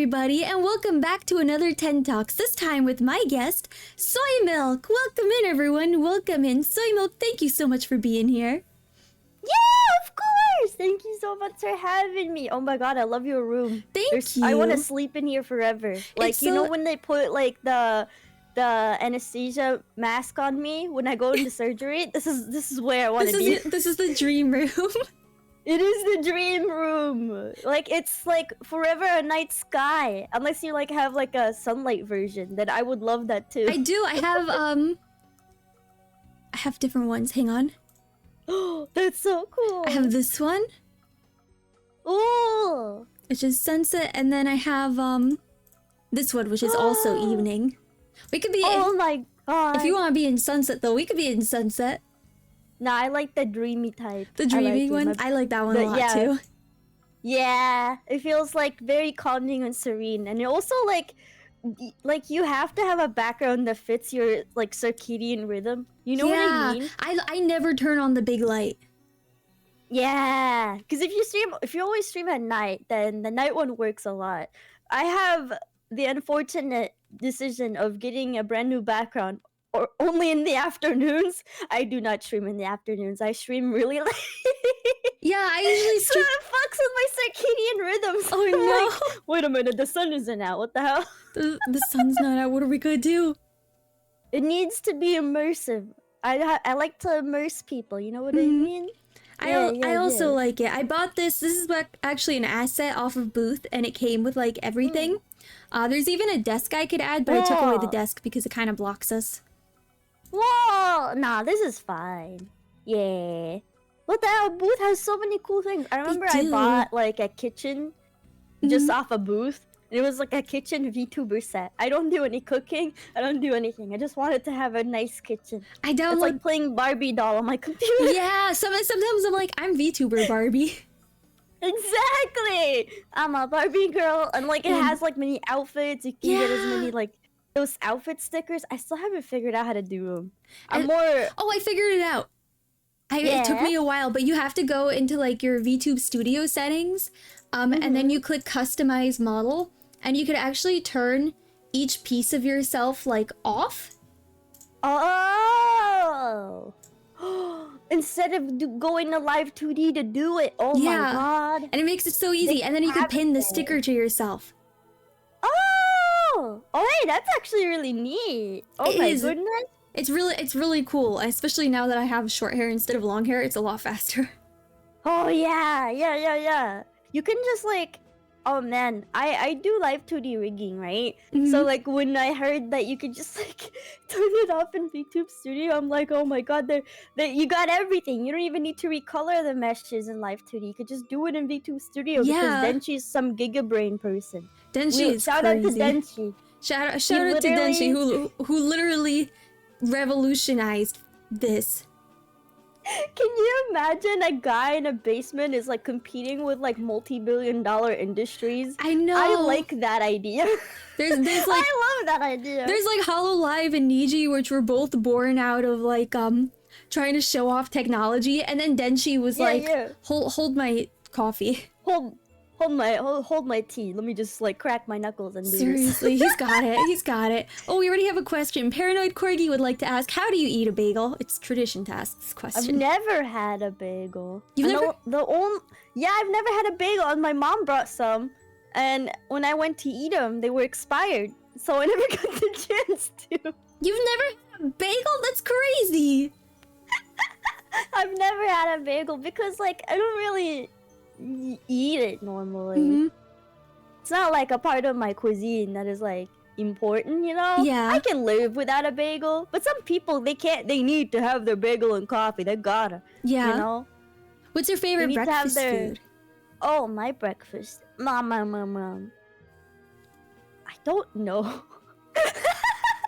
everybody, and welcome back to another 10 Talks, this time with my guest, Soymilk. Welcome in, everyone. Welcome in. Soymilk, thank you so much for being here. Yeah, of course! Thank you so much for having me. Oh my god, I love your room. Thank you. I want to sleep in here forever. Like, you know when they put, like, the anesthesia mask on me when I go into surgery? This is where I want to be. This is the dream room. It is the dream room. Like, it's like forever a night sky. Unless you like have like a sunlight version, then I would love that too. I do. I have different ones. Hang on. Oh, that's so cool. I have this one. Ooh. Which is sunset, and then I have this one, which is also evening. We could be. Oh my god. If you want to be in sunset, though, we could be in sunset. Nah, I like the dreamy type. The dreamy one? I like that one a lot too. Yeah, it feels like very calming and serene. And it also like you have to have a background that fits your like circadian rhythm. You know what I mean? I never turn on the big light. Yeah, because if you always stream at night, then the night one works a lot. I have the unfortunate decision of getting a brand new background or only in the afternoons. I do not stream in the afternoons. I stream really late. Yeah, I usually stream. So it fucks with my circadian rhythms. Oh no! Like, wait a minute, the sun isn't out. What the hell? The sun's not out. What are we gonna do? It needs to be immersive. I like to immerse people. You know what I mean? I also like it. I bought this. This is actually an asset off of Booth, and it came with like everything. There's even a desk I could add, but I took away the desk because it kind of blocks us. Whoa! Nah, this is fine. Yeah. What the hell? Booth has so many cool things. I remember I bought like a kitchen just off a Booth. And it was like a kitchen VTuber set. I don't do any cooking. I don't do anything. I just wanted to have a nice kitchen. It's like playing Barbie doll on my computer. Yeah, sometimes I'm like, I'm VTuber Barbie. Exactly! I'm a Barbie girl. And like it has like many outfits. You can get as many like those outfit stickers. I still haven't figured out how to do them. Oh, I figured it out. It took me a while, but you have to go into like your VTube studio settings, and then you click customize model, and you could actually turn each piece of yourself like off. Oh! Instead of going to live 2D to do it. Oh my god. And it makes it so easy, and then you can pin the sticker to yourself. Oh, hey, that's actually really neat. Oh my goodness. It's really cool, especially now that I have short hair instead of long hair. It's a lot faster. Oh yeah. You can just like, oh man, I do live 2D rigging, right? So like when I heard that you could just like turn it off in VTube Studio, I'm like, oh my god, you got everything. You don't even need to recolor the meshes in live 2D. You could just do it in VTube Studio because Denshi's some gigabrain person. Denshi is shout crazy. out to Denshi. Shout out to Denshi who literally revolutionized this. Can you imagine a guy in a basement is like competing with like multi-billion-dollar industries? I know. I like that idea. There's like I love that idea. There's like Hololive and Niji, which were both born out of like trying to show off technology, and then Denshi was hold my coffee. Hold my tea. Let me just like crack my knuckles and do Seriously, he's got it. He's got it. Oh, we already have a question. Paranoid Corgi would like to ask, how do you eat a bagel? It's tradition to ask this question. I've never had a bagel. You've never? I've never had a bagel, and my mom brought some, and when I went to eat them, they were expired, so I never got the chance to. You've never had a bagel? That's crazy. I've never had a bagel because like I don't really eat it normally. It's not like a part of my cuisine that is like important, you know? Yeah. I can live without a bagel, but some people they need to have their bagel and coffee. They gotta. Yeah. You know? What's your favorite breakfast food? Oh, my breakfast. Mom. I don't know.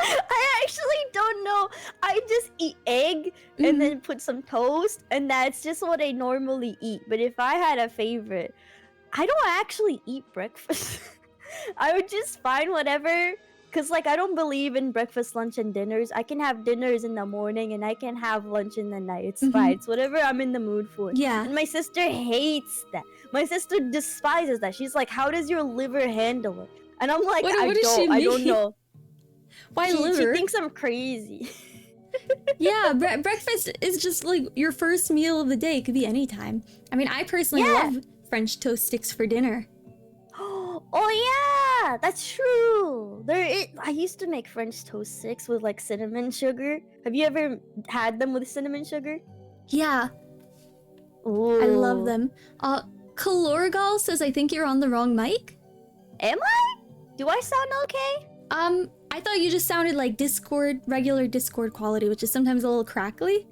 I actually don't know. I just eat egg and then put some toast, and that's just what I normally eat. But if I had a favorite, I don't actually eat breakfast. I would just find whatever, because like I don't believe in breakfast, lunch, and dinners. I can have dinners in the morning and I can have lunch in the night. It's fine. It's whatever I'm in the mood for. Yeah. And my sister hates that. My sister despises that. She's like, how does your liver handle it? And I'm like, What does she I don't mean? know. Why She liver? thinks I'm crazy. Yeah, breakfast is just like your first meal of the day. It could be any time. I mean, I personally love French toast sticks for dinner. Oh yeah, that's true. I used to make French toast sticks with like cinnamon sugar. Have you ever had them with cinnamon sugar? Yeah, Ooh. I love them. Kalorgal says I think you're on the wrong mic. Am I? Do I sound okay? I thought you just sounded like Discord, regular Discord quality, which is sometimes a little crackly.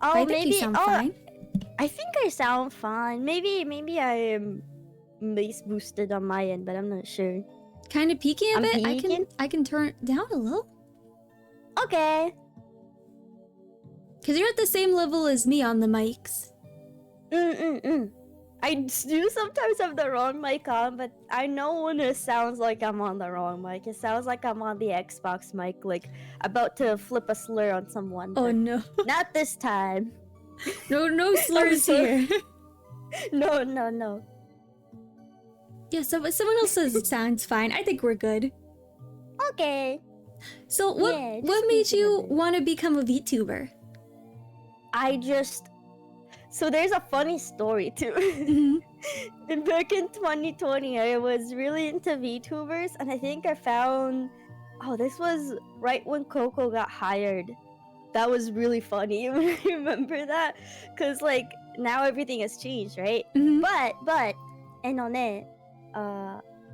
Oh, I think you sound fine. I think I sound fine. Maybe I am bass boosted on my end, but I'm not sure. Kind of peaking a I'm bit. peaking? I can turn it down a little. Okay. Cause you're at the same level as me on the mics. I do sometimes have the wrong mic on, but I know when it sounds like I'm on the wrong mic. It sounds like I'm on the Xbox mic, like about to flip a slur on someone. Oh no. Not this time. No slurs here. No. Yeah, so someone else says it sounds fine. I think we're good. Okay. So what made you want to become a VTuber? So there's a funny story too. And back in 2020, I was really into VTubers, and I think I found... Oh, this was right when Coco got hired. That was really funny. I remember that, because like now everything has changed, right? But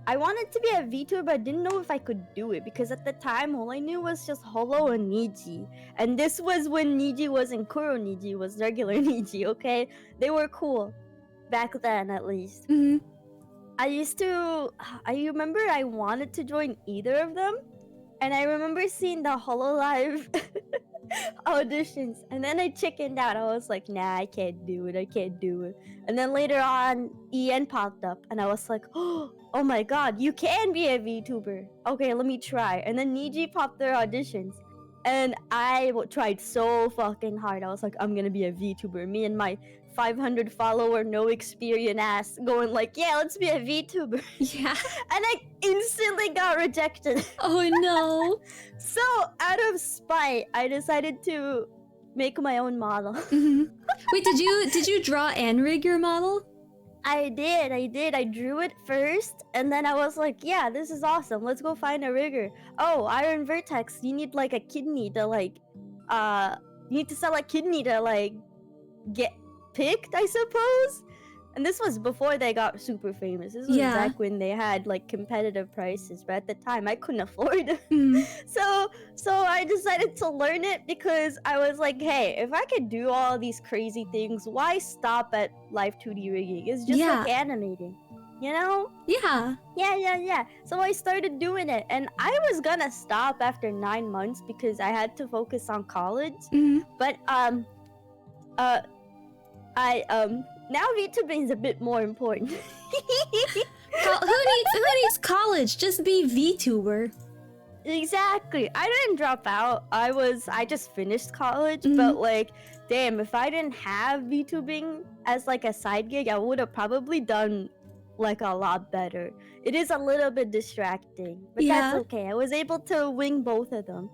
I wanted to be a VTuber, but I didn't know if I could do it, because at the time all I knew was just Holo and Niji, and this was when Niji wasn't Kuro Niji, was regular Niji. Okay, they were cool back then, at least. I remember I wanted to join either of them, and I remember seeing the Hololive auditions, and then I chickened out. I was like, nah, I can't do it. And then later on, EN popped up, and I was like, oh my god, you can be a VTuber. Okay, let me try. And then Niji popped their auditions, and I tried so fucking hard. I was like, I'm gonna be a VTuber. Me and my 500 follower, no experience ass going like, yeah, let's be a VTuber. Yeah. And I instantly got rejected. Oh no. So out of spite, I decided to make my own model. Wait, did you draw and rig your model? I did. I drew it first, and then I was like, yeah, this is awesome. Let's go find a rigger. Oh, Iron Vertex, you need like a kidney to like, you need to sell a kidney to like get picked, I suppose. And this was before they got super famous. This was back when they had like competitive prices, but at the time I couldn't afford it. So I decided to learn it, because I was like, hey, if I could do all these crazy things, why stop at live 2D rigging? It's just like animating, you know? Yeah. So I started doing it, and I was gonna stop after 9 months because I had to focus on college. But now VTubing is a bit more important. Who needs college? Just be VTuber. Exactly. I didn't drop out. I just finished college, but like, damn, if I didn't have VTubing as like a side gig, I would have probably done like a lot better. It is a little bit distracting, but that's okay. I was able to wing both of them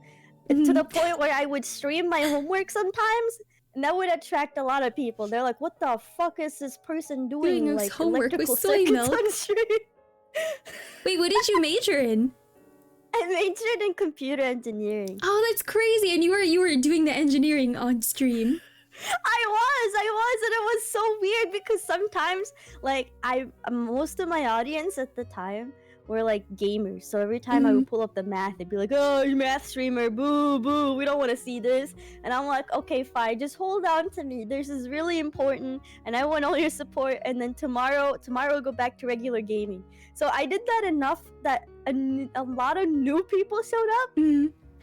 to the point where I would stream my homework sometimes. And that would attract a lot of people. They're like, what the fuck is this person doing? Like homework with electrical circuits Soymilk. on stream. Wait, what did you major in? I majored in computer engineering. Oh, that's crazy. And you were doing the engineering on stream. I was, and it was so weird because sometimes, like, most of my audience at the time were like gamers, so every time I would pull up the math, they'd be like, oh, you math streamer, boo boo, we don't want to see this. And I'm like, okay, fine, just hold on to me, this is really important and I want all your support, and then tomorrow we'll go back to regular gaming. So I did that enough that a lot of new people showed up,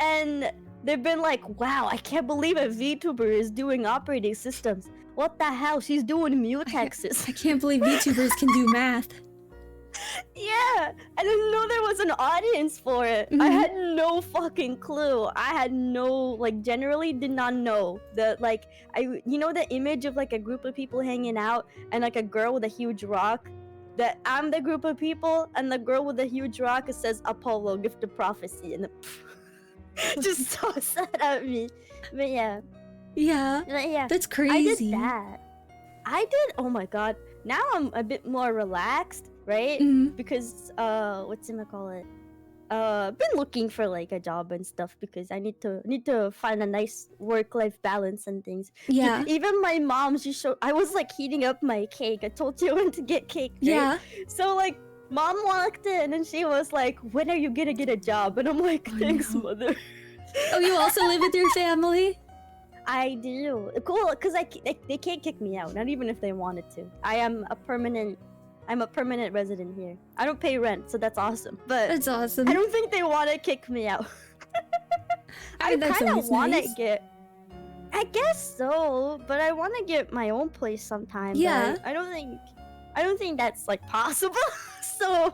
and they've been like, wow, I can't believe a VTuber is doing operating systems. What the hell, she's doing mutexes. I can't believe VTubers can do math. Yeah, I didn't know there was an audience for it. I had no fucking clue. I had generally did not know that, you know the image of like a group of people hanging out and like a girl with a huge rock that I'm the group of people, and the girl with the huge rock says Apollo, gift of prophecy, and just toss that at me. But yeah, That's I crazy. did that. Oh my god. Now I'm a bit more relaxed, right? Mhm. Because whatchamacallit? Been looking for like a job and stuff because I need to find a nice work-life balance and things. Yeah. Even my mom, I was like heating up my cake. I told you I went to get cake, right? Yeah. So like mom walked in and she was like, "When are you gonna get a job?" And I'm like, Oh, "Thanks, no. mother." Oh, you also live with your family? I do. Cool, because they can't kick me out, not even if they wanted to. I'm a permanent resident here. I don't pay rent, so that's awesome. But That's awesome. I don't think they want to kick me out. I mean, that's kind of always want to nice. I guess so, but I want to get my own place sometime. Yeah. But I don't think that's like possible. So,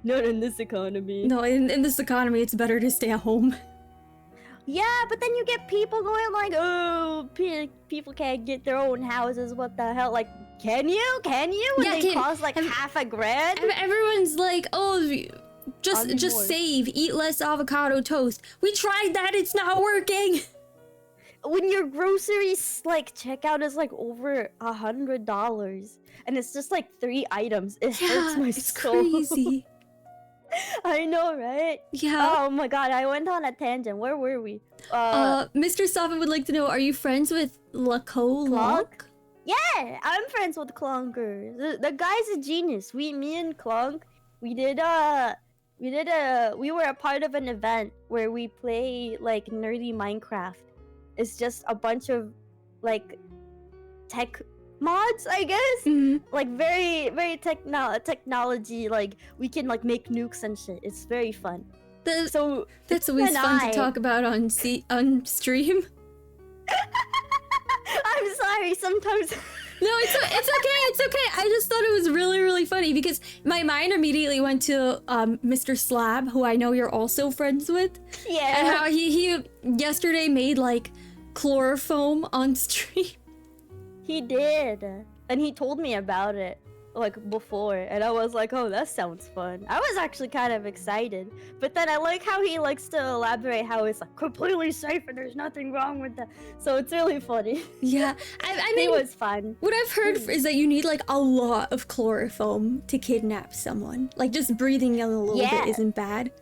not in this economy. No, in this economy, it's better to stay at home. Yeah, but then you get people going like, "Oh, people can't get their own houses. What the hell? Like, can you? Can you? When Yeah, they cost like $5,000." Everyone's like, oh, just Unboard. save, eat less avocado toast. We tried that, it's not working. When your groceries like checkout is like over $100, and it's just like 3 items, it hurts my It's soul. crazy. I know, right? Yeah. Oh my god, I went on a tangent. Where were we? Mr. Soffin would like to know, are you friends with Locke? Yeah, I'm friends with Clunker. The guy's a genius. Me and Clunk, we were a part of an event where we play like nerdy Minecraft. It's just a bunch of like tech mods, I guess. Mhm. Like very technology. Like we can like make nukes and shit. It's very fun. So That's always fun to I- talk about on stream. I'm sorry. Sometimes. No, it's okay. It's okay. I just thought it was really, really funny because my mind immediately went to Mr. Slab, who I know you're also friends with, Yeah. and how he yesterday made like chloroform on stream. He did. And he told me about it like before, and I was like, "Oh, that sounds fun." I was actually kind of excited. But then I like how he likes to elaborate how it's like completely safe and there's nothing wrong with that. So it's really funny. Yeah, I mean, It was fun. what I've heard is that you need like a lot of chloroform to kidnap someone. Like just breathing in a little Yeah. bit isn't bad.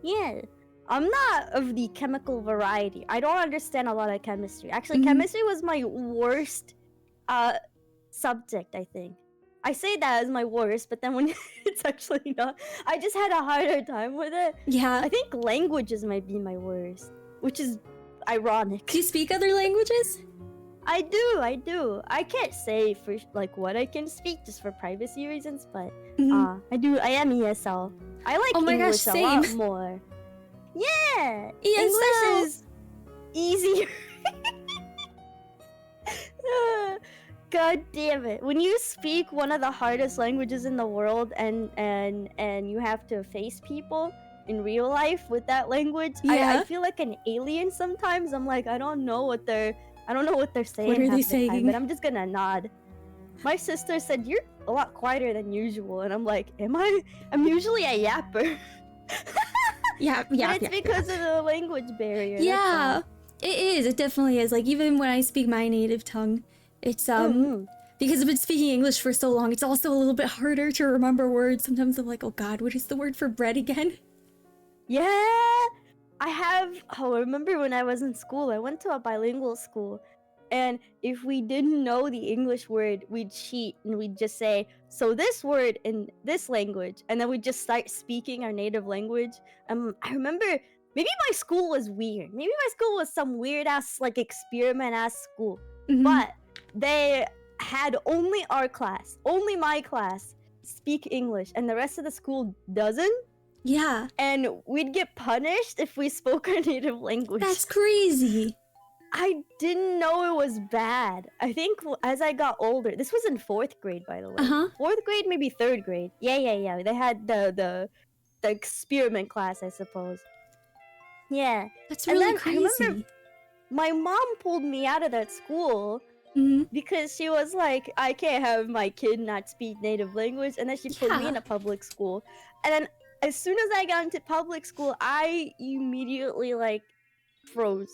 Yeah. I'm not of the chemical variety. I don't understand a lot of chemistry. Actually, Mhm. chemistry was my worst subject, I think. I say that as my worst, but then when it's actually not, I just had a harder time with it. Yeah. I think languages might be my worst, which is ironic. Do you speak other languages? I do. I can't say for like what I can speak just for privacy reasons, but Mhm. I do. I am ESL. I like Oh my gosh, English a lot same. more. Yeah, ESL. English is easier. God damn it! When you speak one of the hardest languages in the world, and you have to face people in real life with that language, Yeah. I feel like an alien sometimes. I'm like, I don't know what they're saying. What are they half the time, saying? but I'm just gonna nod. My sister said you're a lot quieter than usual, and I'm like, am I? I'm usually a yapper. Yeah. But it's because of the language barrier. that's Yeah, all. it is. It definitely is. Like even when I speak my native tongue, it's Mhm. because I've been speaking English for so long, it's also a little bit harder to remember words. Sometimes I'm like, oh God, what is the word for bread again? Yeah, I remember when I was in school, I went to a bilingual school, and if we didn't know the English word, we'd cheat and we'd just say, "So this word in this language," and then we'd just start speaking our native language. I remember maybe my school was weird. Maybe my school was some weird ass like experiment ass school, Mhm. but they had only our class, only my class, speak English, and the rest of the school doesn't. Yeah, And we'd get punished if we spoke our native language. that's crazy. I didn't know it was bad. I think as I got older, this was in 4th grade, by the way. Uh-huh. 4th grade, maybe 3rd grade. Yeah. They had the experiment class, I suppose. Yeah. That's And really then I remember crazy. my mom pulled me out of that school Mm-hmm. because she was like, I can't have my kid not speak native language, and then she put me Yeah. in a public school. And then as soon as I got into public school, I immediately like froze.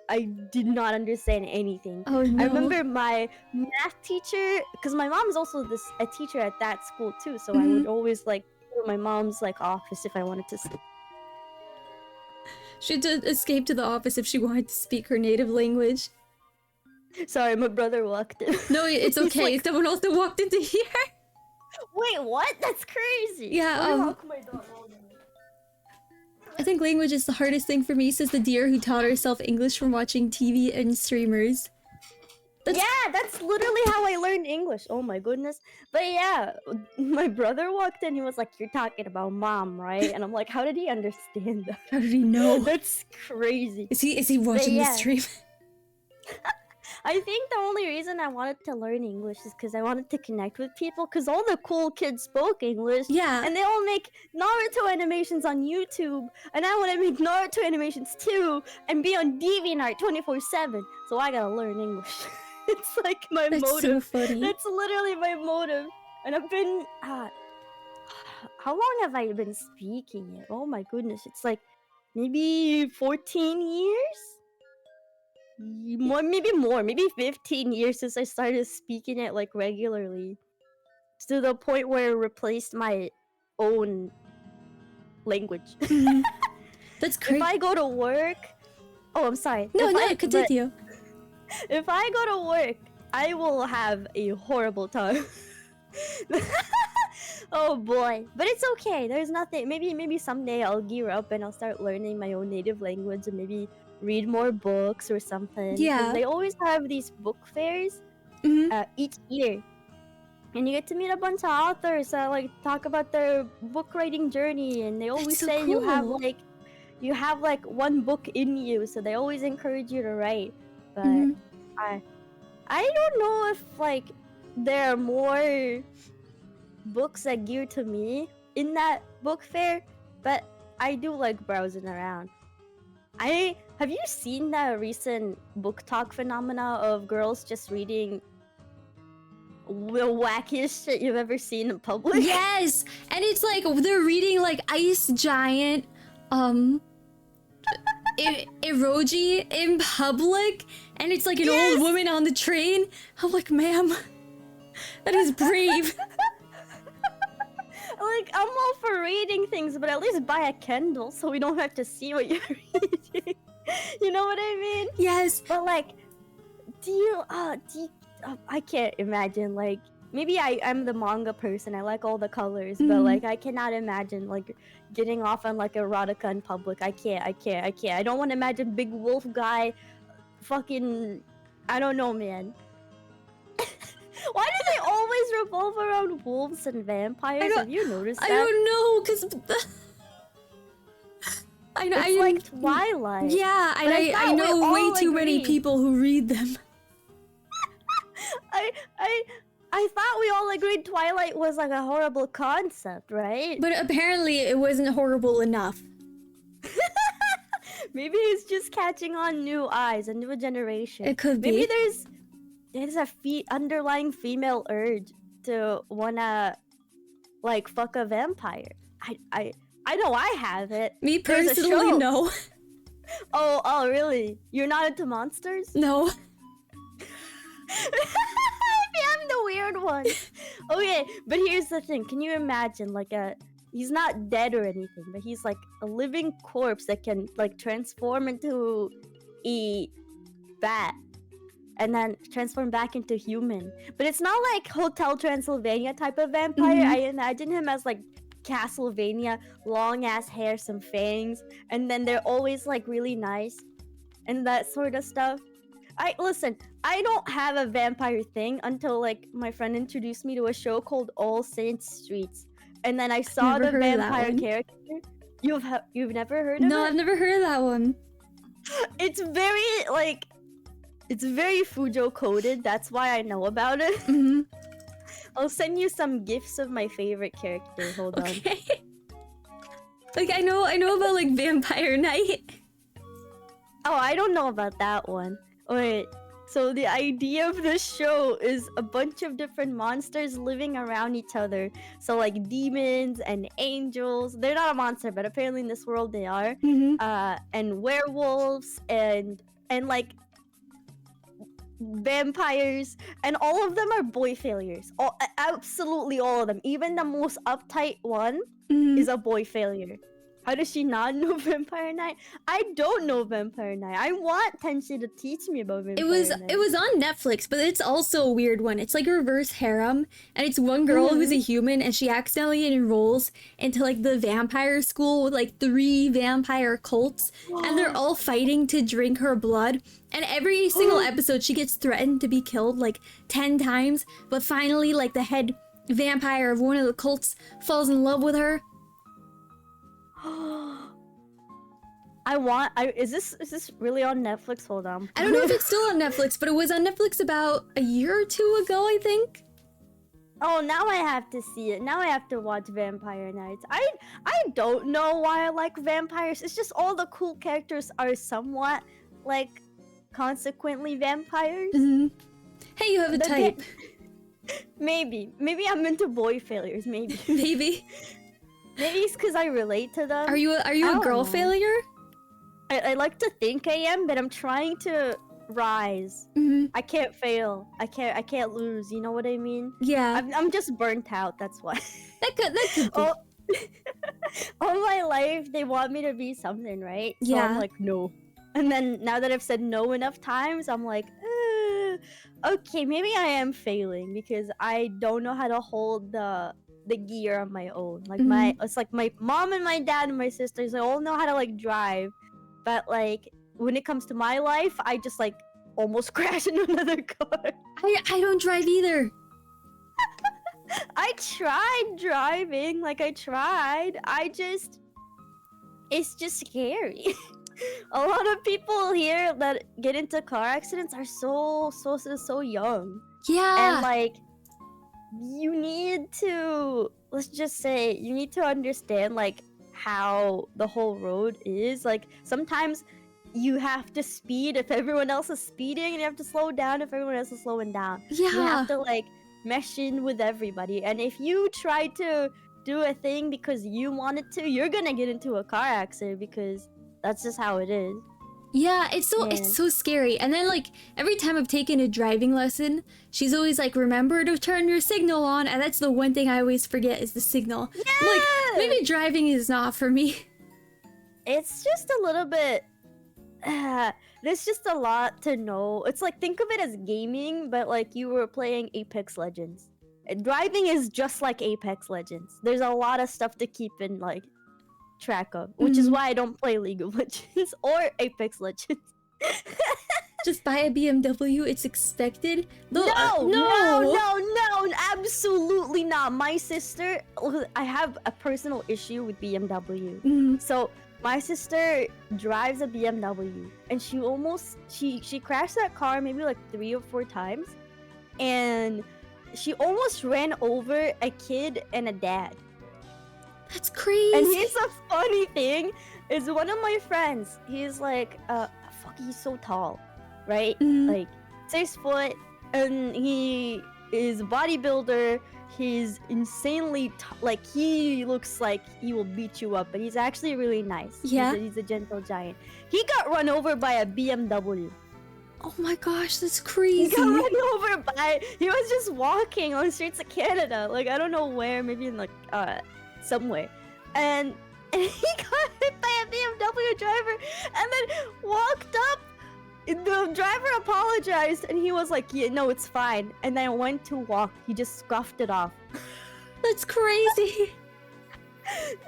I did not understand anything. Oh I no. remember my math teacher, because my mom is also a teacher at that school too, so I Mm-hmm. would always like go to my mom's like office if I wanted to sleep. She had to escape to the office if she wanted to speak her native language. Sorry, my brother walked in. No, it's He's okay. like, Someone also walked into here. wait, what? That's crazy. Yeah, Let me lock my door. I think language is the hardest thing for me, says the deer who taught herself English from watching TV and streamers. Yeah, that's literally how I learned English. Oh my goodness. But yeah, my brother walked in. He was like, "You're talking about mom, right?" And I'm like, "How did he understand that?" How did he know? That's crazy. Is he watching the stream? I think the only reason I wanted to learn English is because I wanted to connect with people, because all the cool kids spoke English. Yeah. And they all make Naruto animations on YouTube, and I want to make Naruto animations too, and be on DeviantArt 24/7. So I gotta learn English. It's like my That's motive. so funny. That's literally my motive. And I've been how long have I been speaking it? Oh my goodness, it's like maybe 14 years? Maybe 15 years since I started speaking it like regularly. To the point where it replaced my own language. Mhm. That's crazy. If I go to work, oh, I'm sorry. No, If continue. If I go to work, I will have a horrible time. Oh boy, but it's okay. There's nothing. Maybe someday I'll gear up and I'll start learning my own native language and maybe read more books or something. 'Cause Yeah. they always have these book fairs Mhm. each year, and you get to meet a bunch of authors that like talk about their book writing journey, and they always so say cool. you have like one book in you, so they always encourage you to write. But Mhm. I don't know if like there are more books that gear to me in that book fair, but I do like browsing around. Have you seen the recent book talk phenomena of girls just reading the wackiest shit you've ever seen in public? Yes, and it's like they're reading like Ice Giant, Eroji in public, and it's like an old woman on the train. I'm like, ma'am, that is brave. Like, I'm all for reading things, but at least buy a Kindle so we don't have to see what you're reading. You know what I mean? Yes. But like, I can't imagine, like, maybe I'm the manga person, I like all the colors, but like, I cannot imagine like getting off on like erotica in public. I can't. I don't want to imagine big wolf guy fucking, I don't know, man. Why do they always revolve around wolves and vampires? Have you noticed that? I don't know, cause I know. It's like Twilight. Yeah, and I know way too many people who read them. I thought we all agreed Twilight was like a horrible concept, right? But apparently it wasn't horrible enough. Maybe it's just catching on new eyes, a new generation. It could be. Maybe there's a underlying female urge to wanna like fuck a vampire. I know I have it. Me There's a personally, show. no. Oh, really? You're not into monsters? No. I'm the weird one. Okay, but here's the thing. Can you imagine like he's not dead or anything, but he's like a living corpse that can like transform into a bat and then transform back into human. But it's not like Hotel Transylvania type of vampire. I imagine him as like Castlevania, long ass hair, some fangs, and then they're always like really nice and that sort of stuff. Listen, I don't have a vampire thing until like my friend introduced me to a show called All Saints Streets, and then I saw the vampire character. You've never heard of it? No, I've never heard of that one. It's very Fujo coded. That's why I know about it. I'll send you some gifs of my favorite character. Hold on. Like I know about like Vampire Night. Oh, I don't know about that one. Wait, So the idea of the show is a bunch of different monsters living around each other. So like demons and angels. They're not a monster, but apparently in this world they are. And werewolves and like vampires, and all of them are boy failures. Absolutely all of them. Even the most uptight one is a boy failure. How does she not know Vampire Knight? I don't know Vampire Knight. I want Tenshi to teach me about Vampire Knight. It was on Netflix, but it's also a weird one. It's like a reverse harem, and it's one girl who's a human, and she accidentally enrolls into like the vampire school with like 3 vampire cults, and they're all fighting to drink her blood. And every single episode, she gets threatened to be killed like 10 times, but finally, like the head vampire of one of the cults falls in love with her. Is this really on Netflix? Hold on. I don't know if it's still on Netflix, but it was on Netflix about a year or 2 ago, I think. Oh, now I have to see it. Now I have to watch Vampire Knights. I don't know why I like vampires. It's just all the cool characters are somewhat like consequently vampires. Hey, you have a type. Maybe I'm into boy failures. Maybe. Maybe it's because I relate to them. Are you a girl failure? I like to think I am, but I'm trying to rise. I can't fail. I can't lose. You know what I mean? Yeah. I'm just burnt out. That's why. That could be. All my life they want me to be something, right? So Yeah. I'm like, no. And then now that I've said no enough times, I'm like, okay, maybe I am failing because I don't know how to hold the gear on my own. Like it's like my mom and my dad and my sisters, they all know how to like drive, but like when it comes to my life, I just like almost crash into another car. I don't drive either. I tried driving, it's just scary. A lot of people here that get into car accidents are so young. Yeah. And like you need to, let's just say, you need to understand like how the whole road is. Like sometimes you have to speed if everyone else is speeding, and you have to slow down if everyone else is slowing down. Yeah. You have to like mesh in with everybody, and if you try to do a thing because you wanted to, you're gonna get into a car accident because that's just how it is. Yeah, it's so scary. And then like every time I've taken a driving lesson, she's always like, remember to turn your signal on, and that's the one thing I always forget is the signal. Yeah! Like maybe driving is not for me. It's just a little bit there's just a lot to know. It's like, think of it as gaming, but like you were playing Apex Legends. Driving is just like Apex Legends. There's a lot of stuff to keep in like track of, which is why I don't play League of Legends or Apex Legends. Just buy a BMW, it's expected. No, absolutely not. My sister, I have a personal issue with BMW. So my sister drives a BMW, and she crashed that car maybe like 3 or 4 times, and she almost ran over a kid and a dad. That's crazy. And here's a funny thing: is one of my friends, he's like, he's so tall, right? Like 6 foot, and he is a bodybuilder. He's insanely like, he looks like he will beat you up, but he's actually really nice. Yeah, he's a gentle giant. He got run over by a BMW. Oh my gosh, that's crazy. He got run over by, he was just walking on the streets of Canada, like I don't know where, maybe in like somewhere, and he got hit by a BMW driver and then walked up. The driver apologized, and he was like, yeah, no, it's fine, and then went to walk. He just scuffed it off. That's crazy.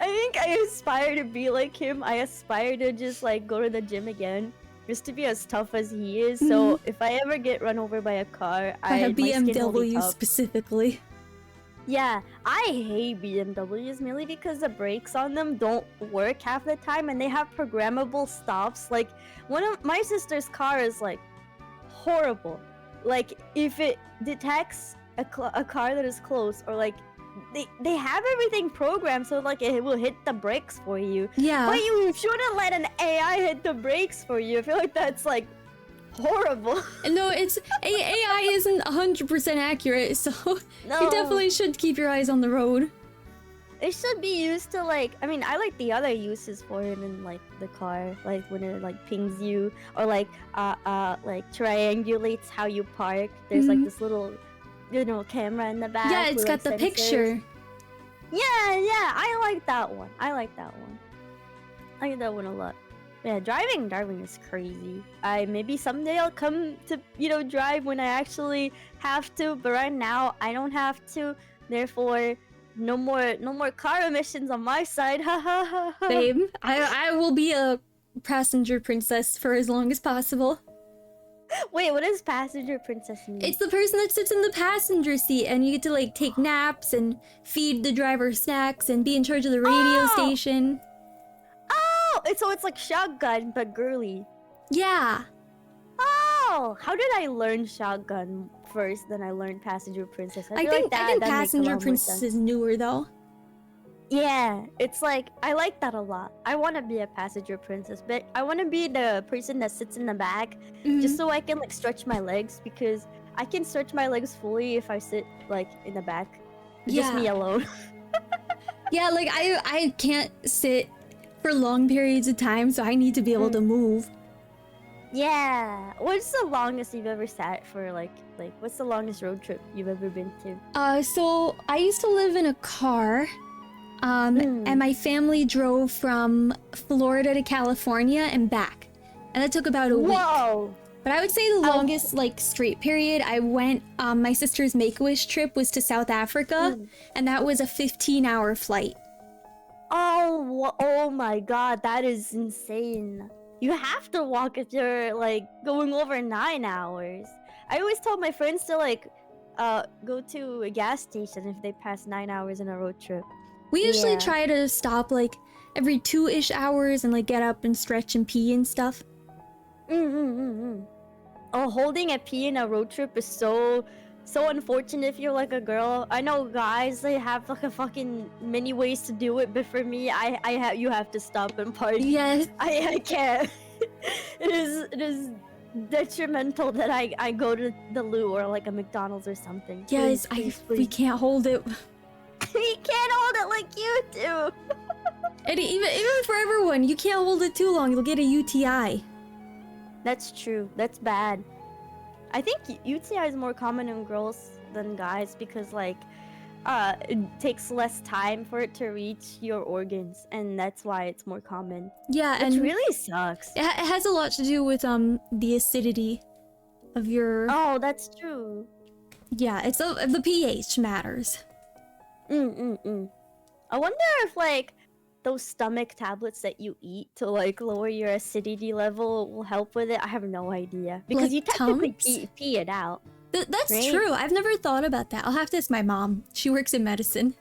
I think I aspire to be like him. I aspire to just like go to the gym again, just to be as tough as he is. So if I ever get run over by a car, by a BMW specifically. Yeah, I hate BMWs mainly because the brakes on them don't work half the time, and they have programmable stops. Like, one of my sister's car is like horrible. Like, if it detects a car that is close, or like they have everything programmed so like it will hit the brakes for you. Yeah. But you shouldn't let an AI hit the brakes for you. I feel like that's like horrible. No, it's AI isn't 100% accurate, so No. you definitely should keep your eyes on the road. It should be used to like, I mean, I like the other uses for it in like the car, like when it like pings you or like triangulates how you park. There's like this little, camera in the back. Yeah, it's with, got the like, picture. Yeah, I like that one. I like that one a lot. Yeah, driving is crazy. Maybe someday I'll come to drive when I actually have to, but right now I don't have to. Therefore, no more car emissions on my side. Ha ha ha ha. Babe, I will be a passenger princess for as long as possible. Wait, what does passenger princess mean? It's the person that sits in the passenger seat and you get to like take naps and feed the driver snacks and be in charge of the radio station. Oh, so it's like shotgun but girly. Yeah. Oh, how did I learn shotgun first? Then I learned passenger princess. I think passenger princess is newer though. Yeah, it's like I like that a lot. I want to be a passenger princess, but I want to be the person that sits in the back, just so I can like stretch my legs, because I can stretch my legs fully if I sit like in the back. Just me alone. Yeah, like I can't sit for long periods of time, so I need to be able to move. Yeah. What's the longest you've ever sat for? Like what's the longest road trip you've ever been to? So I used to live in a car. And my family drove from Florida to California and back. And that took about a week. Whoa! But I would say the longest, like, straight period I went, my sister's Make-A-Wish trip was to South Africa, and that was a 15-hour flight. Oh my god, that is insane. You have to walk if you're, like, going over 9 hours. I always told my friends to, like, go to a gas station if they pass 9 hours in a road trip. We usually try to stop like every 2-ish hours and like get up and stretch and pee and stuff. Oh, holding a pee in a road trip is so unfortunate if you're like a girl. I know guys, they have like a fucking many ways to do it, but for me, you have to stop and party. Yes. I can't. It is detrimental that I go to the loo or like a McDonald's or something. Yes, please. We can't hold it. We can't hold it like you do. And even for everyone, you can't hold it too long. You'll get a UTI. That's true. That's bad. I think UTI is more common in girls than guys because like it takes less time for it to reach your organs, and that's why it's more common. Yeah, which and really sucks. It has a lot to do with the acidity of your. Oh, that's true. Yeah, it's the pH matters. I wonder if like those stomach tablets that you eat to like lower your acidity level will help with it. I have no idea because like you technically pee it out. That's right? true. I've never thought about that. I'll have to ask my mom. She works in medicine.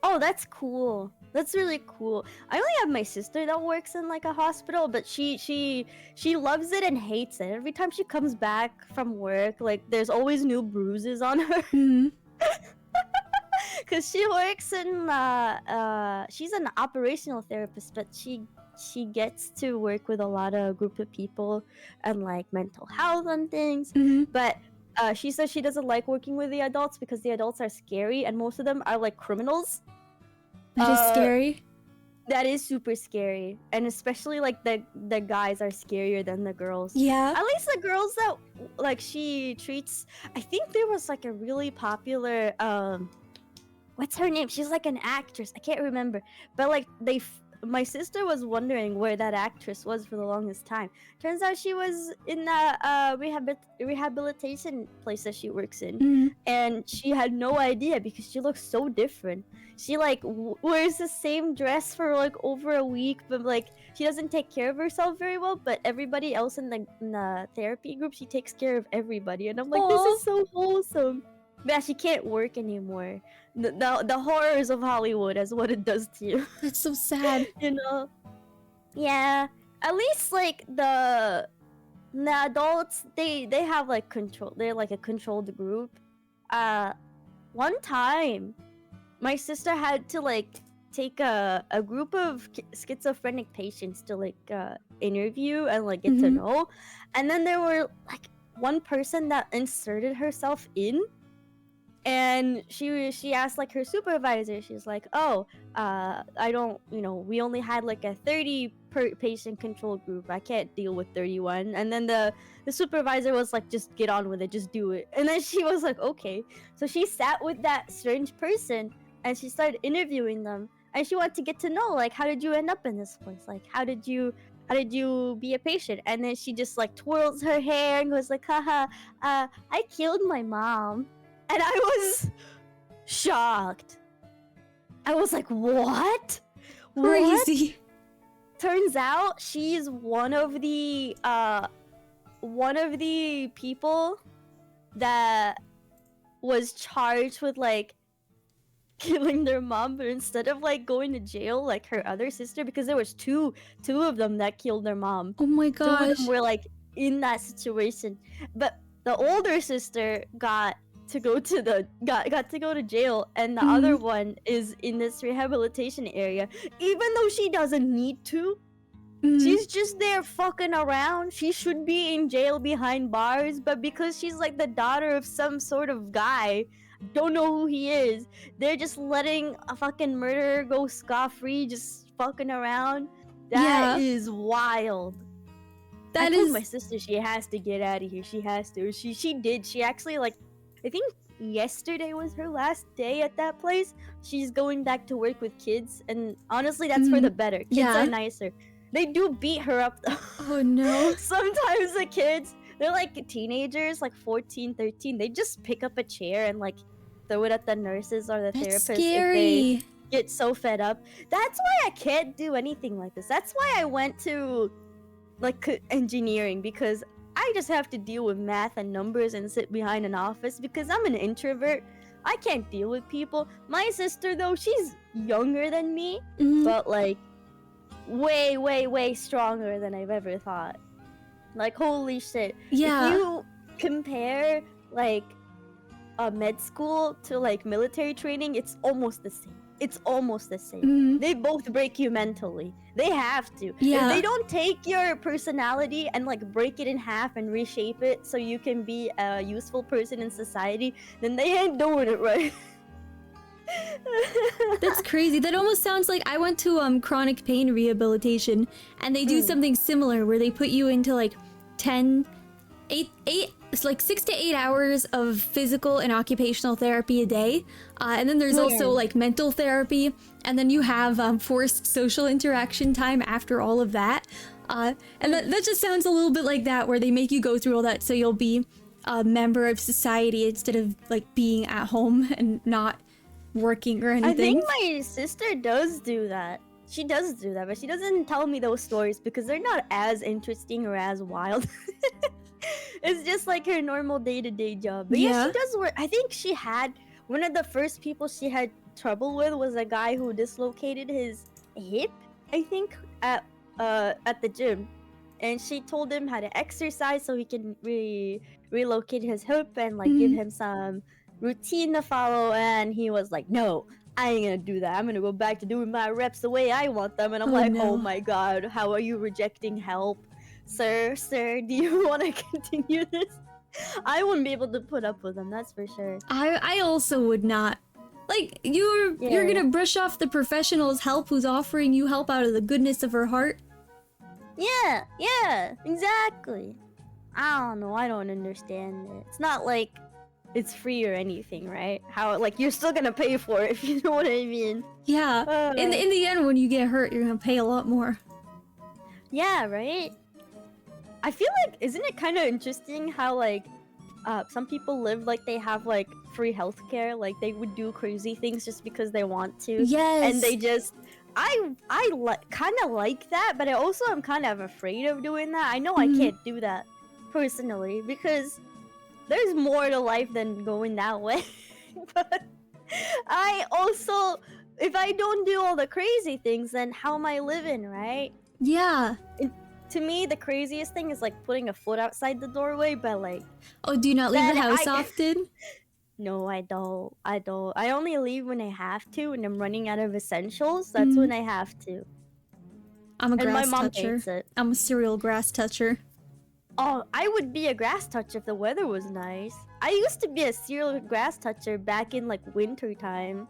Oh, that's cool. That's really cool. I only have my sister that works in like a hospital, but she loves it and hates it. Every time she comes back from work, like there's always new bruises on her. Because she works in she's an operational therapist, but she gets to work with a lot of group of people and like mental health and things. But she says she doesn't like working with the adults because the adults are scary and most of them are like criminals. That is scary. That is super scary, and especially like the guys are scarier than the girls. Yeah. At least the girls that like she treats. I think there was like a really popular what's her name? She's like an actress. I can't remember. But like my sister was wondering where that actress was for the longest time. Turns out she was in the rehabilitation place that she works in, and she had no idea because she looks so different. She like wears the same dress for like over a week, but like she doesn't take care of herself very well. But everybody else in the therapy group, she takes care of everybody, and I'm like, this is so wholesome. Yeah, she can't work anymore. The horrors of Hollywood is what it does to you. That's so sad. You know? Yeah. At least like the adults, they have like control. They're like a controlled group. One time, my sister had to like take a group of schizophrenic patients to like interview and like get to know, and then there were like one person that inserted herself in, and she asked like her supervisor. She's like, oh, I don't, we only had like a 30 per patient control group, I can't deal with 31. And then the supervisor was like, just get on with it, just do it. And then she was like, okay. So she sat with that strange person and she started interviewing them, and she wanted to get to know, like, how did you end up in this place, like how did you be a patient? And then she just like twirls her hair and goes like, haha, I killed my mom. And I was shocked. I was like, what? Crazy. What? Turns out she's one of the people that was charged with like killing their mom, but instead of like going to jail like her other sister, because there was two of them that killed their mom. Oh my gosh. Two of them were like in that situation. But the older sister got to go to jail, and the other one is in this rehabilitation area, even though she doesn't need to. She's just there fucking around. She should be in jail behind bars, but because she's like the daughter of some sort of guy, don't know who he is, they're just letting a fucking murderer go scot-free, just fucking around. That is wild. I told my sister she has to get out of here. She has to. She did. She actually, like, I think yesterday was her last day at that place. She's going back to work with kids, and honestly, that's for the better. Kids are nicer. They do beat her up though. Oh no. Sometimes the kids, they're like teenagers, like 14, 13. They just pick up a chair and like throw it at the nurses or the therapists. Scary. If they get so fed up. That's why I can't do anything like this. That's why I went to like engineering, because I just have to deal with math and numbers and sit behind an office because I'm an introvert. I can't deal with people. My sister though, she's younger than me, but like way stronger than I've ever thought. Like, holy shit. Yeah. If you compare like a med school to like military training, it's almost the same. It's almost the same. They both break you mentally. They have to. Yeah. If they don't take your personality and like break it in half and reshape it so you can be a useful person in society, then they ain't doing it right. That's crazy. That almost sounds like I went to chronic pain rehabilitation, and they do something similar where they put you into like 6 to 8 hours of physical and occupational therapy a day, and then there's also like mental therapy, and then you have forced social interaction time after all of that, and that just sounds a little bit like that, where they make you go through all that so you'll be a member of society instead of like being at home and not working or anything. I think my sister does do that. She does do that, but she doesn't tell me those stories because they're not as interesting or as wild. It's just like her normal day-to-day job. But yeah, she does work. I think she had one of the first people she had trouble with was a guy who dislocated his hip, I think, at the gym. And she told him how to exercise so he can relocate his hip and like give him some routine to follow, and he was like, no, I ain't gonna do that. I'm gonna go back to doing my reps the way I want them. And I'm oh my god, how are you rejecting help? Sir, do you want to continue this? I wouldn't be able to put up with him, that's for sure. I also would not. Like, you're gonna brush off the professional's help who's offering you help out of the goodness of her heart? Yeah, exactly. I don't know, I don't understand it. It's not like it's free or anything, right? How, like, you're still gonna pay for it, if you know what I mean. Yeah. In the end, when you get hurt, you're gonna pay a lot more. Yeah, right? I feel like, isn't it kind of interesting how, like, some people live like they have, like, free healthcare? Like, they would do crazy things just because they want to. Yes. And they just... I kind of like that, but I also am kind of afraid of doing that. I know I can't do that, personally, because there's more to life than going that way. But I also, if I don't do all the crazy things, then how am I living, right? Yeah. To me, the craziest thing is like putting a foot outside the doorway, but like... Oh, do you not leave the house often? No, I don't. I don't. I only leave when I have to, when I'm running out of essentials. That's Mm, when I have to. I'm a And my grass mom toucher. hates it. I'm a serial grass toucher. Oh, I would be a grass toucher if the weather was nice. I used to be a serial grass toucher back in like winter time.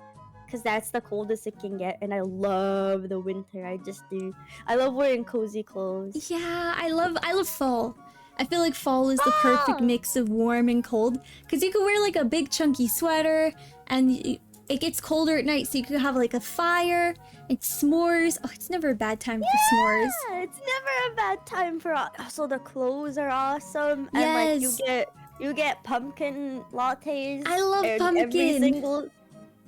Cause that's the coldest it can get, and I love the winter. I just do. I love wearing cozy clothes. Yeah, I love fall. I feel like fall is the perfect Oh! mix of warm and cold because you can wear like a big chunky sweater and it gets colder at night, so you can have like a fire and s'mores. Oh, it's never a bad time for s'mores. Yeah, it's never a bad time for. So the clothes are awesome, and like Yes, you get pumpkin lattes, I love and every pumpkin. single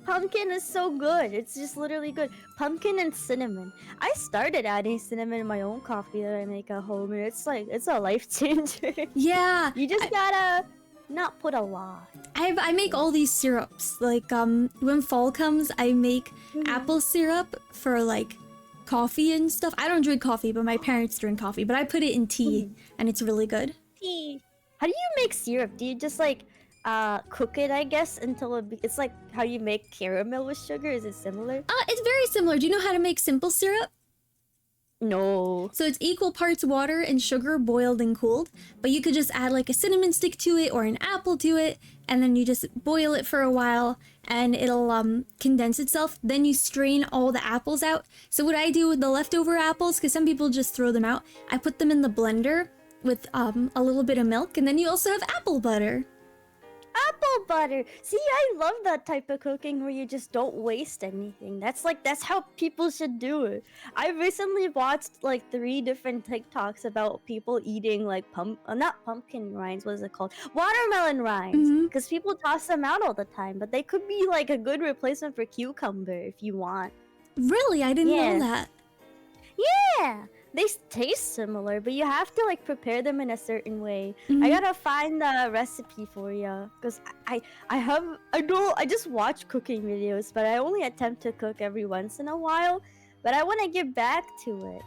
pumpkin is so good. It's just literally good. Pumpkin and cinnamon. I started adding cinnamon in my own coffee that I make at home, and it's a life changer. Yeah, You just gotta not put a lot. I make all these syrups. Like when fall comes, I make apple syrup for like coffee and stuff. I don't drink coffee, but my parents drink coffee. But I put it in tea, and it's really good. Tea. How do you make syrup? Do you just like cook it, I guess, until it's like how you make caramel with sugar? Is it similar? It's very similar. Do you know how to make simple syrup? No. So it's equal parts water and sugar boiled and cooled, but you could just add like a cinnamon stick to it or an apple to it, and then you just boil it for a while and it'll condense itself. Then you strain all the apples out. So what I do with the leftover apples, because some people just throw them out, I put them in the blender with a little bit of milk, and then you also have apple butter. Apple butter. See, I love that type of cooking where you just don't waste anything. That's how people should do it. I recently watched like 3 different TikToks about people eating like not pumpkin rinds, what is it called? Watermelon rinds. Mhm. Because people toss them out all the time, but they could be like a good replacement for cucumber if you want. Really? I didn't Yeah. know that. Yeah, they taste similar, but you have to like prepare them in a certain way. Mhm. I gotta find the recipe for you, cause I just watch cooking videos, but I only attempt to cook every once in a while. But I want to get back to it.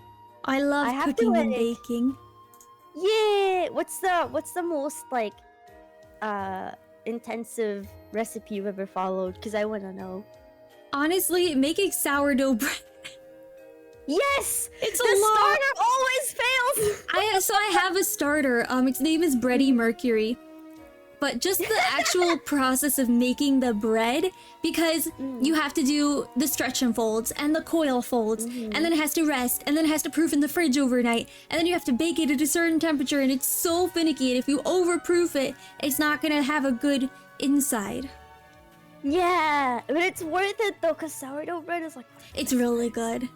I love I have to cooking and like, baking. yeah. What's the most like intensive recipe you've ever followed? Cause I want to know. Honestly, making sourdough bread. Yes, It's a the lot. starter always fails. I have a starter. Its name is Bready Mercury. But just the actual process of making the bread, because you have to do the stretch and folds and the coil folds, and then it has to rest, and then it has to proof in the fridge overnight, and then you have to bake it at a certain temperature, and it's so finicky, and if you overproof it, it's not gonna have a good inside. Yeah, but it's worth it though, cause sourdough bread is like, It's really good.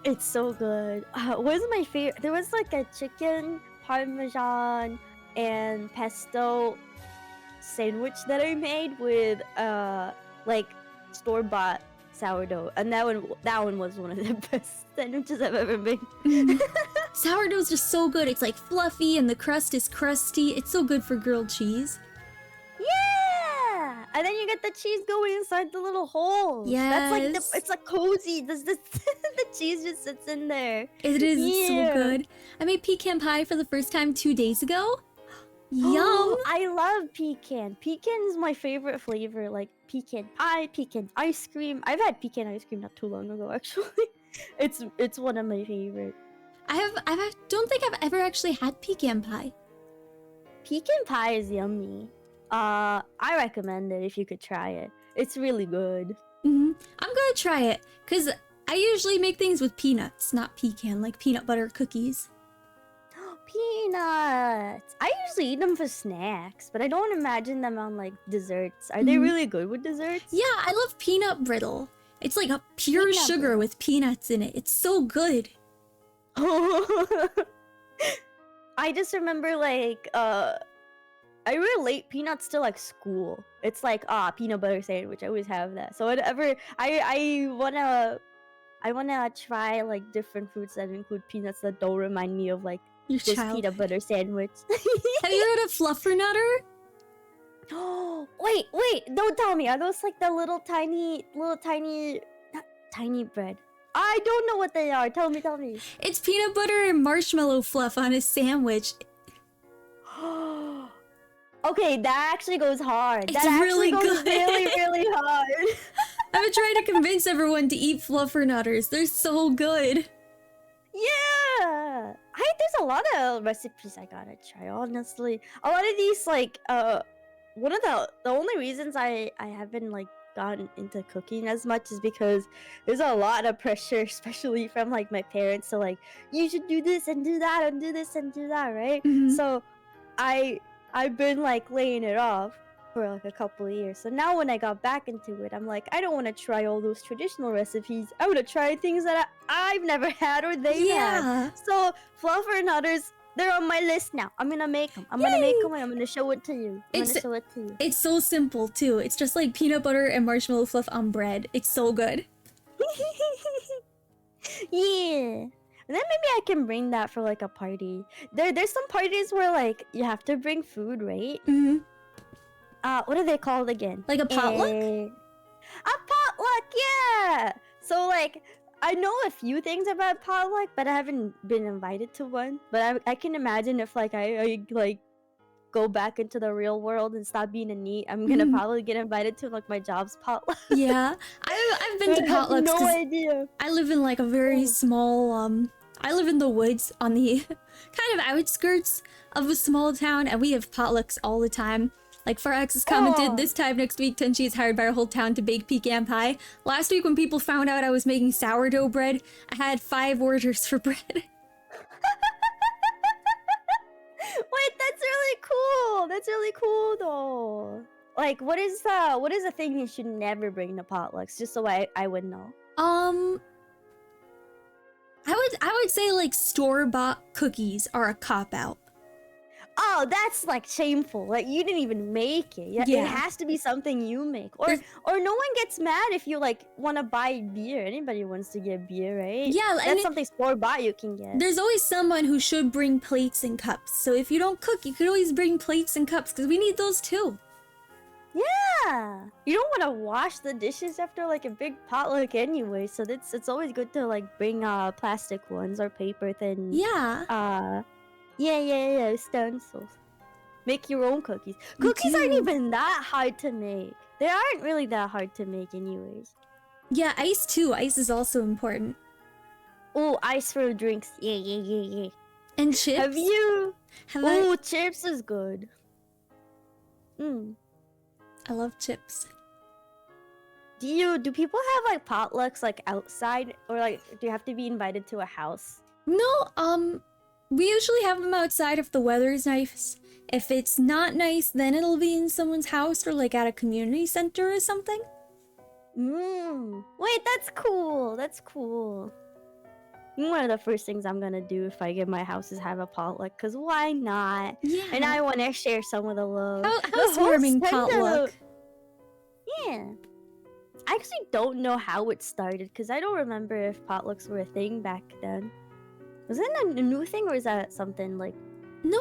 it's so good. What was my favorite? There was like a chicken parmesan and pesto sandwich that I made with like store-bought sourdough, and that one was one of the best sandwiches I've ever made. Sourdough's just so good. It's like fluffy and the crust is crusty. It's so good for grilled cheese. Yeah, and then you get the cheese going inside the little holes. That's like Yes. it's like cozy. The cheese just sits in there. It is it's so Yeah. good. I made pecan pie for the first time 2 days ago. Yum! Oh, I love pecan. Pecan is my favorite flavor. Like pecan pie, pecan ice cream. I've had pecan ice cream not too long ago, actually. It's one of my favorite. I don't think I've ever actually had pecan pie. Pecan pie is yummy. I recommend it if you could try it. It's really good. I'm gonna try it, cause I usually make things with peanuts, not pecan, like peanut butter cookies. Peanuts. I usually eat them for snacks, but I don't imagine them on like desserts. Are they really good with desserts? Yeah, I love peanut brittle. It's like a pure Peanut sugar brittle. with peanuts in it. It's so good. I just remember like I relate peanuts to like school. It's like peanut butter sandwich. I always have that. So whenever I wanna try like different foods that include peanuts that don't remind me of like Your this child. peanut butter sandwich. Have you heard of fluffernutter? Oh, wait, don't tell me. Are those like the little tiny, not tiny bread? I don't know what they are. Tell me. It's peanut butter and marshmallow fluff on a sandwich. Okay, that actually goes hard. It's That actually really goes good. really, really hard. I've been trying to convince everyone to eat fluffernutters. They're so good. Yeah, there's a lot of recipes I gotta try. Honestly, a lot of these one of the only reasons I haven't like gotten into cooking as much is because there's a lot of pressure, especially from like my parents. So like, you should do this and do that and do this and do that, right? Mhm. So I've been like laying it off for like a couple of years. So now when I got back into it, I'm like, I don't want to try all those traditional recipes. I want to try things that I've never had or they've had. Yeah. So fluffernutters, they're on my list now. I'm gonna make them. I'm gonna make them and I'm gonna show it to you. I'm gonna show it to you. It's so simple too. It's just like peanut butter and marshmallow fluff on bread. It's so good. Yeah. And then maybe I can bring that for like a party. There's some parties where like you have to bring food, right? Mhm. What are they called again? Like a potluck? A potluck, yeah. So like I know a few things about potluck, but I haven't been invited to one. But I can imagine if like I like go back into the real world and stop being a NEET, I'm gonna probably get invited to like my job's potluck. Yeah. I've been to I have potlucks. no 'Cause idea. I live in like a very small I live in the woods on the kind of outskirts of a small town, and we have potlucks all the time. Like Farax has commented, this time next week Tenshi is hired by our whole town to bake pecan pie. Last week when people found out I was making sourdough bread, I had 5 orders for bread. Wait, that's really cool. That's really cool though. Like what is the thing you should never bring to potlucks, just so I would know? I would say like store-bought cookies are a cop-out. Oh, that's like shameful. Like you didn't even make it. Yeah. It has to be something you make. Or no one gets mad if you like want to buy beer. Anybody wants to get beer, right? Yeah, that's something store bought you can get. There's always someone who should bring plates and cups. So if you don't cook, you could always bring plates and cups because we need those too. Yeah. You don't want to wash the dishes after like a big potluck anyway. So it's always good to like bring plastic ones or paper thin. Yeah. Yeah, stencils. Make your own cookies. Cookies aren't even that hard to make. They aren't really that hard to make anyways. Yeah, ice too. Ice is also important. Oh, ice for drinks. Yeah. And chips. Have you? Oh, chips is good. I love chips. Do people have like potlucks like outside, or like do you have to be invited to a house? No, we usually have them outside if the weather's nice. If it's not nice, then it'll be in someone's house or like at a community center or something. Wait, that's cool. That's cool. One of the first things I'm gonna do if I get my house is have a potluck, cause why not? Yeah. And I want to share some of the love. Housewarming potluck. Yeah. I actually don't know how it started, cause I don't remember if potlucks were a thing back then. Was it a new thing, or is that something like No,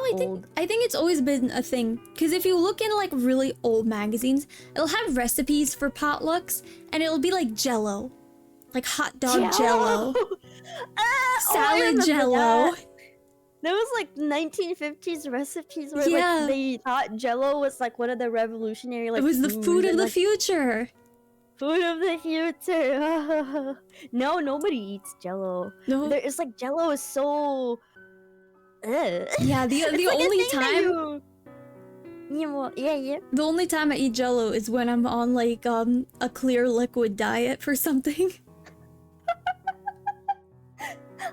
I think it's always been a thing. Because if you look in like really old magazines, it'll have recipes for potlucks, and it'll be like Jello, like hot dog Jello, salad Jello. There was like 1950s recipes where like they thought Jello was like one of the revolutionary like. It was the food of the future. Food of the future. No, nobody eats Jello. No, it's like Jello is so. Yeah, the only time. Yeah. The only time I eat Jello is when I'm on like a clear liquid diet for something.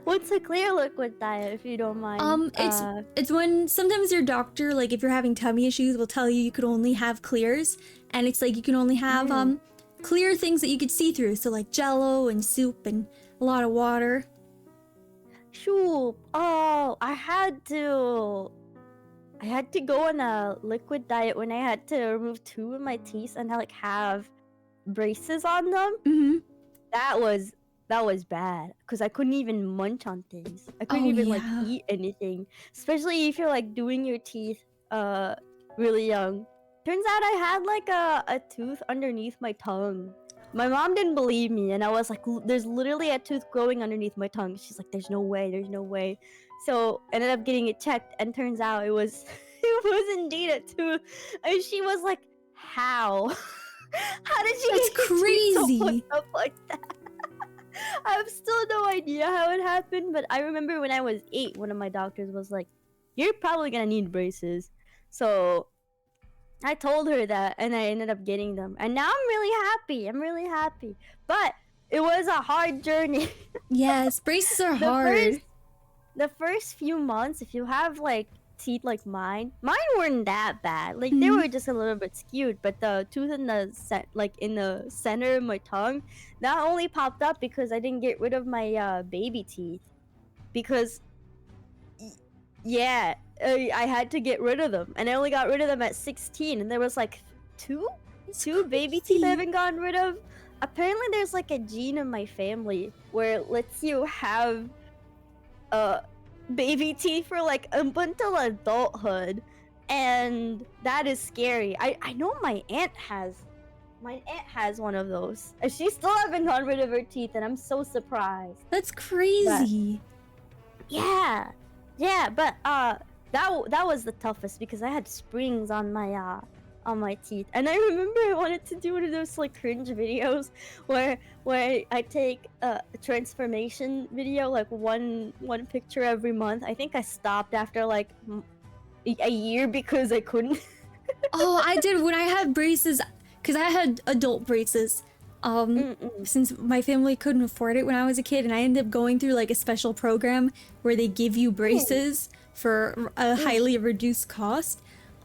What's a clear liquid diet, if you don't mind? It's when sometimes your doctor, like if you're having tummy issues, will tell you could only have clears, and it's like you can only have clear things that you could see through, so like Jello and soup and a lot of water. Soup. Oh, I had to go on a liquid diet when I had to remove 2 of my teeth and I like have braces on them. Mm-hmm. That was bad because I couldn't even munch on things. I couldn't even like eat anything, especially if you're like doing your teeth really young. Turns out I had like a tooth underneath my tongue. My mom didn't believe me, and I was like, there's literally a tooth growing underneath my tongue. She's like, there's no way. So ended up getting it checked, and turns out it was was indeed a tooth. And she was like, how? How did she That's get your teeth so crazy. fucked up like that? I have still no idea how it happened, but I remember when I was 8, one of my doctors was like, you're probably gonna need braces. So I told her that, and I ended up getting them. And now I'm really happy. I'm really happy. But it was a hard journey. Yes, braces are the hard. the first few months, if you have like teeth like mine weren't that bad. Like they were just a little bit skewed, but the tooth in the in the center of my tongue, that only popped up because I didn't get rid of my baby teeth. Because yeah, I had to get rid of them, and I only got rid of them at 16, and there was like two baby teeth I haven't gotten rid of. Apparently, there's like a gene in my family where it lets you have baby teeth for like up until adulthood, and that is scary. I know my aunt has one of those, and she still haven't gotten rid of her teeth, and I'm so surprised. That's crazy. But, yeah, but that was the toughest because I had springs on my teeth, and I remember I wanted to do one of those like cringe videos where I take a transformation video, like one picture every month. I think I stopped after like a year because I couldn't. Oh, I did when I had braces, because I had adult braces. Since my family couldn't afford it when I was a kid, and I ended up going through like a special program where they give you braces for a highly reduced cost.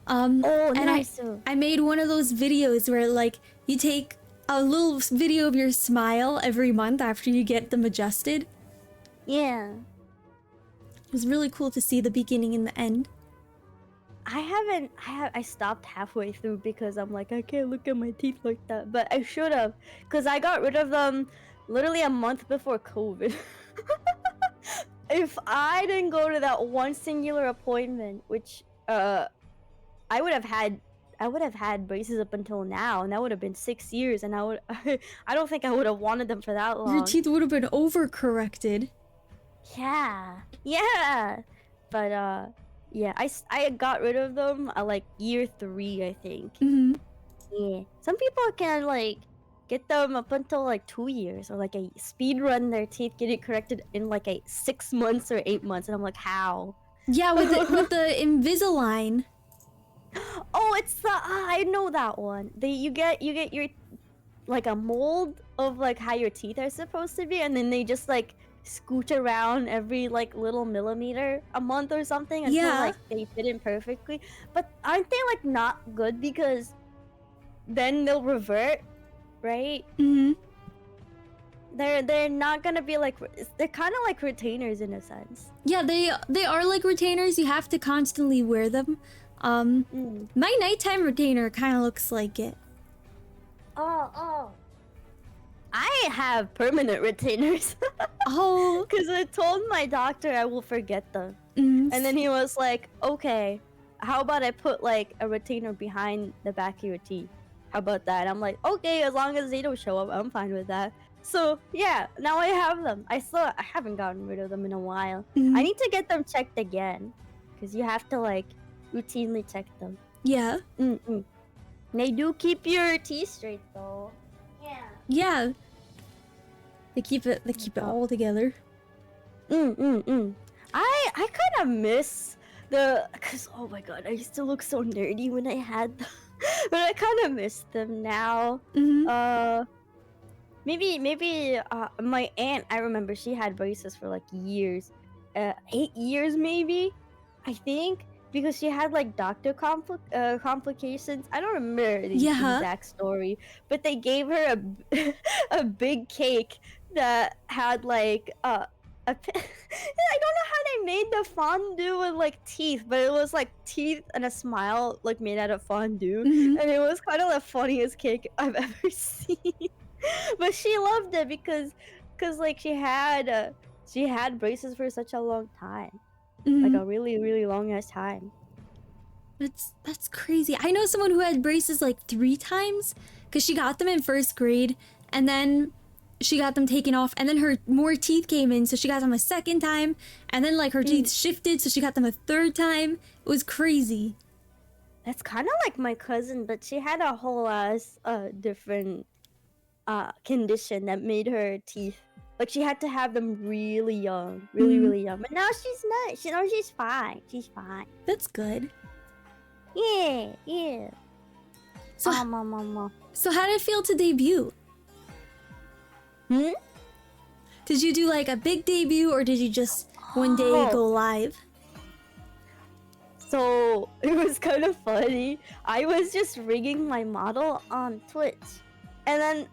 And nice. I made one of those videos where like you take a little video of your smile every month after you get them adjusted. Yeah. It was really cool to see the beginning and the end. I stopped halfway through because I'm like, I can't look at my teeth like that, but I should have, because I got rid of them literally a month before COVID. If I didn't go to that one singular appointment, which I would have had braces up until now, and that would have been 6 years, and I don't think I would have wanted them for that long. Your teeth would have been overcorrected. Yeah, but yeah, I got rid of them at like year 3, I think. Yeah, some people can like get them up until like 2 years, or like a speed run their teeth, get it corrected in like 6 months or 8 months, and I'm like, how? Yeah, with the Invisalign. Oh, it's the I know that one. You get your like a mold of like how your teeth are supposed to be, and then they just like scooch around every like little millimeter a month or something until like they fit in perfectly. But aren't they like not good because then they'll revert, right? They're not gonna be like, they're kind of like retainers in a sense. Yeah, they are like retainers. You have to constantly wear them. My nighttime retainer kind of looks like it. Oh. I have permanent retainers. Oh. Because I told my doctor I will forget them. And then he was like, okay, how about I put like a retainer behind the back of your teeth? How about that? I'm like, okay, as long as they don't show up, I'm fine with that. So yeah, now I have them. I haven't gotten rid of them in a while. I need to get them checked again, because you have to like routinely check them. Yeah. They do keep your teeth straight though. Yeah. They keep it all together. I kind of miss cause oh my god, I used to look so nerdy when I had them. But I kind of miss them now. Maybe my aunt, I remember she had braces for like years. 8 years maybe, I think. Because she had like doctor complications. I don't remember the exact story, but they gave her a big cake that had like I don't know how they made the fondue with like teeth, but it was like teeth and a smile like made out of fondue, and it was kind of the funniest cake I've ever seen. But she loved it because like she had braces for such a long time. Like a really, really long ass time. That's crazy. I know someone who had braces like 3 times, because she got them in 1st grade, and then she got them taken off, and then her more teeth came in, so she got them a 2nd time, and then like her teeth shifted, so she got them a 3rd time. It was crazy. That's kind of like my cousin, but she had a whole ass different condition that made her teeth, like, she had to have them really young, really Mhm. really young. But now she's not. She's fine. She's fine. That's good. Yeah, yeah. So, Mama. so how did it feel to debut? Hmm? Did you do like a big debut, or did you just one day Oh. go live? So it was kind of funny. I was just rigging my model on Twitch, and then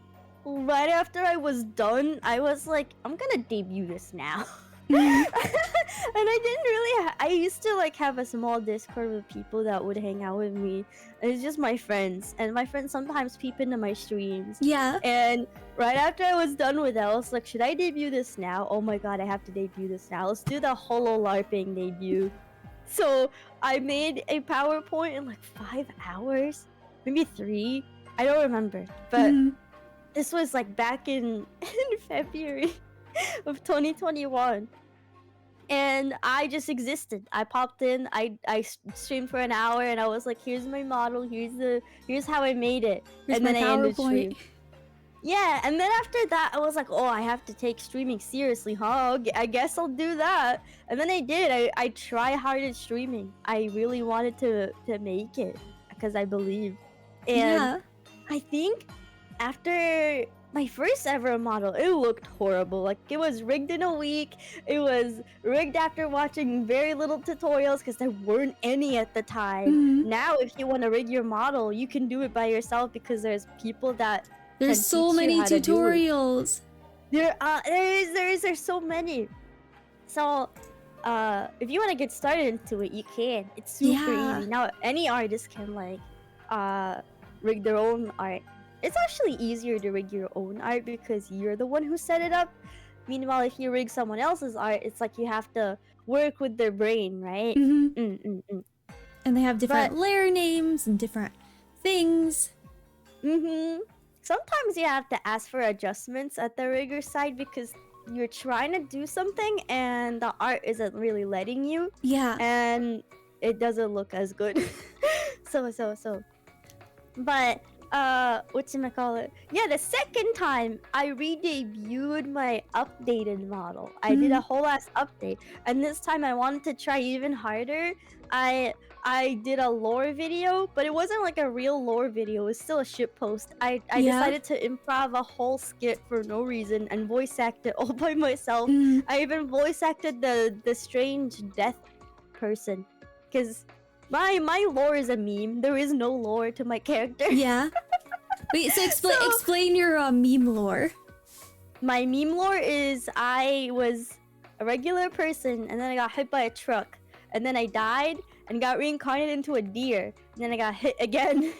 right after I was done, I was like, I'm gonna debut this now. And I didn't really. I used to like have a small Discord with people that would hang out with me. And it's just my friends, and my friends sometimes peep into my streams. Yeah. And right after I was done with that, I was like, should I debut this now? Oh my god, I have to debut this now. Let's do the holo LARPing debut. So I made a PowerPoint in like 5 hours, maybe 3. I don't remember, but Mhm. this was like back in February of 2021. And I just existed. I popped in. I streamed for an hour, and I was like, "Here's my model. Here's how I made it." Here's and my then I ended PowerPoint. stream. Yeah, and then after that, I was like, "Oh, I have to take streaming seriously, huh? I guess I'll do that." And then I did. I try hard at streaming. I really wanted to make it because I believed. And Yeah. I think after my first ever model, it looked horrible. Like, it was rigged in a week. It was rigged after watching very little tutorials because there weren't any at the time. Mhm. Now, if you want to rig your model, you can do it by yourself because there's people that There's can so teach you many how to do it. tutorials. There's so many. So, if you want to get started into it, you can. It's super Yeah. easy. Now, any artist can like rig their own art. It's actually easier to rig your own art because you're the one who set it up. Meanwhile, if you rig someone else's art, it's like you have to work with their brain, right? Mhm. And they have different But layer names and different things. sometimes you have to ask for adjustments at the rigger side because you're trying to do something and the art isn't really letting you, Yeah. and it doesn't look as good. so. But whatchamacallit? Yeah, the second time I re-debuted my updated model. I did a whole ass update, and this time I wanted to try even harder. I did a lore video, but it wasn't like a real lore video. It was still a shit post. I Yeah. decided to improv a whole skit for no reason and voice act it all by myself. Mhm. I even voice acted the strange death person, because my lore is a meme. There is no lore to my character. Yeah. Wait, so So- explain your meme lore. My meme lore is I was a regular person, and then I got hit by a truck, and then I died and got reincarnated into a deer, and then I got hit again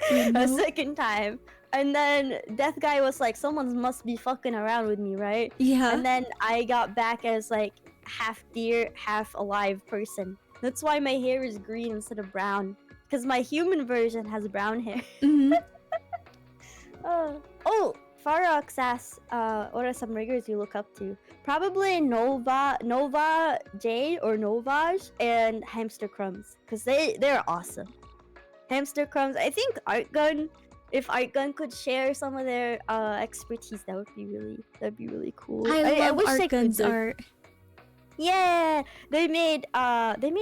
a second time. And then Death Guy was like, someone must be fucking around with me, right? Yeah. And then I got back as like half deer, half alive person. That's why my hair is green instead of brown, because my human version has brown hair. Mhm. Oh, Farox asks, what are some riggers you look up to? Probably Nova J or Novage and Hamster Crumbs, because they're awesome. Hamster Crumbs, I think Artgun. If Artgun could share some of their expertise, that'd be really cool. I love wish they could Artgun's do- art. Yeah, they made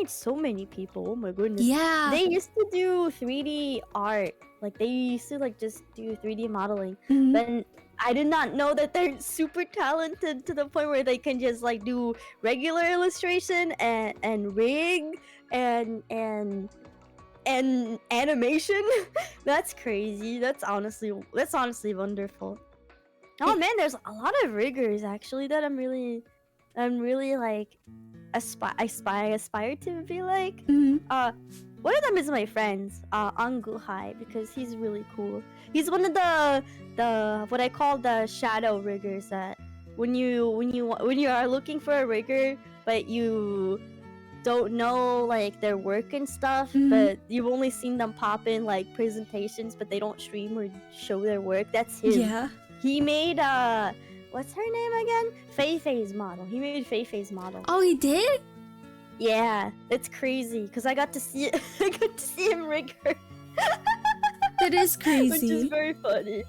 so many people. Oh my goodness. Yeah. They used to do 3D art. Like, they used to like just do 3D modeling. Mhm. But I did not know that they're super talented to the point where they can just like do regular illustration and rig and animation. That's crazy. That's honestly wonderful. Oh man, there's a lot of riggers actually that I'm really like aspire to be like. Mhm. One of them is my friend's Anguhai, because he's really cool. He's one of the what I call the shadow riggers, that when you are looking for a rigger but you don't know like their work and stuff, Mhm. but you've only seen them pop in like presentations but they don't stream or show their work. That's him. Yeah. He made what's her name again? Fei-Fei's model. He made Fei-Fei's model. Oh, he did? Yeah, it's crazy because I got to see I got to see him rigger. That is crazy. Which is very funny.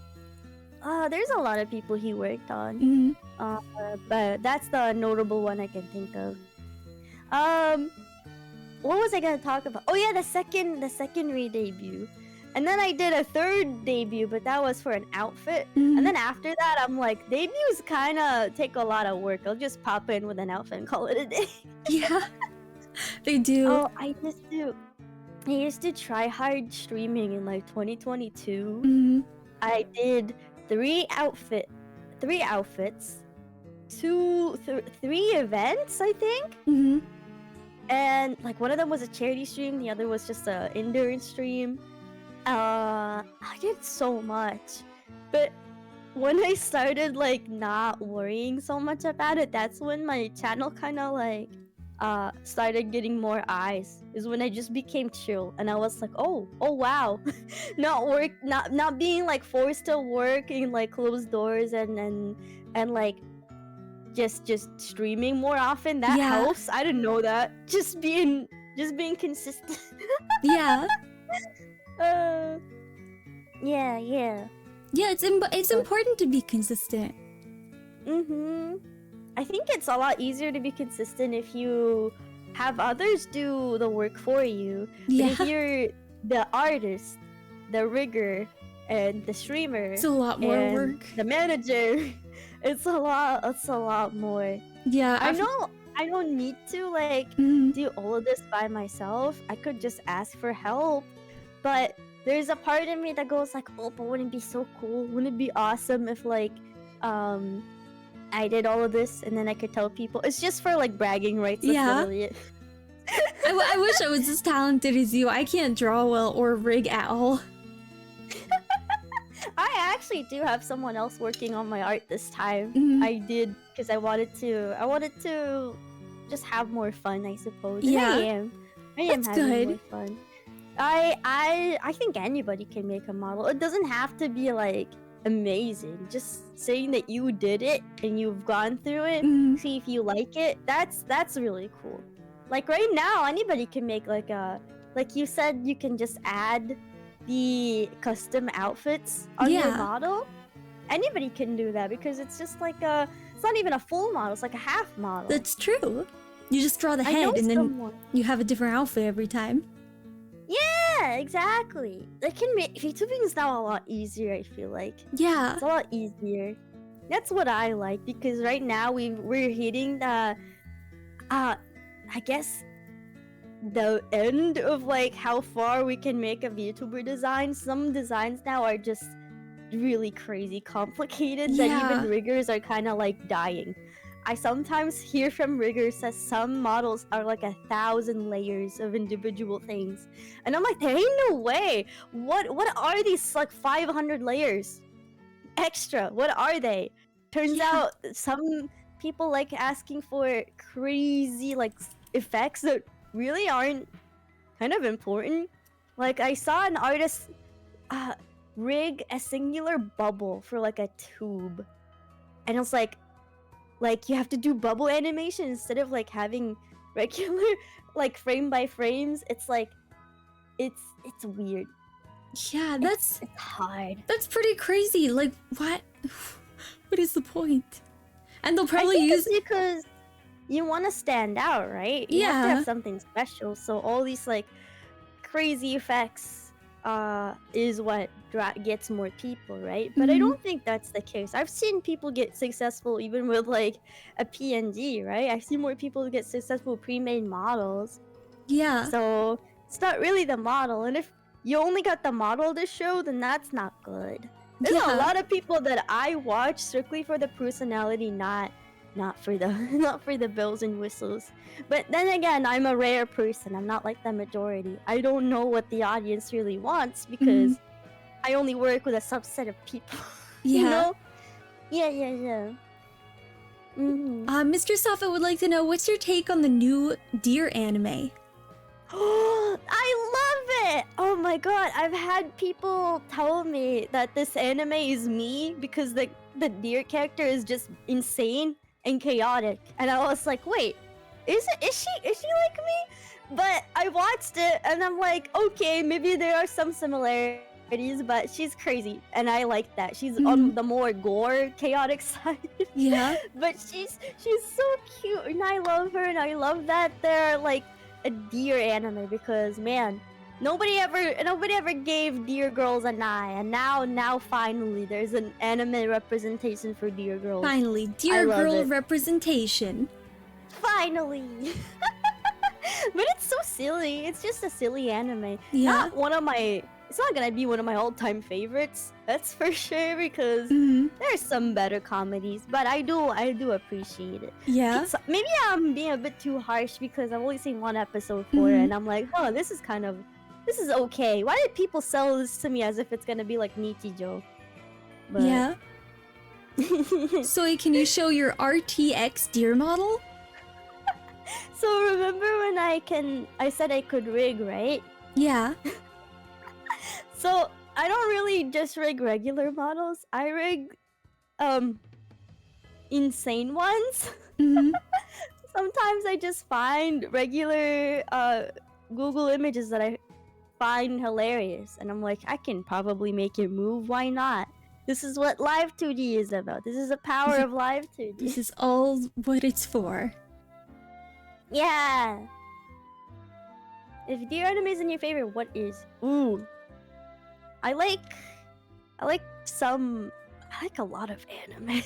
There's a lot of people he worked on. But that's the notable one I can think of. What was I gonna talk about? Oh yeah, the second re-debut. And then I did a third debut, but that was for an outfit. And then after that, I'm like, debuts kind of take a lot of work. I'll just pop in with an outfit and call it a day. Yeah, they do. Oh, I used to try hard streaming in like 2022. I did three outfits, three events, I think. And like one of them was a charity stream, the other was just a endurance stream. I did so much, but when I started like not worrying so much about it, that's when my channel kind of like started getting more eyes. Is when I just became chill, and I was like, oh wow, not being like forced to work in like closed doors and like just streaming more often. That helps. I didn't know that. Just being consistent. Yeah. Yeah. Yeah, it's important to be consistent. I think it's a lot easier to be consistent if you have others do the work for you. Yeah. But if you're the artist, the rigger, and the streamer, It's a lot more and work. the manager, it's a lot more. Yeah, I don't need to like do all of this by myself. I could just ask for help. But there's a part of me that goes like, oh, but wouldn't it be so cool? Wouldn't it be awesome if like I did all of this and then I could tell people? It's just for like bragging rights. That's literally it. I wish I was as talented as you. I can't draw well or rig at all. I actually do have someone else working on my art this time. I did because I wanted to just have more fun, I suppose. And Yeah. I am That's having good. more fun. I think anybody can make a model. It doesn't have to be like amazing. Just saying that you did it and you've gone through it, see if you like it. That's really cool. Like right now, anybody can make like you said, you can just add the custom outfits on your model. Anybody can do that because it's just like it's not even a full model, it's like a half model. That's true. You just draw the I know head and then someone. you have a different outfit every time. Yeah, exactly. They can make VTubing is now a lot easier, I feel like. Yeah. It's a lot easier. That's what I like because right now we're hitting the I guess the end of like how far we can make a VTuber design. Some designs now are just really crazy complicated that even riggers are kind of like dying. I sometimes hear from riggers that some models are like 1,000 layers of individual things, and I'm like, there ain't no way. What are these like 500 layers extra? What are they? Turns out some people like asking for crazy like effects that really aren't kind of important. Like I saw an artist rig a singular bubble for like a tube, and it was like you have to do bubble animation instead of like having regular like frame by frames. It's like it's weird. Yeah, It's hard. that's pretty crazy. Like what? What is the point? And they'll I probably think use it's because you want to stand out, right? You have to Yeah. have something special. So all these like crazy effects is what gets more people, right? But I don't think that's the case. I've seen people get successful even with like a PNG, right? I've seen more people get successful with pre-made models. Yeah. So it's not really the model, and if you only got the model to show, then that's not good. There's a lot of people that I watch strictly for the personality, not for the bells and whistles. But then again, I'm a rare person. I'm not like the majority. I don't know what the audience really wants because I only work with a subset of people. Yeah. You know? Yeah. Mr. Safa would like to know, what's your take on the new Deer anime? I love it! Oh my god, I've had people tell me that this anime is me because the deer character is just insane and chaotic. And I was like, wait, is she like me? But I watched it and I'm like, okay, maybe there are some similarities, but she's crazy and I like that. She's on the more gore, chaotic side. Yeah. But she's so cute and I love her and I love that they're like a deer anime because man, nobody ever gave deer girls an eye and now finally there's an anime representation for deer girls. Finally, I dear love girl it. representation. Finally. But it's so silly. It's just a silly anime. Yeah. It's not gonna be one of my all-time favorites. That's for sure because there's some better comedies, but I do appreciate it. Yeah. Maybe I'm being a bit too harsh because I've only seen one episode for it, and I'm like, oh, this is okay. Why did people sell this to me as if it's gonna be like Nichijou? But... Yeah. Soy, can you show your RTX deer model? So remember when I said I could rig, right? Yeah. So I don't really just rig regular models. I rig insane ones. Sometimes I just find regular Google images that I find hilarious and I'm like, I can probably make it move, why not? This is what live 2D is about. This is the power of live 2D. This is all what it's for. Yeah. If deer anime isn't your favorite, what is? Ooh. I like a lot of anime.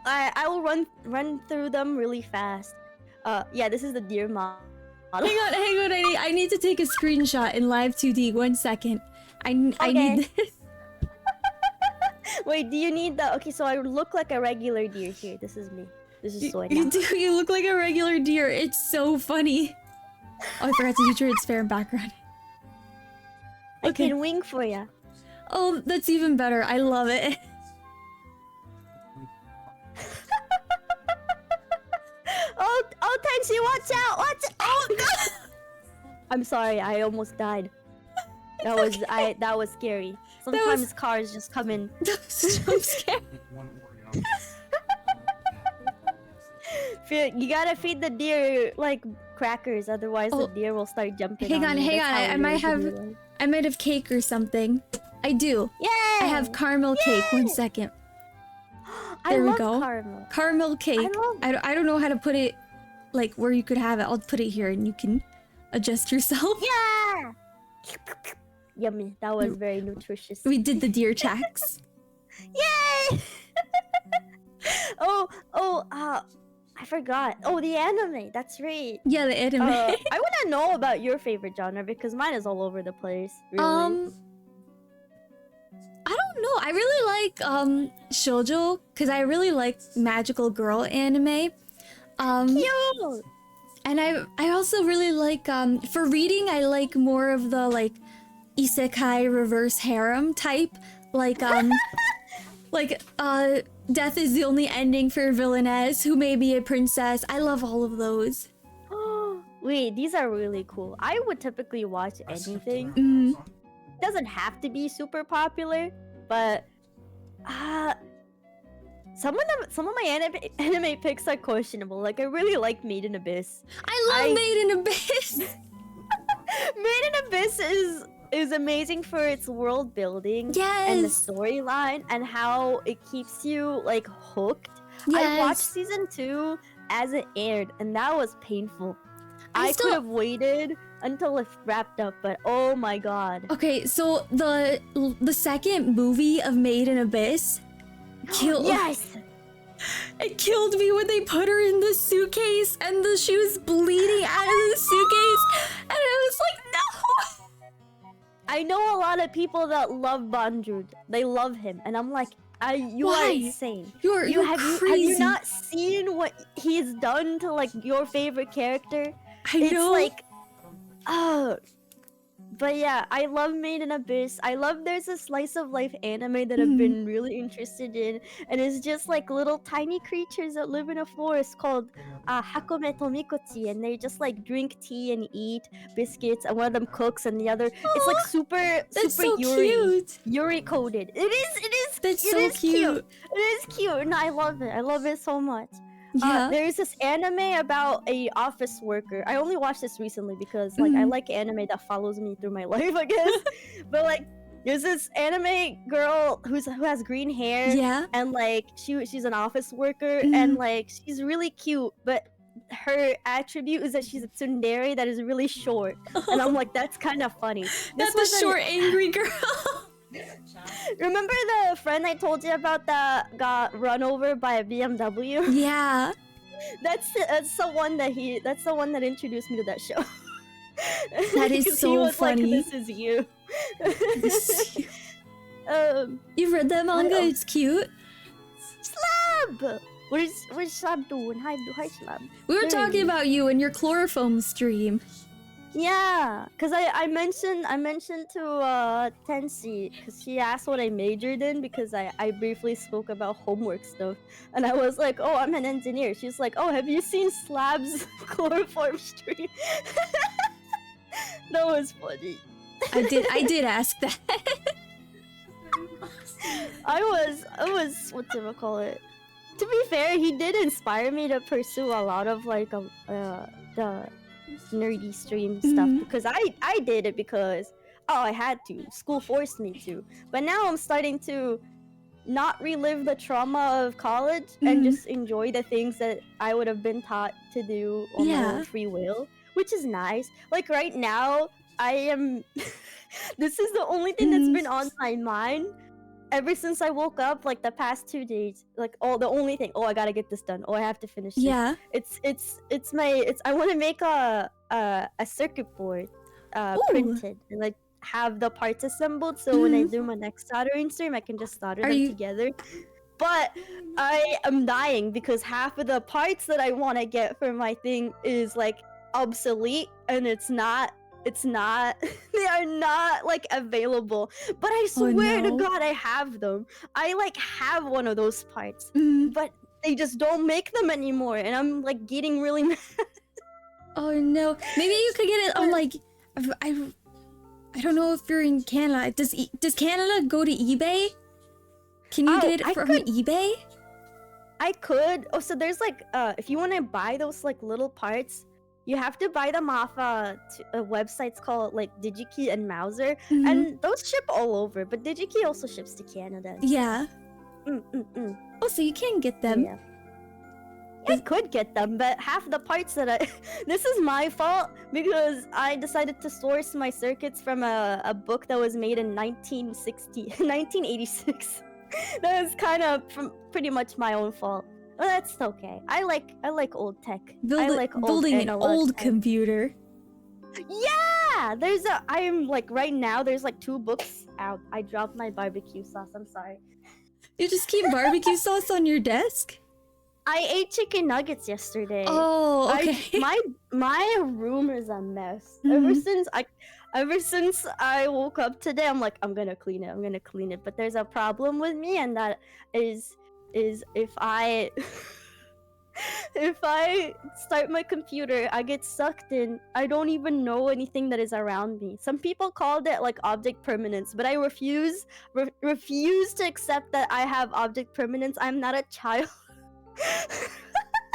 I will run through them really fast. Yeah, this is the deer model. Hang on. I need to take a screenshot in live 2D. 1 second. I need this. Wait, do you need the? Okay, so I look like a regular deer here. This is me. This is Soy now. You do. You look like a regular deer. It's so funny. Oh, I forgot to do transparent background. I can wing for ya. Oh, that's even better. I love it. Oh, Tenshi, watch out! Oh God! I'm sorry, I almost died. That was scary. Sometimes cars just come in. That was so scary. You gotta feed the deer like crackers, otherwise the deer will start jumping. Hang on. I might have cake or something. I do. Yay! I have caramel cake. 1 second. There we go. Caramel. Caramel cake. I don't know how to put it, like where you could have it. I'll put it here and you can adjust yourself. Yeah. Yummy. That was very nutritious. We did the deer checks. Yay! I forgot. Oh, the anime. That's right. Yeah, the anime. I want to know about your favorite genre because mine is all over the place. Really. I don't know. I really like shoujo because I really like magical girl anime. Cute. And I also really like for reading I like more of the like isekai reverse harem type, like death is the only ending for a villainess who may be a princess. I love all of those. Wait, these are really cool. I would typically watch anything. Doesn't have to be super popular, but some of my anime picks are questionable. Like I really like Made in Abyss. I love Made in Abyss. Made in Abyss is amazing for its world building and the storyline and how it keeps you like hooked. I watched season 2 as it aired and that was painful. I could have waited until it wrapped up, but oh my god. Okay, so the second movie of Made in Abyss killed. Yes. It killed me when they put her in the suitcase and she was bleeding out of the suitcase, and I was like, no. I know a lot of people that love Banjud. They love him, and I'm like, you are insane. You're crazy. Have you not seen what he's done to like your favorite character? I know. It's like, but yeah, I love Made in Abyss. I love there's a slice of life anime that I've been really interested in, and it's just like little tiny creatures that live in a forest called Hakome Tomikochi, and they just like drink tea and eat biscuits, and one of them cooks, and the other it's like super so cute. Yuri coded. It is. That's so cute. It is cute, and I love it. I love it so much. Yeah. There's this anime about a office worker. I only watched this recently because like I like anime that follows me through my life, I guess. But like there's this anime girl who has green hair, Yeah. and like she's an office worker, and like she's really cute, but her attribute is that she's a tsundere that is really short, and I'm like, that's kind of funny. That's a short, angry girl. Remember the friend I told you about that got run over by a BMW? Yeah. That's the one that introduced me to that show. That is 'Cause so he was funny. Like, this is you. You've read that manga? It's cute. Slab! What is Slab doing? Hi Slab. We were talking about you and your chloroform stream. Yeah, cause I mentioned to Tenshi, cause she asked what I majored in, because I briefly spoke about homework stuff, and I was like, oh, I'm an engineer. She's like, oh, have you seen Slab's chloroform stream? That was funny. I did ask that. I was whatchamacallit. To be fair, he did inspire me to pursue a lot of like the nerdy stream stuff, because I did it because I had to. School forced me to. But now I'm starting to not relive the trauma of college and just enjoy the things that I would have been taught to do on my own free will, which is nice. Like right now, I am this is the only thing that's been on my mind ever since I woke up, like the past 2 days. Like, the only thing, I gotta get this done. I have to finish this. Yeah. I want to make a circuit board printed and like have the parts assembled, so when I do my next soldering stream, I can just solder them together. But I am dying because half of the parts that I want to get for my thing is like obsolete, and it's not they are not like available, but I swear to God I have them. I like have one of those parts, but they just don't make them anymore, and I'm like getting really mad. Oh no, maybe you could get it on like I don't know if you're in Canada. Does Canada go to eBay? Can you get it from eBay? I could. So there's like if you want to buy those like little parts, you have to buy them off websites called like DigiKey and Mouser, and those ship all over. But DigiKey also ships to Canada. Yeah. Oh, so you can get them. Yeah. I could get them, but half the parts that this is my fault, because I decided to source my circuits from a book that was made in 1986. That was kind of pretty much my own fault. Well, that's okay. I like old tech. Building an old computer. Yeah, I'm like right now. There's like 2 books out. I dropped my barbecue sauce. I'm sorry. You just keep barbecue sauce on your desk? I ate chicken nuggets yesterday. Oh, okay. My room is a mess. Ever since I woke up today, I'm like, I'm gonna clean it. But there's a problem with me, and that is if I start my computer, I get sucked in. I don't even know anything that is around me. Some people called it like object permanence, but I refuse to accept that I have object permanence. I'm not a child.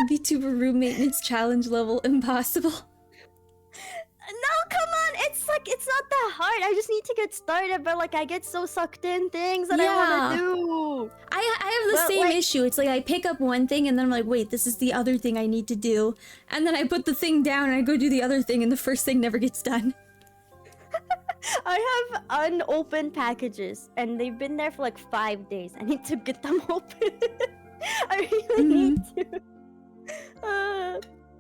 VTuber room maintenance challenge level impossible. No, come on! It's not that hard. I just need to get started, but like I get so sucked in things that I want to do. I have the same issue. It's like I pick up one thing and then I'm like, wait, this is the other thing I need to do, and then I put the thing down and I go do the other thing, and the first thing never gets done. I have unopened packages, and they've been there for like 5 days. I need to get them open. I really need to.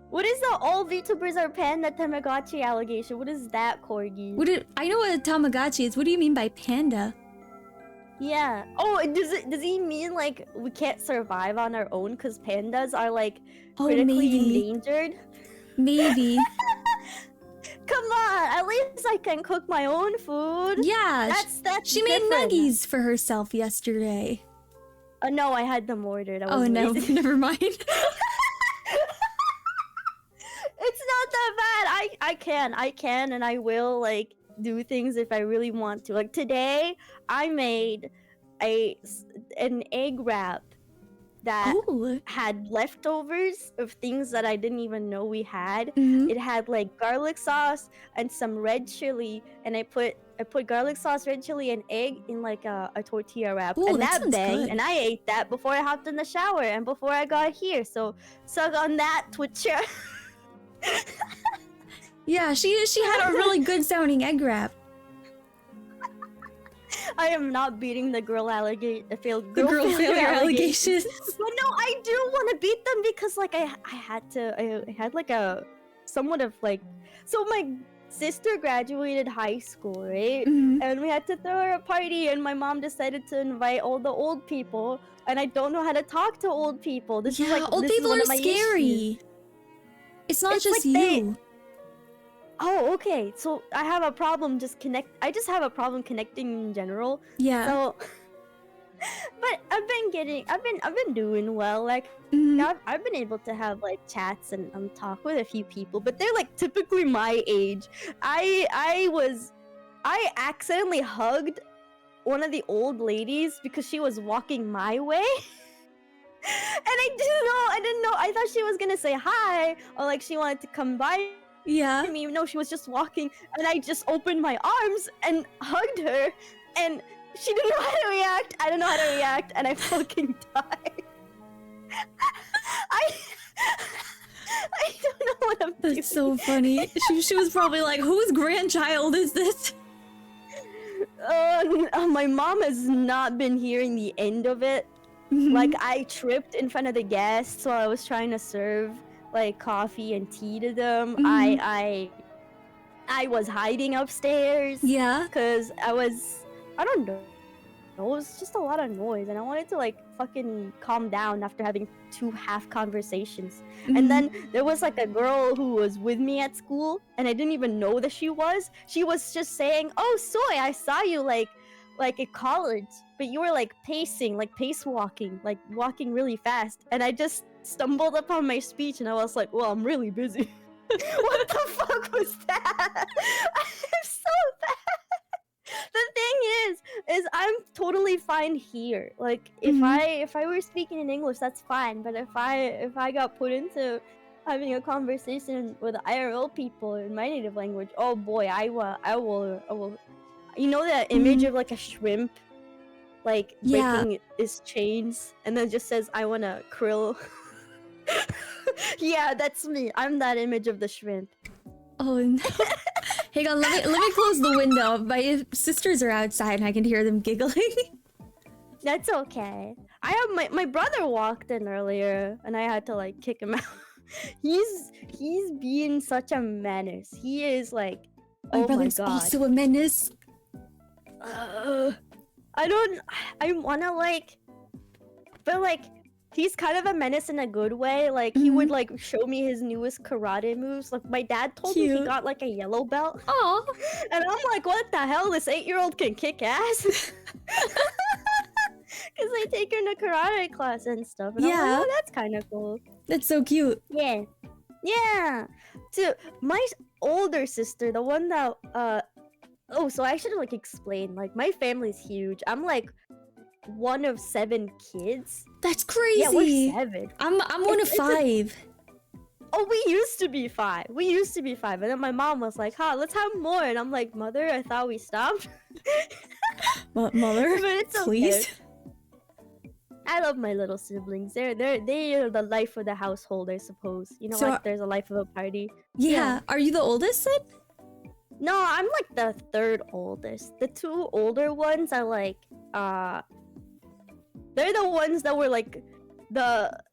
What is the all VTubers are panda Tamagotchi allegation? What is that, Corgi? I know what a Tamagotchi is. What do you mean by panda? Yeah. Oh, does he mean like we can't survive on our own because pandas are like critically endangered? Maybe. Come on, at least I can cook my own food. Yeah, that's she made nuggies for herself yesterday. No, I had them ordered. Oh no, never mind. It's not that bad. I can, and I will like do things if I really want to. Like today, I made an egg wrap that Oh. had leftovers of things that I didn't even know we had. Mhm. It had like garlic sauce and some red chili, and I put garlic sauce, red chili, and egg in like a tortilla wrap, Ooh, and that that sounds banged. good. And I ate that before I hopped in the shower and before I got here. So suck on that, Twitcher. Yeah, she had a really good sounding egg wrap. I am not beating the girl The girl failure allegations. But no, I do want to beat them because like I had like a somewhat of like, so my sister graduated high school, right? Mhm. And we had to throw her a party, and my mom decided to invite all the old people, and I don't know how to talk to old people. This is Yeah, like old this is people one are of my scary. issues. It's not It's just like they- you. Oh, okay. So I have a problem I just have a problem connecting in general. Yeah. So but I've been doing well. Like Mhm. I've been able to have like chats and talk with a few people, but they're like typically my age. I accidentally hugged one of the old ladies because she was walking my way. And I didn't know. I thought she was gonna say hi or like she wanted to come by Yeah. me. No, she was just walking, and I just opened my arms and hugged her, and she didn't know how to react. I didn't know how to react, and I fucking died. I don't know what I'm doing. That's so funny. She was probably like, whose grandchild is this? My mom has not been hearing the end of it. Mhm. Like, I tripped in front of the guests while I was trying to serve like coffee and tea to them. Mhm. I was hiding upstairs Yeah. because I don't know. It was just a lot of noise, and I wanted to like fucking calm down after having 2 half conversations. Mhm. And then there was like a girl who was with me at school, and I didn't even know that she was. She was just saying, "Oh, Soy, I saw you like at college, but you were like pacing, like pace walking, like walking really fast." And I just stumbled upon my speech, and I was like, "Well, I'm really busy." What the fuck was that? I'm so bad. The thing is I'm totally fine here. Like if Mhm. I were speaking in English, that's fine. But if I got put into having a conversation with IRL people in my native language, oh boy, I will. You know that image Mhm. of like a shrimp, like Yeah. breaking its chains, and then just says, "I wanna krill." Yeah, that's me. I'm that image of the shrimp. Oh no. Hang on, let me close the window. My sisters are outside and I can hear them giggling. That's okay. I have my brother walked in earlier, and I had to like kick him out. he's being such a menace. He is like, My oh my brother's god. also a menace. I wanna like, but like, he's kind of a menace in a good way. Like he would like show me his newest karate moves. Like my dad told me he Cute. got like a yellow belt, Aw. and I'm like, what the hell? This 8-year-old can kick ass. Because I take her to karate class and stuff, and I'm like, Yeah. oh, that's kind of cool. That's so cute. Yeah. Yeah. To my older sister, the one that oh, so I should like explain. Like my family's huge. I'm like one of 7 kids. That's crazy. Yeah, we're 7. I'm one of It's 5. Oh, we used to be 5. And then my mom was like, "Huh, let's have more." And I'm like, "Mother, I thought we stopped." Mother, But it's okay. please. I love my little siblings. They are the life of the household, I suppose. You know, So- like there's a life of a party. Yeah. Are you the oldest son? No, I'm like the 3rd oldest. The 2 older ones are like, they're the ones that were like,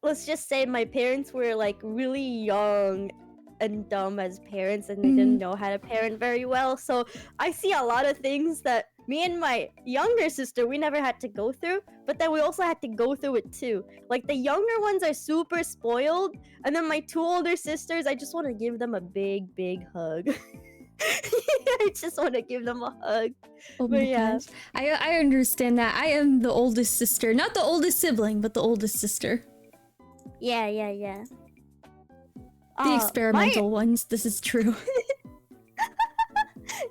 let's just say my parents were like really young and dumb as parents, and they didn't know how to parent very well. So I see a lot of things that me and my younger sister, we never had to go through, but then we also had to go through it too. Like the younger ones are super spoiled, and then my 2 older sisters, I just want to give them a big, big hug. I just want to give them a hug. Oh But my yeah. gosh. I understand that. I am the oldest sister. Not the oldest sibling, but the oldest sister. Yeah. The experimental ones. This is true.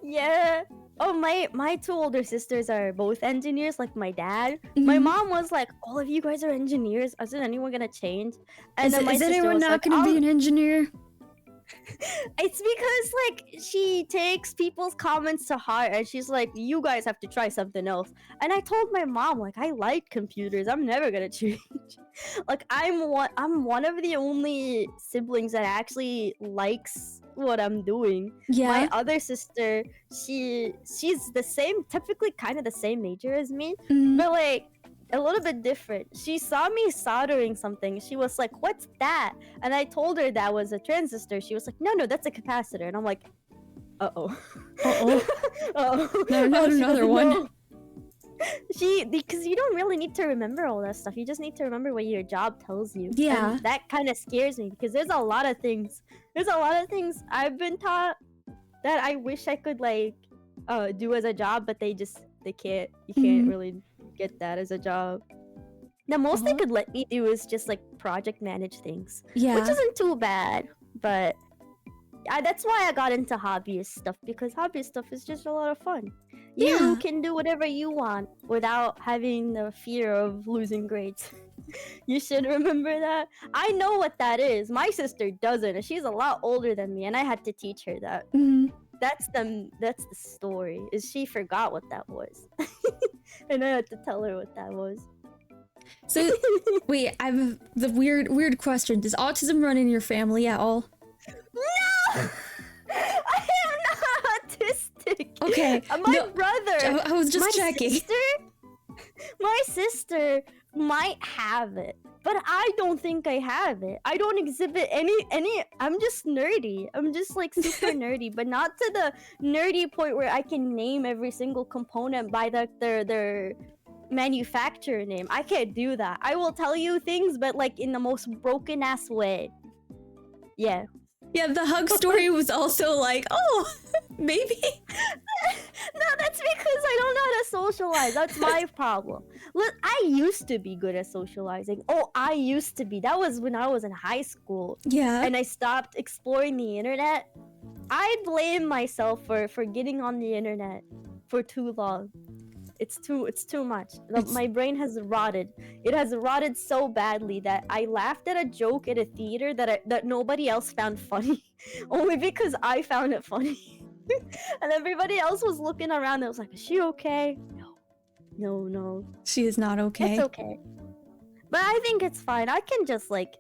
Yeah. Oh, my two older sisters are both engineers, like my dad. My mom was like, "All of you guys are engineers. Isn't anyone gonna change?" And then my Is sister anyone was not like, going to be an engineer? It's because like she takes people's comments to heart, and she's like, "You guys have to try something else." And I told my mom, like, I like computers. I'm never gonna change. Like, I'm one of the only siblings that actually likes what I'm doing. Yeah. My other sister, she's the same, typically kind of the same major as me, but like a little bit different. She saw me soldering something. She was like, "What's that?" And I told her that was a transistor. She was like, "No, that's a capacitor." And I'm like, "Uh-oh." Uh-oh. Uh-oh. No, not She another doesn't one. know. Because you don't really need to remember all that stuff. You just need to remember what your job tells you. Yeah. And that kind of scares me because there's a lot of things I've been taught that I wish I could like do as a job, but they can't. You can't really get that as a job. The most they could let me do is just like project manage things, which isn't too bad. But that's why I got into hobbyist stuff, because hobbyist stuff is just a lot of fun. You can do whatever you want without having the fear of losing grades. You should remember that. I know what that is. My sister doesn't, and she's a lot older than me, and I had to teach her that. That's the story. Is she forgot what that was, and I had to tell her what that was. So, wait, I have the weird question. Does autism run in your family at all? No, I am not autistic. Okay, my brother. I was just checking. My sister might have it, but I don't think I have it. I don't exhibit any. I'm just nerdy. I'm just like super nerdy, but not to the nerdy point where I can name every single component by their manufacturer name. I can't do that. I will tell you things, but like in the most broken ass way. Yeah. Yeah, the hug story was also like, oh, maybe. No, that's because I don't know how to socialize. That's my problem. Look, I used to be good at socializing. Oh, I used to be. That was when I was in high school. Yeah. And I stopped exploring the internet. I blame myself for getting on the internet for too long. It's too much. My brain has rotted. It has rotted so badly that I laughed at a joke at a theater that nobody else found funny, only because I found it funny. And everybody else was looking around. They was like, "Is she okay?" No. She is not okay. It's okay. But I think it's fine. I can just like,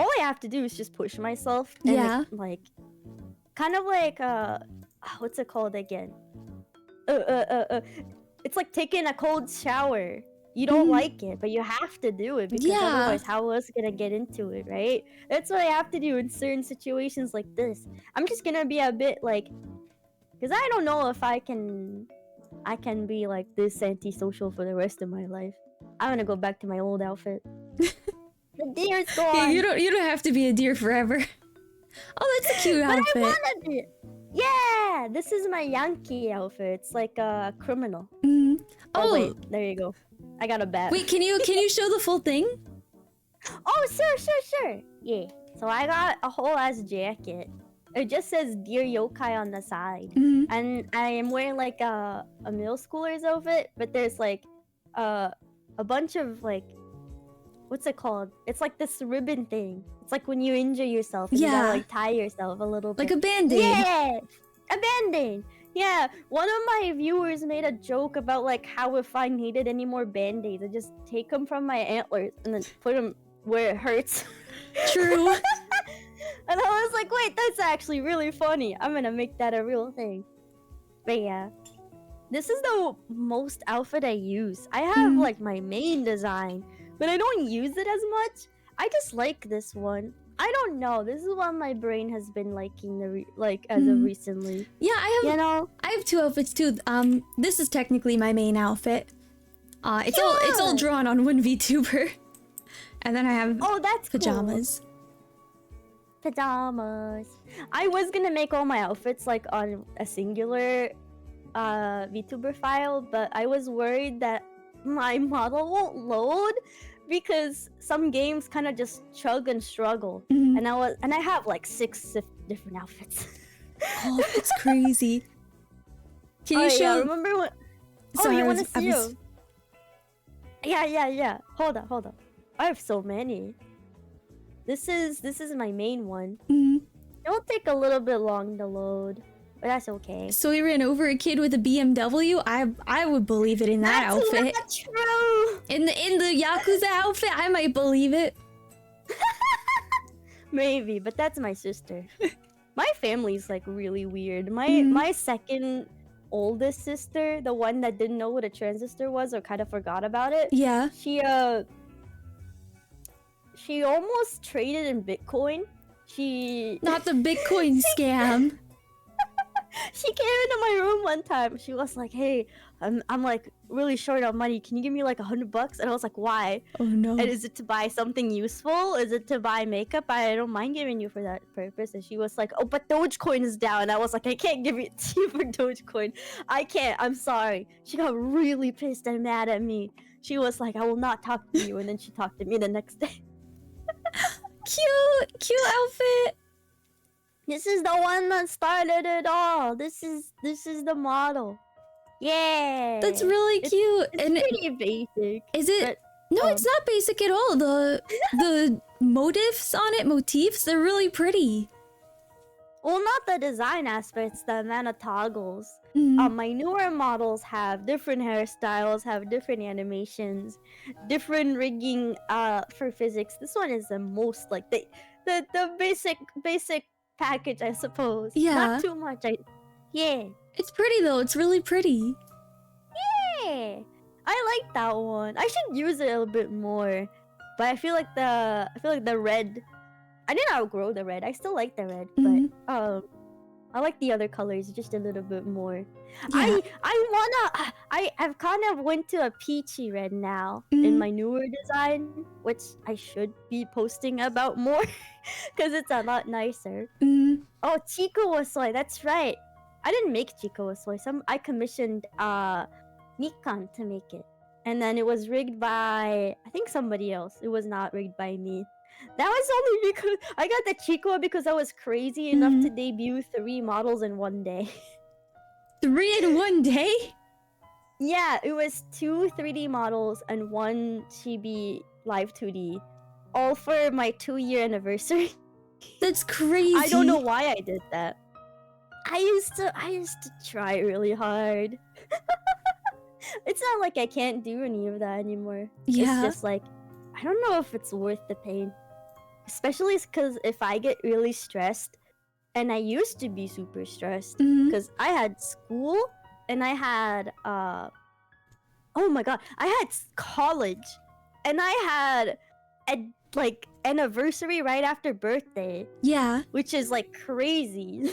all I have to do is just push myself. And like, kind of like what's it called again? It's like taking a cold shower. You don't like it, but you have to do it because otherwise how else gonna get into it, right? That's what I have to do in certain situations like this. I'm just gonna be a bit like, because I don't know if I can be like this antisocial for the rest of my life. I'm gonna go back to my old outfit. The deer's gone. Yeah, you don't have to be a deer forever. Oh, that's a cute outfit. But I wanna be. Yeah, this is my Yankee outfit. It's like a criminal. Oh wait, there you go. I got a bat. Wait, can you show the full thing? Oh, sure. Yeah. So I got a whole ass jacket. It just says Dear Yokai on the side. And I am wearing like a middle schooler's outfit, but there's like a bunch of like, what's it called? It's like this ribbon thing. It's like when you injure yourself and you gotta like tie yourself a little bit. Like a band-aid. Yeah! A band-aid! Yeah, one of my viewers made a joke about like how if I needed any more band-aids, I just take them from my antlers and then put them where it hurts. True. And I was like, wait, that's actually really funny. I'm gonna make that a real thing. But yeah, this is the most outfit I use. I have like my main design, but I don't use it as much. I just like this one. I don't know. This is what my brain has been liking as of recently. Yeah, I have two outfits too. This is technically my main outfit. It's all drawn on one VTuber. And then I have that's pajamas. Cool. Pajamas. I was gonna make all my outfits like on a singular VTuber file, but I was worried that my model won't load because some games kind of just chug and struggle. And I have like 6 different outfits. Oh, that's crazy. Can Oh you yeah, show? remember when? Oh, Sorry, you I want was- to I see was- them? Yeah. Hold on. I have so many. This is my main one. Mhm. It'll take a little bit long to load, but that's okay. So he ran over a kid with a BMW. I would believe it in that That's outfit. not true. In the Yakuza outfit, I might believe it. Maybe, but that's my sister. My family's like really weird. Mhm. My second oldest sister, the one that didn't know what a transistor was or kind of forgot about it, Yeah. she almost traded in Bitcoin. She Not the Bitcoin scam. she came into my room one time. She was like, "Hey, I'm like really short on money. Can you give me like $100?" And I was like, "Why? Oh no. And is it to buy something useful? Is it to buy makeup? I don't mind giving you for that purpose." And she was like, "Oh, but Dogecoin is down." And I was like, "I can't give it to you for Dogecoin. I can't. I'm sorry." She got really pissed and mad at me. She was like, "I will not talk to you." And then she talked to me the next day. Cute outfit. This is the one that started it all. This is the model. Yeah. That's really cute. It's And pretty basic. is it? but- No, oh. it's not basic at all. The motifs on it, motifs, they're really pretty. Well, not the design aspects, the amount of toggles. Mhm. My newer models have different hairstyles, have different animations, different rigging for physics. This one is the most like the basic package, I suppose. Yeah. Not too much. Yeah. It's pretty though. It's really pretty. Yeah. I like that one. I should use it a little bit more. But I feel like the red, I didn't outgrow the red. I still like the red, Mhm. but I like the other colors just a little bit more. Yeah. I've kind of went to a peachy red now Mhm. in my newer design, which I should be posting about more because it's a lot nicer. Mhm. Oh, Chico was soy. That's right. I didn't make Chico was soy. I commissioned Nikon to make it, and then it was rigged by I think somebody else. It was not rigged by me. That was only because I got the Chico because I was crazy enough to debut 3 models in one day. 3 in one day? Yeah, it was 2 3D models and 1 chibi live 2D, all for my 2-year anniversary. That's crazy. I don't know why I did that. I used to try really hard. It's not like I can't do any of that anymore. Yeah. It's just like I don't know if it's worth the pain. Especially because if I get really stressed, and I used to be super stressed Mhm. because I had school and I had oh my god, I had college and I had a like anniversary right after birthday, Yeah. which is like crazy.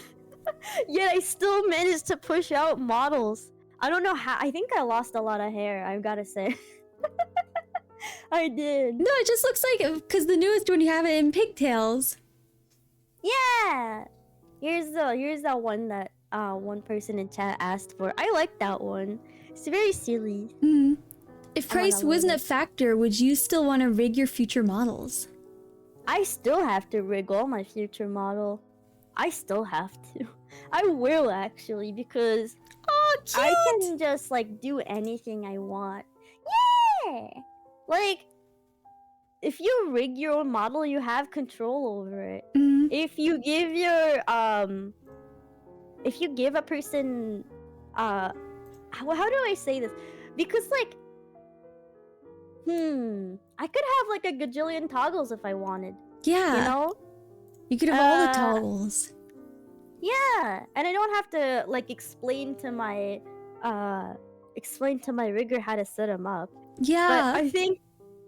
Yet I still managed to push out models. I don't know how. I think I lost a lot of hair, I've gotta say. I did. No, it just looks like because the newest one you have it in pigtails. Yeah. Here's the one that one person in chat asked for. I like that one. It's very silly. Mhm. If I wanna price wasn't load a factor, would you still want to rig your future models? I still have to rig all my future model. I still have to. I will actually because Oh, cute. I can just like do anything I want. Yeah. Like if you rig your own model, you have control over it. Mhm. If you give a person how do I say this? Because like I could have like a gajillion toggles if I wanted. Yeah. You know? You could have all the Uh, toggles. Yeah. And I don't have to like explain to my rigger how to set them up. Yeah. But I think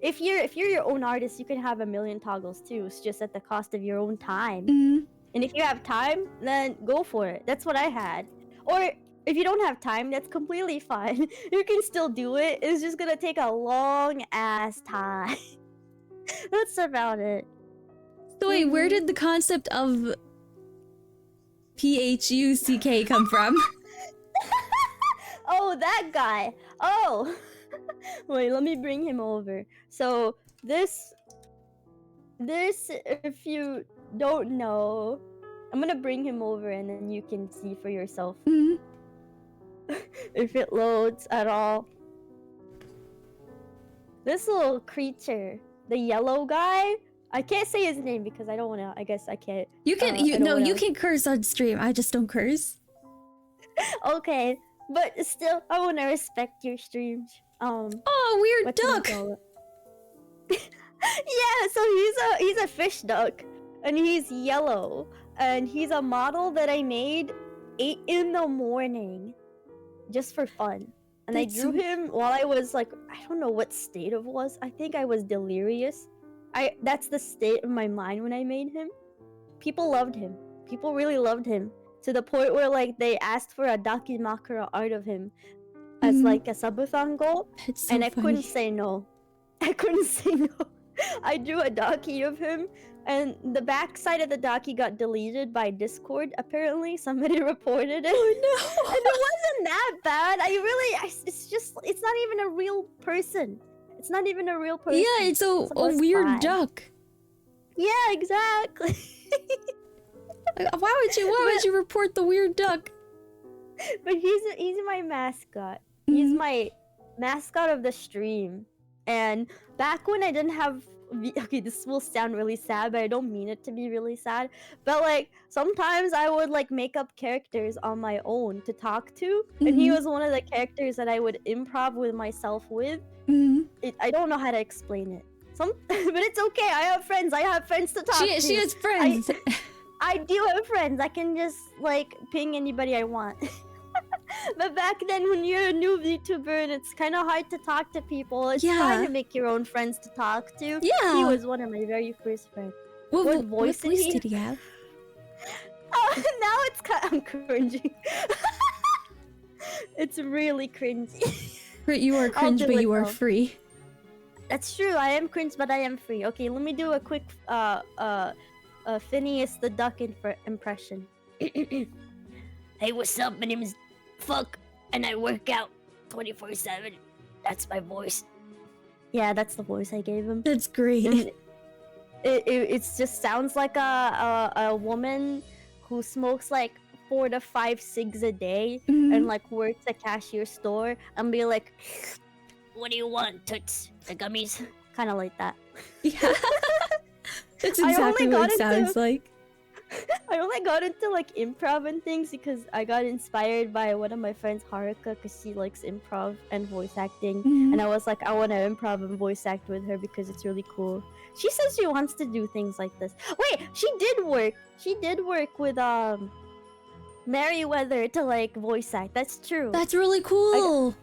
if you're your own artist, you can have a million toggles too. It's just at the cost of your own time. Mhm. And if you have time, then go for it. That's what I had. Or if you don't have time, that's completely fine. You can still do it. It's just gonna take a long ass time. That's about it. So wait, where did the concept of PHUCK come from? Oh, that guy. Oh. Wait, let me bring him over. So this, if you don't know, I'm gonna bring him over and then you can see for yourself. Mhm. if it loads at all. This little creature, the yellow guy. I can't say his name because I don't want to. I guess I can't. You can. You can curse on stream. I just don't curse. Okay, but still, I want to respect your streams. Oh, weird duck. Yeah, so he's a fish duck, and he's yellow, and he's a model that I made 8 in the morning, just for fun. And That's I drew him while I was like, I don't know what state of was. I think I was delirious. That's the state of my mind when I made him. People loved him. People really loved him. To the point where like they asked for a dakimakura art of him as like a subathon goal. It's so and I funny. couldn't say no. I couldn't say no. I drew a daki of him, and the back side of the daki got deleted by Discord. Apparently, somebody reported it. Oh no! And it wasn't that bad. It's not even a real person. It's not even a real person. Yeah, it's a weird duck. Yeah, exactly. Like, why would you report the weird duck? But he's my mascot. He's my mascot of the stream. And back when I didn't have okay, this will sound really sad, but I don't mean it to be really sad. But like sometimes I would like make up characters on my own to talk to, and he was one of the characters that I would improv with myself with. I don't know how to explain it. But it's okay. I have friends. I have friends to talk to. She has friends. I do have friends. I can just like ping anybody I want. But back then, when you're a new VTuber and it's kind of hard to talk to people, it's fine to make your own friends to talk to. Yeah. He was one of my very first friends. What voice did he have? Now it's I'm cringing. It's really cringy. You are cringe, but you are free. That's true. I am cringe, but I am free. Okay, let me do a quick Phineas the Duck impression. Hey, what's up? My name is Fuck, and I work out 24/7. That's my voice. Yeah, that's the voice I gave him. That's great. It just sounds like a woman who smokes like 4 to 5 cigs a day and like works a cashier store and be like, "What do you want, toots? The gummies?" Kind of like that. Yeah. That's exactly what it sounds like. I only got into like improv and things because I got inspired by one of my friends, Haruka, because she likes improv and voice acting, and I was like, I want to improv and voice act with her because it's really cool. She says she wants to do things like this. Wait, she did work with Merryweather to like voice act. That's true. That's really cool.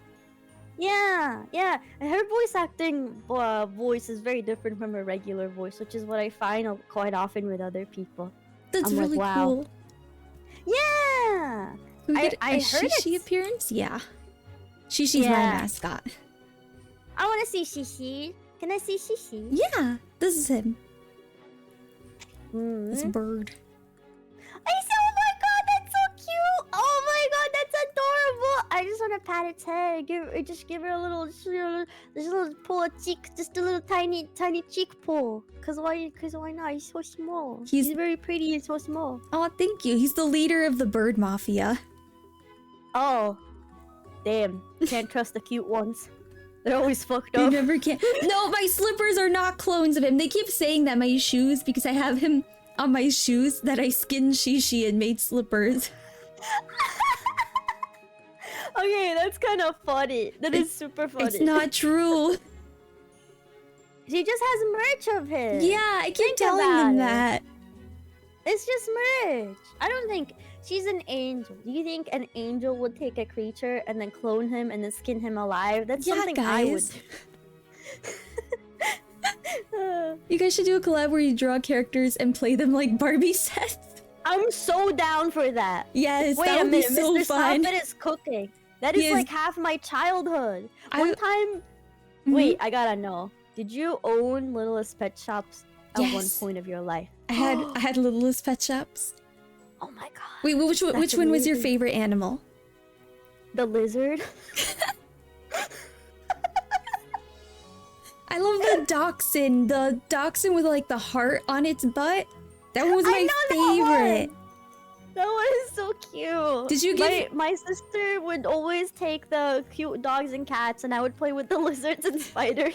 Yeah. And her voice acting voice is very different from her regular voice, which is what I find quite often with other people. That's I'm really like, wow. cool. Yeah. Can we get I a heard Shishi appearance? Yeah. Shishi's my mascot. I want to see Shishi. Can I see Shishi? Yeah, this is him. This bird. Oh my god, that's so cute! Oh my god, that's adorable! I just want to pat its head. Just give her a little pull a cheek, just a little tiny cheek pull. Cause why not? He's so small. He's very pretty and so small. Oh, thank you. He's the leader of the bird mafia. Oh, damn! Can't trust the cute ones. They're always fucked You up. never can. No, my slippers are not clones of him. They keep saying that my shoes, because I have him on my shoes, that I skinned Shishi and made slippers. Okay, that's kind of funny. That is super funny. It's not true. She just has merch of him. Yeah, I keep telling them that. It's just merch. I don't think she's an angel. Do you think an angel would take a creature and then clone him and then skin him alive? That's something I would do. You guys should do a collab where you draw characters and play them like Barbie sets. I'm so down for that. Yes, wait that a would be minute, so Mr. fun. Snobbit is cooking. That is like half my childhood. One time, wait, I gotta know. Did you own Littlest Pet Shops at one point of your life? I had Littlest Pet Shops. Oh my god. Wait, which one was your favorite animal? The lizard. I love the dachshund. The dachshund with like the heart on its butt. That one was my favorite. That one is so so cute. Did you give my sister would always take the cute dogs and cats, and I would play with the lizards and spiders.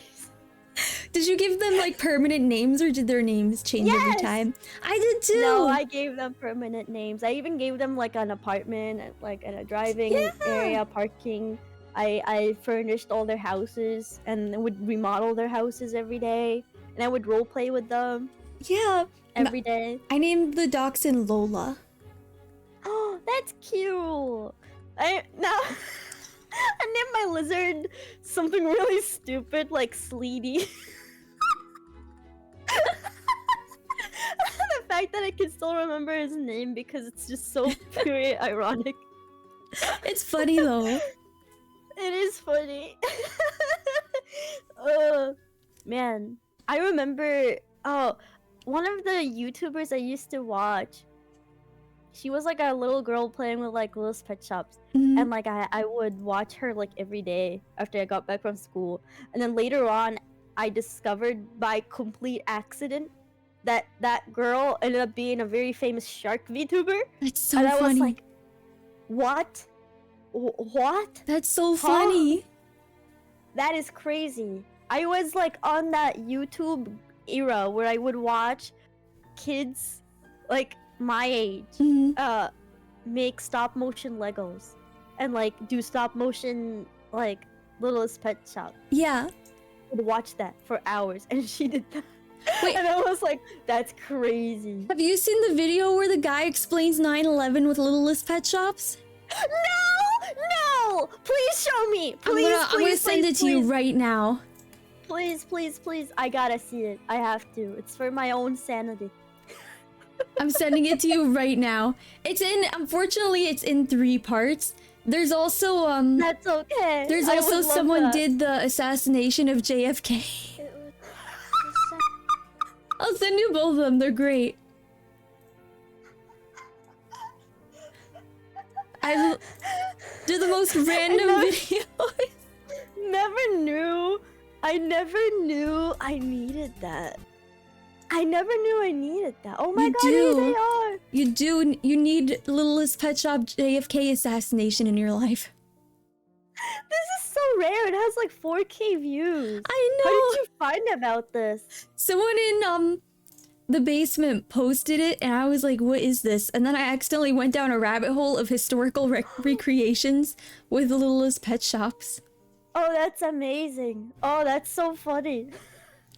Did you give them like permanent names, or did their names change every Yes! time? I did too. No, I gave them permanent names. I even gave them like an apartment, like in a driving area, parking. I furnished all their houses and would remodel their houses every day, and I would role play with them. Yeah. Every day. I named the dachshund Lola. Oh, that's cute. I named my lizard something really stupid like Sleety. The fact that I can still remember his name because it's just so purely ironic. It's funny though. It is funny. Man, I remember. Oh, one of the YouTubers I used to watch. She was like a little girl playing with like Littlest Pet Shops, and like I would watch her like every day after I got back from school. And then later on, I discovered by complete accident that that girl ended up being a very famous shark VTuber. That's so and funny. I was like, what? What? That's so funny. That is crazy. I was like on that YouTube era where I would watch kids like my age make stop motion Legos and like do stop motion like Littlest Pet Shop. Yeah. I would watch that for hours, and she did that. Wait. And I was like, that's crazy. Have you seen the video where the guy explains 9/11 with Littlest Pet Shops? No! Please show me! Please, I'm gonna send it to you right now. Please, please, please. I gotta see it. I have to. It's for my own sanity. I'm sending it to you right now. Unfortunately, it's in 3 parts. There's also, That's okay. There's I also would love someone that. did the assassination of JFK. I'll send you both of them. They're great. They're the most random videos. I never knew I needed that. I never knew I needed that. Oh my god, here they are! You do. You need Littlest Pet Shop JFK assassination in your life. This is so rare. It has like 4K views. I know. How did you find about this? Someone in the basement posted it, and I was like, "What is this?" And then I accidentally went down a rabbit hole of historical recreations with the Littlest Pet Shops. Oh, that's amazing. Oh, that's so funny.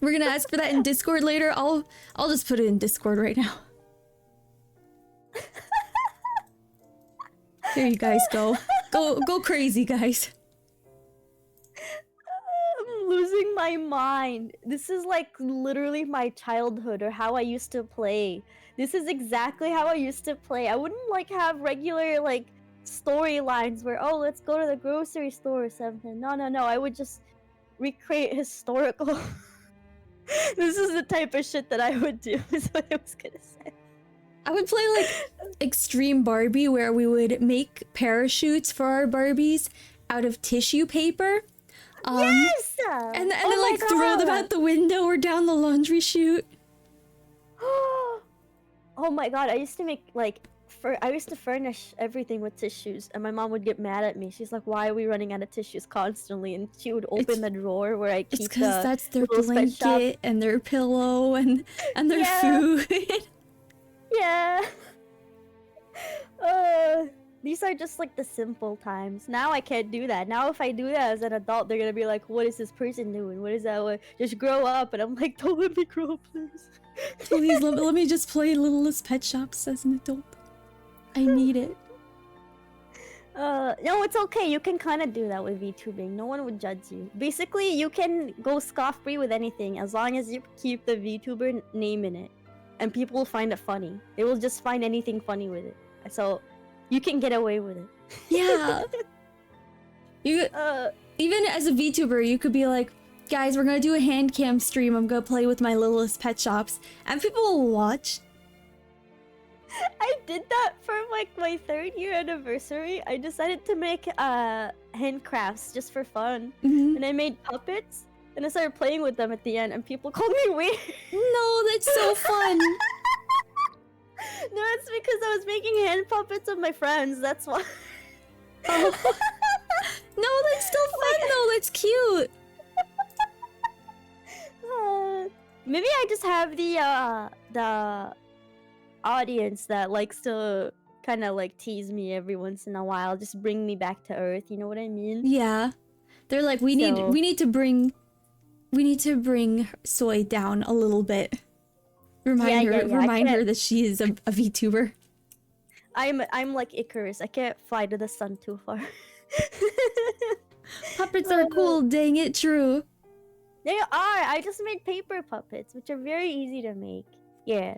We're gonna ask for that in Discord later. I'll just put it in Discord right now. There you guys go. Go crazy, guys. I'm losing my mind. This is like literally my childhood or how I used to play. This is exactly how I used to play. I wouldn't like have regular like storylines where, oh, let's go to the grocery store or something. No. I would just recreate historical. This is the type of shit that I would do, is what I was gonna say. I would play like Extreme Barbie, where we would make parachutes for our Barbies out of tissue paper. Yes! And then like throw them out the window or down the laundry chute. Oh my god, I used to make like I used to furnish everything with tissues, and my mom would get mad at me. She's like, "Why are we running out of tissues constantly?" And she would open the drawer where I keep It's because that's their Littlest Pet Shop. blanket and their pillow and their food. Yeah. These are just like the simple times. Now I can't do that. Now if I do that as an adult, they're gonna be like, "What is this person doing? What is that? Just grow up." And I'm like, "Don't let me grow up, please." Please let me just play Littlest Pet Shops as an adult. I need it. No, it's okay. You can kind of do that with VTubing. No one would judge you. Basically, you can go scot-free with anything as long as you keep the VTuber name in it. And people will find it funny. They will just find anything funny with it. So, you can get away with it. Yeah. Even as a VTuber, you could be like, "Guys, we're gonna do a hand cam stream. I'm gonna play with my Littlest Pet Shops." And people will watch. I did that for like my 3rd year anniversary. I decided to make handcrafts just for fun. And I made puppets. And I started playing with them at the end, and people called me weird. No, that's so fun. No, it's because I was making hand puppets of my friends. That's why. Oh. No, that's still fun though. That's cute. Maybe I just have the audience that likes to kind of like tease me every once in a while, just bring me back to earth. You know what I mean? Yeah, they're like, we need to bring Soy down a little bit. Remind her that she is a VTuber. I'm like Icarus. I can't fly to the sun too far. Puppets are cool. Dang it, true. They are. I just made paper puppets, which are very easy to make. Yeah.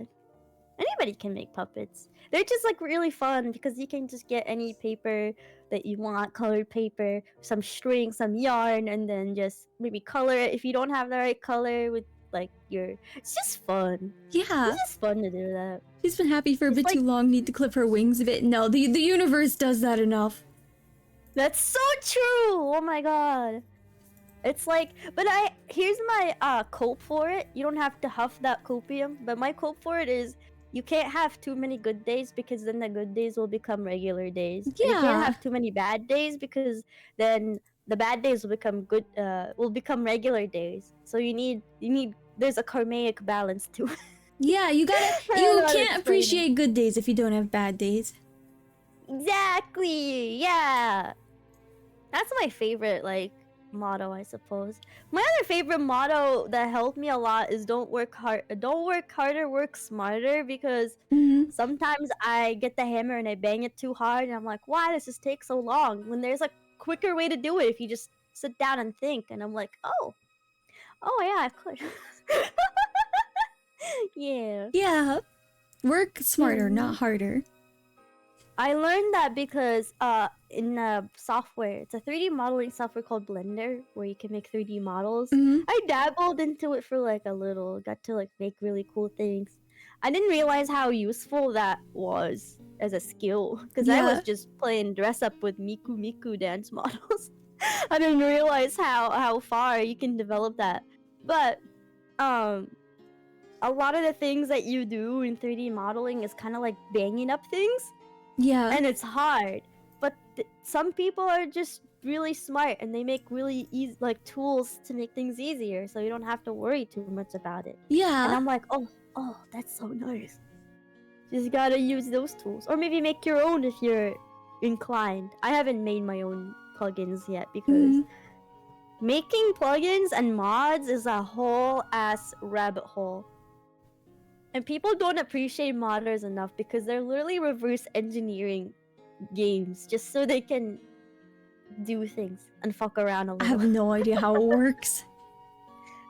Anybody can make puppets. They're just like really fun because you can just get any paper that you want, colored paper, some string, some yarn, and then just maybe color it if you don't have the right color with like your... It's just fun. Yeah. It's just fun to do that. She's been happy for a bit too long, need to clip her wings a bit. No, the universe does that enough. That's so true! Oh my god. It's like, but here's my cope for it. You don't have to huff that copium, but my cope for it is you can't have too many good days because then the good days will become regular days. Yeah. And you can't have too many bad days because then the bad days will become regular days. So you need there's a karmic balance to it. Yeah, you can't appreciate good days if you don't have bad days. Exactly. Yeah. That's my favorite like motto, I suppose. My other favorite motto that helped me a lot is don't work harder, work smarter, because sometimes I get the hammer and I bang it too hard and I'm like, why does this take so long? When there's a quicker way to do it if you just sit down and think. And I'm like, oh yeah, I could. Yeah. Yeah. Work smarter, not harder. I learned that because in software, it's a 3D modeling software called Blender, where you can make 3D models. I dabbled into it for like a little, got to like make really cool things. I didn't realize how useful that was as a skill, because I was just playing dress up with Miku Miku dance models. I didn't realize how far you can develop that. But a lot of the things that you do in 3D modeling is kind of like banging up things. Yeah. And it's hard. But some people are just really smart and they make really easy like tools to make things easier, so you don't have to worry too much about it. Yeah. And I'm like, oh, that's so nice. Just gotta use those tools. Or maybe make your own if you're inclined. I haven't made my own plugins yet because making plugins and mods is a whole ass rabbit hole. And people don't appreciate modders enough because they're literally reverse engineering games just so they can do things and fuck around a little. I have no idea how it works.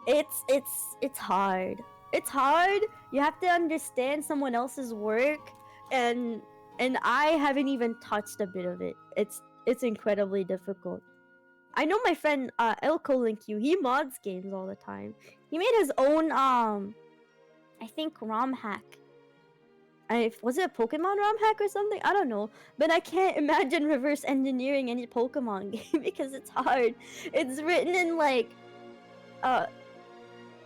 It's hard. It's hard. You have to understand someone else's work, and I haven't even touched a bit of it. It's incredibly difficult. I know my friend Link, he mods games all the time. He made his own I think ROM hack. Was it a Pokemon ROM hack or something? I don't know. But I can't imagine reverse engineering any Pokemon game because it's hard. It's written in like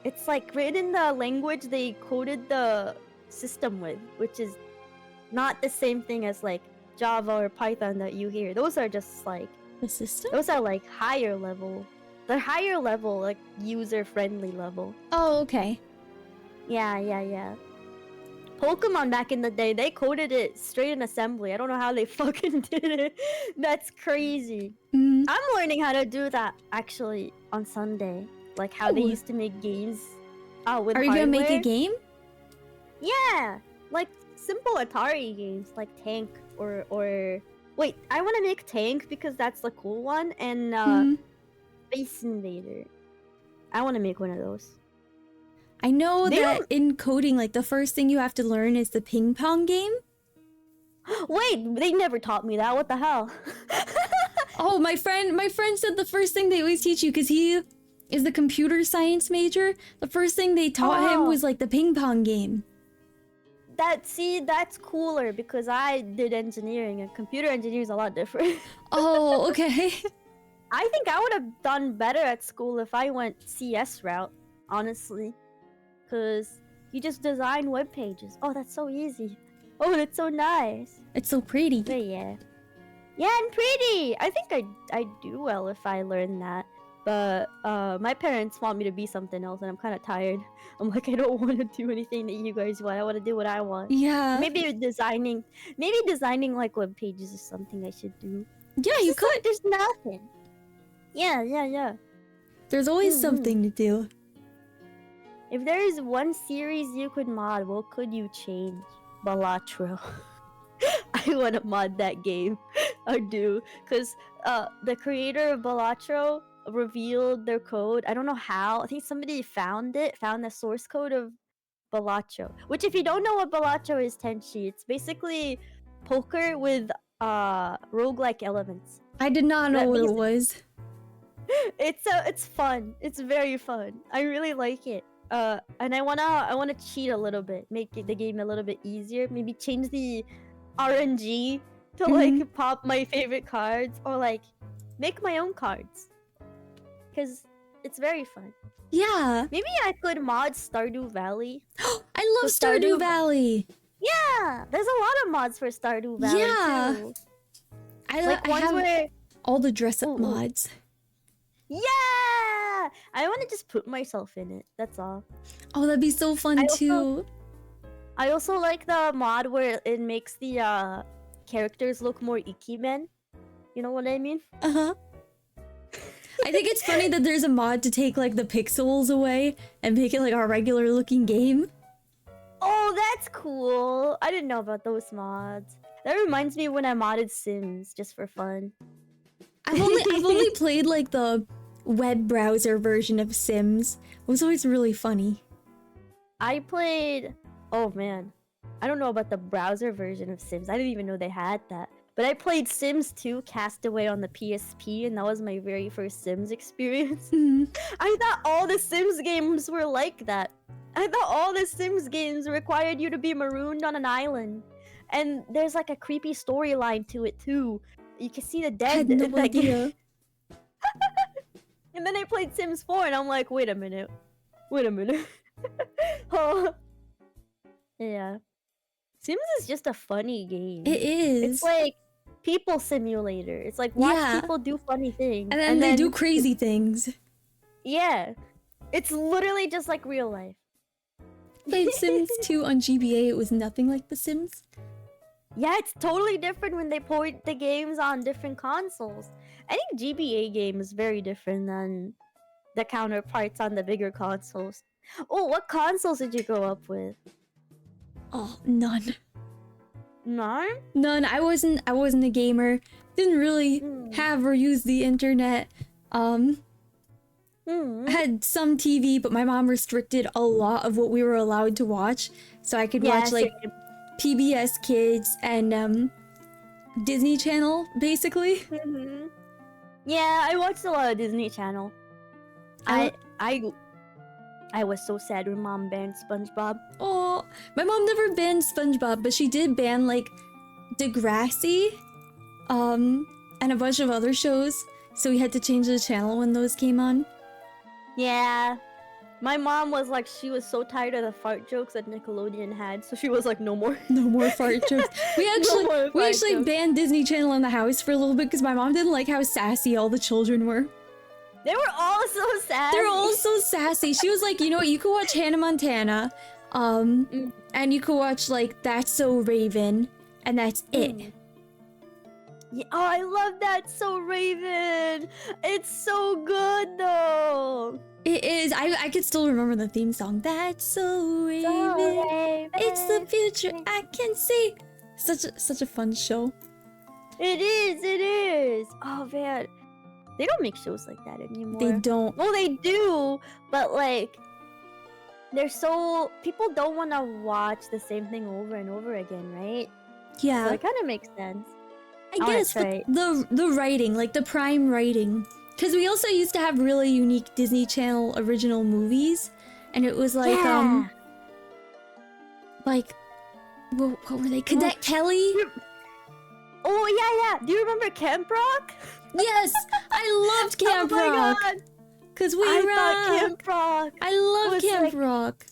it's like written in the language they coded the system with, which is not the same thing as like Java or Python that you hear. Those are just like the system? Those are like higher level. They're higher level, like user-friendly level. Oh, okay. Yeah. Pokemon back in the day, they coded it straight in assembly. I don't know how they fucking did it. That's crazy. I'm learning how to do that actually on Sunday. Like how they used to make games with Are you gonna make a game? Yeah! Like simple Atari games like Tank or... Wait, I want to make Tank because that's the cool one, and Space Invader. I want to make one of those. I know that in coding, like the first thing you have to learn is the ping pong game. Wait, they never taught me that. What the hell? Oh, my friend said the first thing they always teach you, because he is the computer science major. The first thing they taught him was like the ping pong game. That's cooler because I did engineering and computer engineering is a lot different. Oh, okay. I think I would have done better at school if I went CS route, honestly. Because you just design web pages. Oh, that's so easy. Oh, that's so nice. It's so pretty. But yeah. Yeah, and pretty. I think I do well if I learn that. But my parents want me to be something else, and I'm kind of tired. I'm like, I don't want to do anything that you guys want. I want to do what I want. Yeah. Maybe designing like web pages is something I should do. Yeah, you could. Like, there's nothing. Yeah. There's always something to do. If there is one series you could mod, what could you change? Balatro. I want to mod that game. I do. Because the creator of Balatro revealed their code. I don't know how. I think somebody found the source code of Balatro. Which, if you don't know what Balatro is, Tenshi, it's basically poker with roguelike elements. I did not know what it was. It's fun. It's very fun. I really like it. And I wanna cheat a little bit, make the game a little bit easier. Maybe change the RNG to like pop my favorite cards, or like make my own cards. Cause it's very fun. Yeah. Maybe I could mod Stardew Valley. I love Stardew Valley. Yeah, there's a lot of mods for Stardew Valley too. I Like ones have where all the dress-up mods. Yeah! I want to just put myself in it. That's all. Oh, that'd be so fun too. I also like the mod where it makes the characters look more Ikimen. You know what I mean? Uh-huh. I think it's funny that there's a mod to take like the pixels away and make it like our regular looking game. Oh, that's cool. I didn't know about those mods. That reminds me when I modded Sims just for fun. I've only played like the web browser version of Sims. It was always really funny. I played... Oh man. I don't know about the browser version of Sims. I didn't even know they had that. But I played Sims 2 Castaway on the PSP, and that was my very first Sims experience. I thought all the Sims games were like that. I thought all the Sims games required you to be marooned on an island. And there's like a creepy storyline to it too. You can see the dead in that game. And then I played Sims 4 and I'm like, wait a minute. Oh. Yeah. Sims is just a funny game. It is. It's like people simulator. It's like watch people do funny things. And then they do crazy things. Yeah. It's literally just like real life. Played Sims 2 on GBA. It was nothing like The Sims. Yeah, it's totally different when they port the games on different consoles. I think GBA game is very different than the counterparts on the bigger consoles. Oh, what consoles did you grow up with? Oh, none. None? None. I wasn't a gamer. Didn't really have or use the internet. I had some TV, but my mom restricted a lot of what we were allowed to watch. So I could watch like PBS Kids and Disney Channel, basically. Yeah, I watched a lot of Disney Channel. I was so sad when Mom banned SpongeBob. Oh, my mom never banned SpongeBob, but she did ban like Degrassi, and a bunch of other shows. So we had to change the channel when those came on. Yeah. My mom was like, she was so tired of the fart jokes that Nickelodeon had, so she was like, no more. No more fart jokes. We actually banned Disney Channel in the house for a little bit because my mom didn't like how sassy all the children were. They were all so sassy. They're all so sassy. She was like, you know what, you could watch Hannah Montana, and you could watch like That's So Raven, and that's it. Yeah, oh, I love That's So Raven. It's so good though. It is. I could still remember the theme song. That's so Raven. It's the future I can see. Such a fun show. It is. Oh man. They don't make shows like that anymore. They don't. Well, they do, but like people don't want to watch the same thing over and over again, right? Yeah. So it kind of makes sense. I guess the writing, like the prime writing. Because we also used to have really unique Disney Channel original movies, and it was like what were they? Cadet Kelly. Oh yeah. Do you remember Camp Rock? Yes, I loved Camp Rock. God. Cause I thought Camp Rock. I love Camp Rock.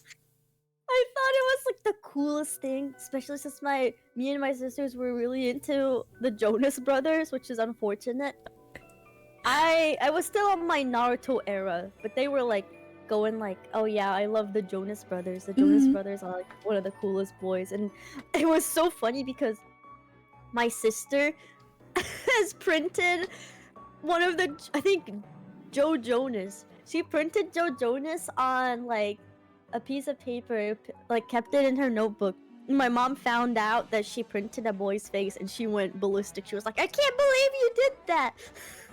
I thought it was like the coolest thing, especially since me and my sisters were really into the Jonas Brothers, which is unfortunate. I was still on my Naruto era, but they were like going like, oh yeah, I love the Jonas Brothers. The Jonas Brothers are like one of the coolest boys, and it was so funny because my sister has printed one of the, I think, Joe Jonas. She printed Joe Jonas on like a piece of paper, like kept it in her notebook. My mom found out that she printed a boy's face and she went ballistic. She was like, I can't believe you did that.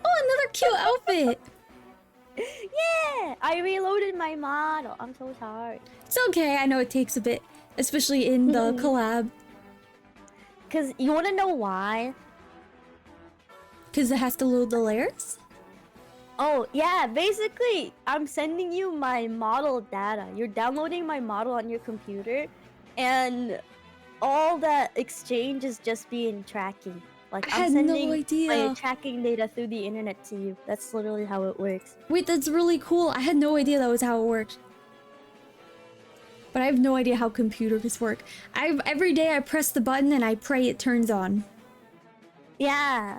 Oh, another cute outfit. Yeah, I reloaded my model. I'm so sorry. It's okay. I know it takes a bit, especially in the collab. Cause you wanna know why? Cause it has to load the layers? Oh, yeah, basically, I'm sending you my model data. You're downloading my model on your computer, and all that exchange is just being tracking. Like, I I'm had sending no idea. my tracking data through the internet to you. That's literally how it works. Wait, that's really cool. I had no idea that was how it worked. But I have no idea how computers work. Every day I press the button and I pray it turns on. Yeah.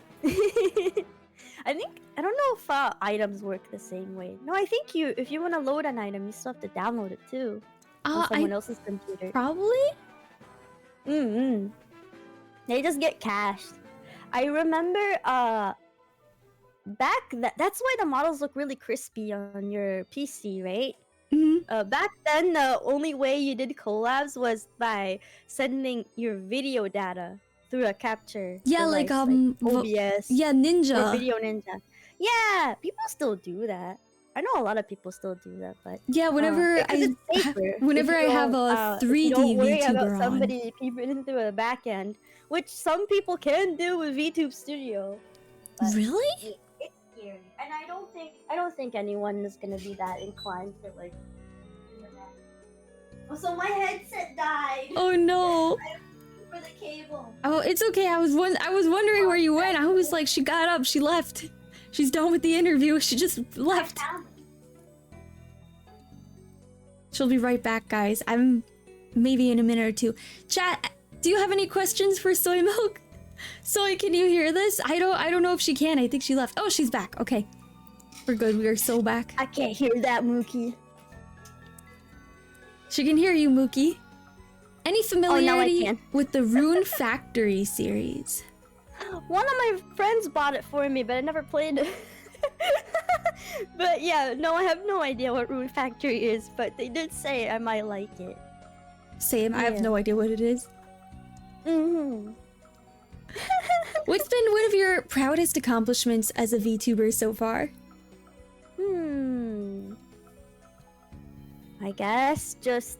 I don't know if items work the same way. No, I think if you want to load an item, you still have to download it too. On someone else's computer. Probably? They just get cached. I remember that's why the models look really crispy on your PC, right? Back then, the only way you did collabs was by sending your video data through a capture. Yeah, device, like OBS. Yeah, Ninja. Or Video Ninja. Yeah, people still do that. I know a lot of people still do that, but yeah, whenever whenever I have a 3D don't worry VTuber about on. somebody peeping into a back end, which some people can do with VTube Studio. Really? It's scary, and I don't think anyone is gonna be that inclined to like. Oh, so my headset died. Oh no. For the cable. Oh, it's okay. I was wondering where you went. I was like, she got up, she left. She's done with the interview. She just left. She'll be right back, guys. I'm maybe in a minute or two. Chat, do you have any questions for Soymilk? Soy, can you hear this? I don't know if she can. I think she left. Oh, she's back. Okay. We're good. We are so back. I can't hear that, Mookie. She can hear you, Mookie. Any familiarity with the Rune Factory series? One of my friends bought it for me, but I never played it. But yeah, no, I have no idea what Rune Factory is, but they did say I might like it. Same, I have no idea what it is. What's been one of your proudest accomplishments as a VTuber so far? I guess just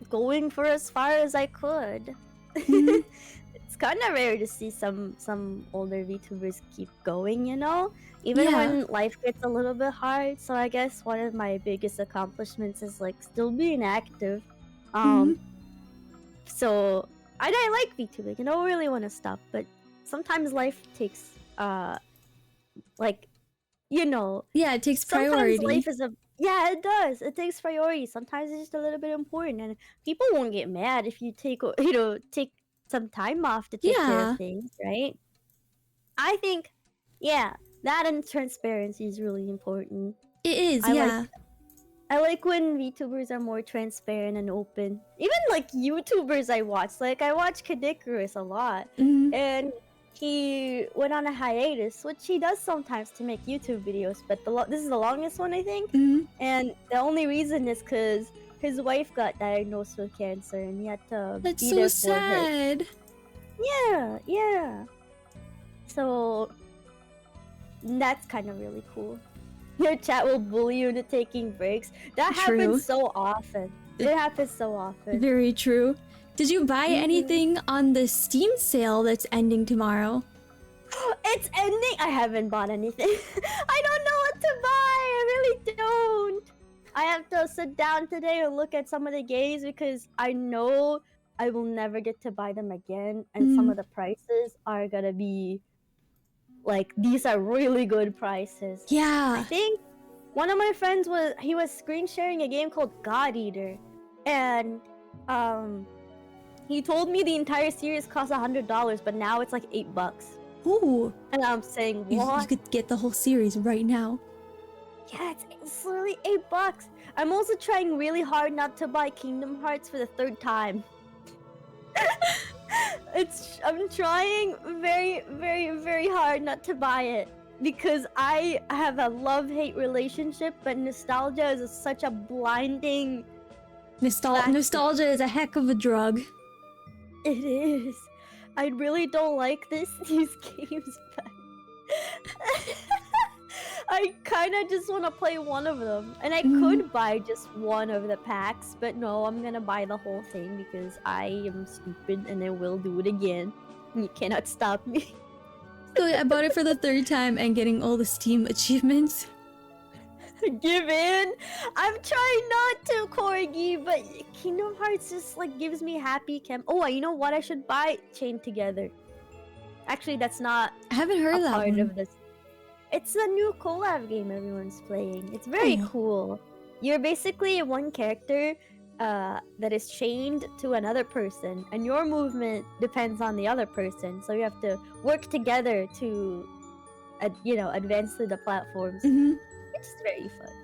going for as far as I could. It's kind of rare to see some older VTubers keep going, you know? Even when life gets a little bit hard. So I guess one of my biggest accomplishments is like still being active. So I like VTubing. I don't really want to stop, but sometimes life takes like, you know. Yeah, it takes priority. Sometimes life is yeah, it does. It takes priority. Sometimes it's just a little bit important, and people won't get mad if you take some time off to take care of things, right? I think, that and transparency is really important. It is, I like when VTubers are more transparent and open. Even like YouTubers I watch. Like I watch Kadikarus a lot, and he went on a hiatus, which he does sometimes to make YouTube videos, but this is the longest one, I think. And the only reason is because his wife got diagnosed with cancer, and he had to That's be so there for sad. her. Yeah. So that's kind of really cool. Your chat will bully you into taking breaks. That happens so often. It happens so often. Very true. Did you buy anything on the Steam sale that's ending tomorrow? It's ending? I haven't bought anything. I don't know what to buy. I really don't. I have to sit down today and look at some of the games because I know I will never get to buy them again. And some of the prices are gonna be like, these are really good prices. Yeah. I think one of my friends was screen sharing a game called God Eater. and he told me the entire series costs $100, but now it's like $8. Ooh. And I'm saying, You what? could get the whole series right now. Yeah, it's literally $8. I'm also trying really hard not to buy Kingdom Hearts for the 3rd time. I'm trying very, very, very hard not to buy it because I have a love-hate relationship, but nostalgia is such a blinding factor. Nostalgia is a heck of a drug. It is. I really don't like these games, but I kind of just want to play one of them. And I could buy just one of the packs, but no, I'm gonna buy the whole thing because I am stupid and I will do it again. You cannot stop me. So I bought it for the 3rd time and getting all the Steam achievements. Give in. I'm trying not to, Corgi, but Kingdom Hearts just like gives me happy Oh, you know what I should buy? Chained Together. Actually, that's not I haven't heard of that part one. of this. It's a new collab game everyone's playing. It's very cool. You're basically one character that is chained to another person, and your movement depends on the other person. So you have to work together to, advance through the platforms. It's very fun.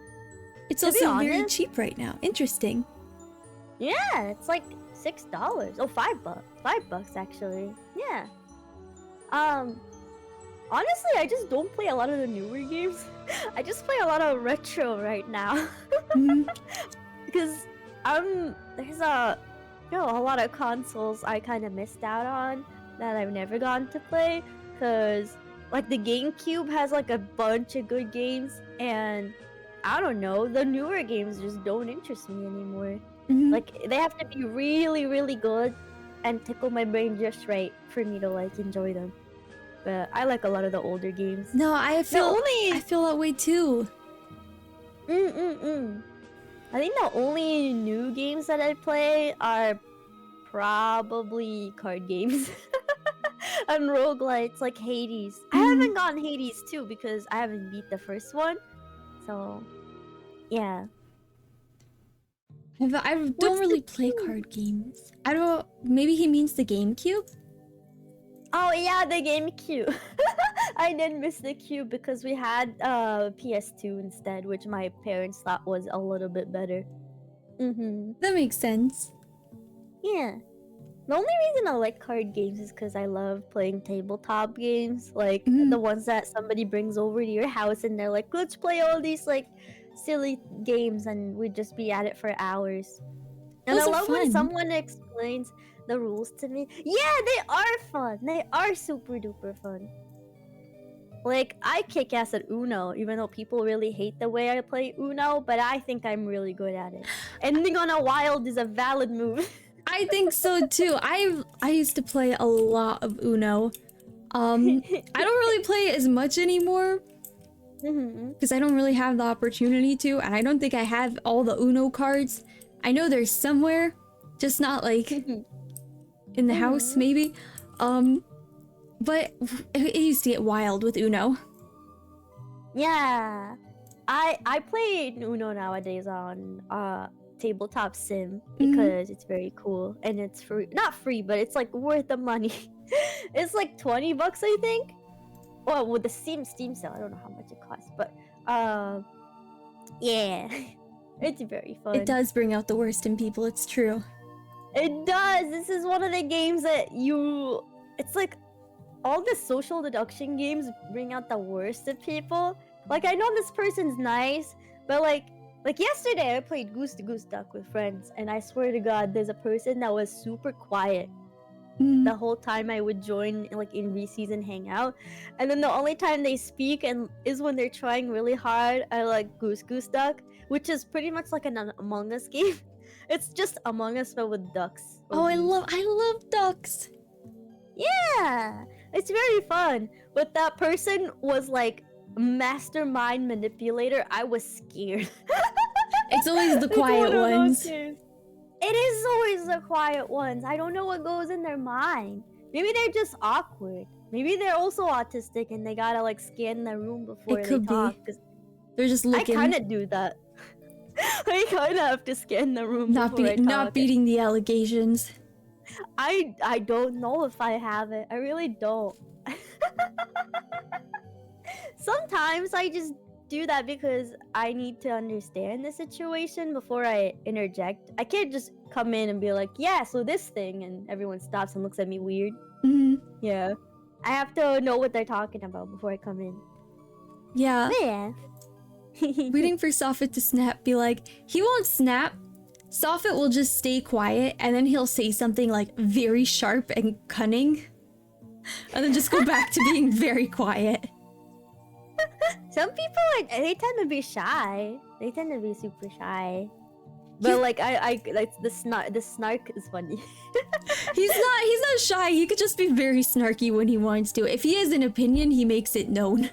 It's also very cheap right now. Interesting. Yeah, it's like $6. Oh, $5. $5 actually. Yeah. Honestly, I just don't play a lot of the newer games. I just play a lot of retro right now. Because there's a lot of consoles I kind of missed out on that I've never gotten to play. Because like the GameCube has like a bunch of good games, and I don't know, the newer games just don't interest me anymore. Like they have to be really, really good and tickle my brain just right for me to like enjoy them. But I like a lot of the older games. No, I feel that way too. I think the only new games that I play are probably card games and roguelites like Hades. I haven't gotten Hades 2 because I haven't beat the first one. So, yeah. I don't really play card games. I don't. Maybe he means the GameCube? Oh yeah, the GameCube. I did miss the Cube because we had PS2 instead, which my parents thought was a little bit better. That makes sense. Yeah. The only reason I like card games is because I love playing tabletop games, like the ones that somebody brings over to your house and they're like, let's play all these like silly games, and we'd just be at it for hours. And I love when someone explains the rules to me. Yeah, they are fun. They are super duper fun. Like, I kick ass at Uno, even though people really hate the way I play Uno, but I think I'm really good at it. Ending on a wild is a valid move. I think so too. I used to play a lot of Uno. I don't really play it as much anymore because I don't really have the opportunity to, and I don't think I have all the Uno cards. I know there's somewhere, just not like in the house maybe. But it used to get wild with Uno. Yeah, I play Uno nowadays on tabletop sim because it's very cool and it's free. Not free, but it's like worth the money. It's like $20, I think. Well, with the Steam sale, I don't know how much it costs, but yeah, it's very fun. It does bring out the worst in people. It's true. It does. This is one of the games that it's like all the social deduction games bring out the worst of people. Like, I know this person's nice, but like yesterday I played Goose to Goose Duck with friends, and I swear to God, there's a person that was super quiet the whole time I would join like in re-season hangout, and then the only time they speak is when they're trying really hard at like Goose Goose Duck, which is pretty much like an Among Us game. It's just Among Us but with ducks. Oh, I love ducks. Yeah, it's very fun. But that person was like mastermind manipulator. I was scared. It's always the quiet ones. It is always the quiet ones. I don't know what goes in their mind. Maybe they're just awkward. Maybe they're also autistic and they gotta like scan the room before they talk. They're just looking. I kind of do that. I kind of have to scan the room before I talk. Not beating the allegations. I don't know if I have it. I really don't. Sometimes I just do that because I need to understand the situation before I interject. I can't just come in and be like, yeah, so this thing, and everyone stops and looks at me weird. Yeah. I have to know what they're talking about before I come in. Yeah. Yeah. Waiting for Soffit to snap, be like, he won't snap. Soffit will just stay quiet, and then he'll say something like very sharp and cunning. And then just go back to being very quiet. Some people they tend to be shy. They tend to be super shy. But like I like the snark is funny. He's not shy. He could just be very snarky when he wants to. If he has an opinion, he makes it known.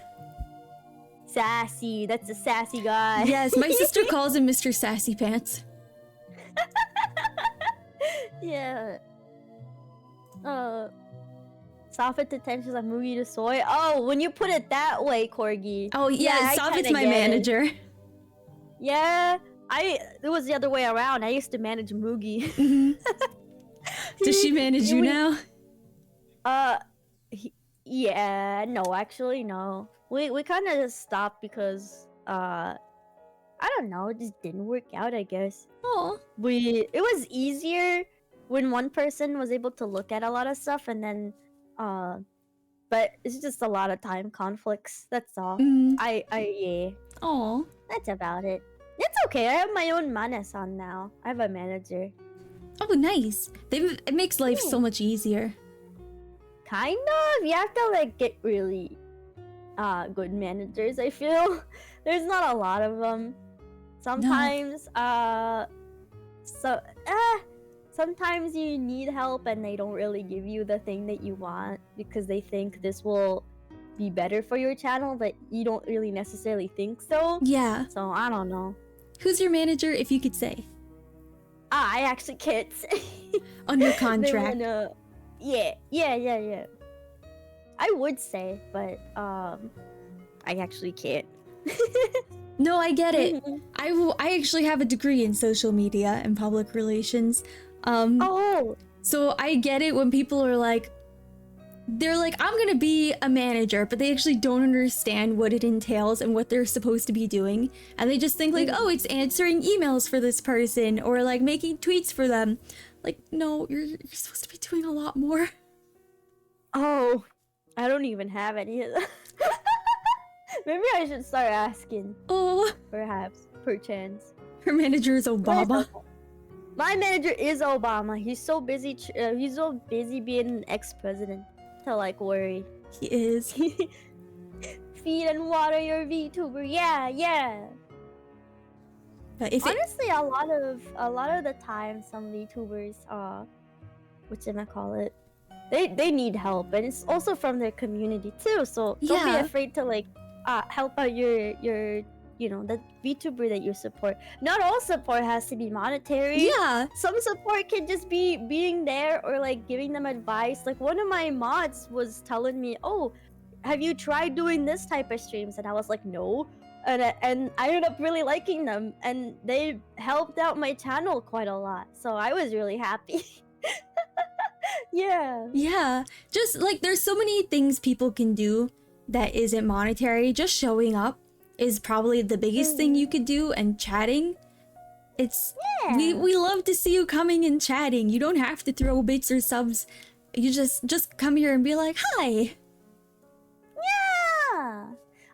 Sassy. That's a sassy guy. Yes, my sister calls him Mr. Sassy Pants. Yeah. Soffit to Tenshi like Mugi to Soy. Oh, when you put it that way, Corgi. Oh yeah, Soffit's my manager. Yeah, it was the other way around. I used to manage Mugi. Does she manage you now? Yeah, no, actually no. We kind of stopped because I don't know, it just didn't work out, I guess. Oh. It was easier when one person was able to look at a lot of stuff, and then but it's just a lot of time conflicts. That's all. Yeah. Oh. That's about it. It's okay. I have my own Mana-san now. I have a manager. Oh, nice. It makes life so much easier. Kind of. You have to like get really good managers, I feel. There's not a lot of them. Sometimes sometimes you need help and they don't really give you the thing that you want because they think this will be better for your channel, but you don't really necessarily think so. Yeah. So I don't know. Who's your manager, if you could say? I actually can't say. Under contract. Yeah. I would say, but I actually can't. No, I get it. I actually have a degree in social media and public relations. So I get it when people are like, they're like, I'm gonna be a manager, but they actually don't understand what it entails and what they're supposed to be doing. And they just think like, oh, it's answering emails for this person or like making tweets for them. Like, no, you're supposed to be doing a lot more. Oh, I don't even have any of that. Maybe I should start asking. Oh. Perhaps. Perchance. Her manager is Obama. My manager is Obama. He's so busy. He's so busy being an ex-president to like worry. He is. Feed and water your VTuber. Yeah. But if honestly, a lot of the time, some VTubers, whatchamacallit, they need help, and it's also from their community too. So don't be afraid to like help out your the VTuber that you support. Not all support has to be monetary. Yeah. Some support can just be being there or like giving them advice. Like one of my mods was telling me, oh, have you tried doing this type of streams? And I was like, no. And I ended up really liking them, and they helped out my channel quite a lot. So I was really happy. Yeah. Just like there's so many things people can do that isn't monetary. Just showing up is probably the biggest thing you could do, and chatting. We love to see you coming and chatting. You don't have to throw bits or subs. You just come here and be like, hi. Yeah.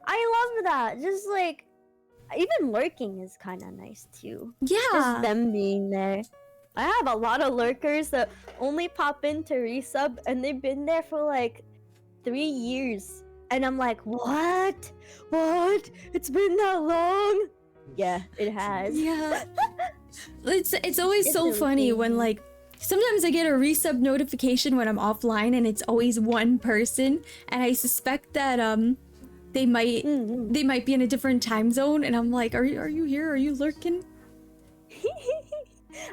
I love that. Just like even lurking is kind of nice too. Yeah. Just them being there. I have a lot of lurkers that only pop in to resub, and they've been there for like 3 years. And I'm like, what? It's been that long? Yeah, it has. Yeah. It's always so really funny crazy. when like sometimes I get a resub notification when I'm offline, and it's always one person, and I suspect that they might be in a different time zone, and I'm like, are you here? Are you lurking?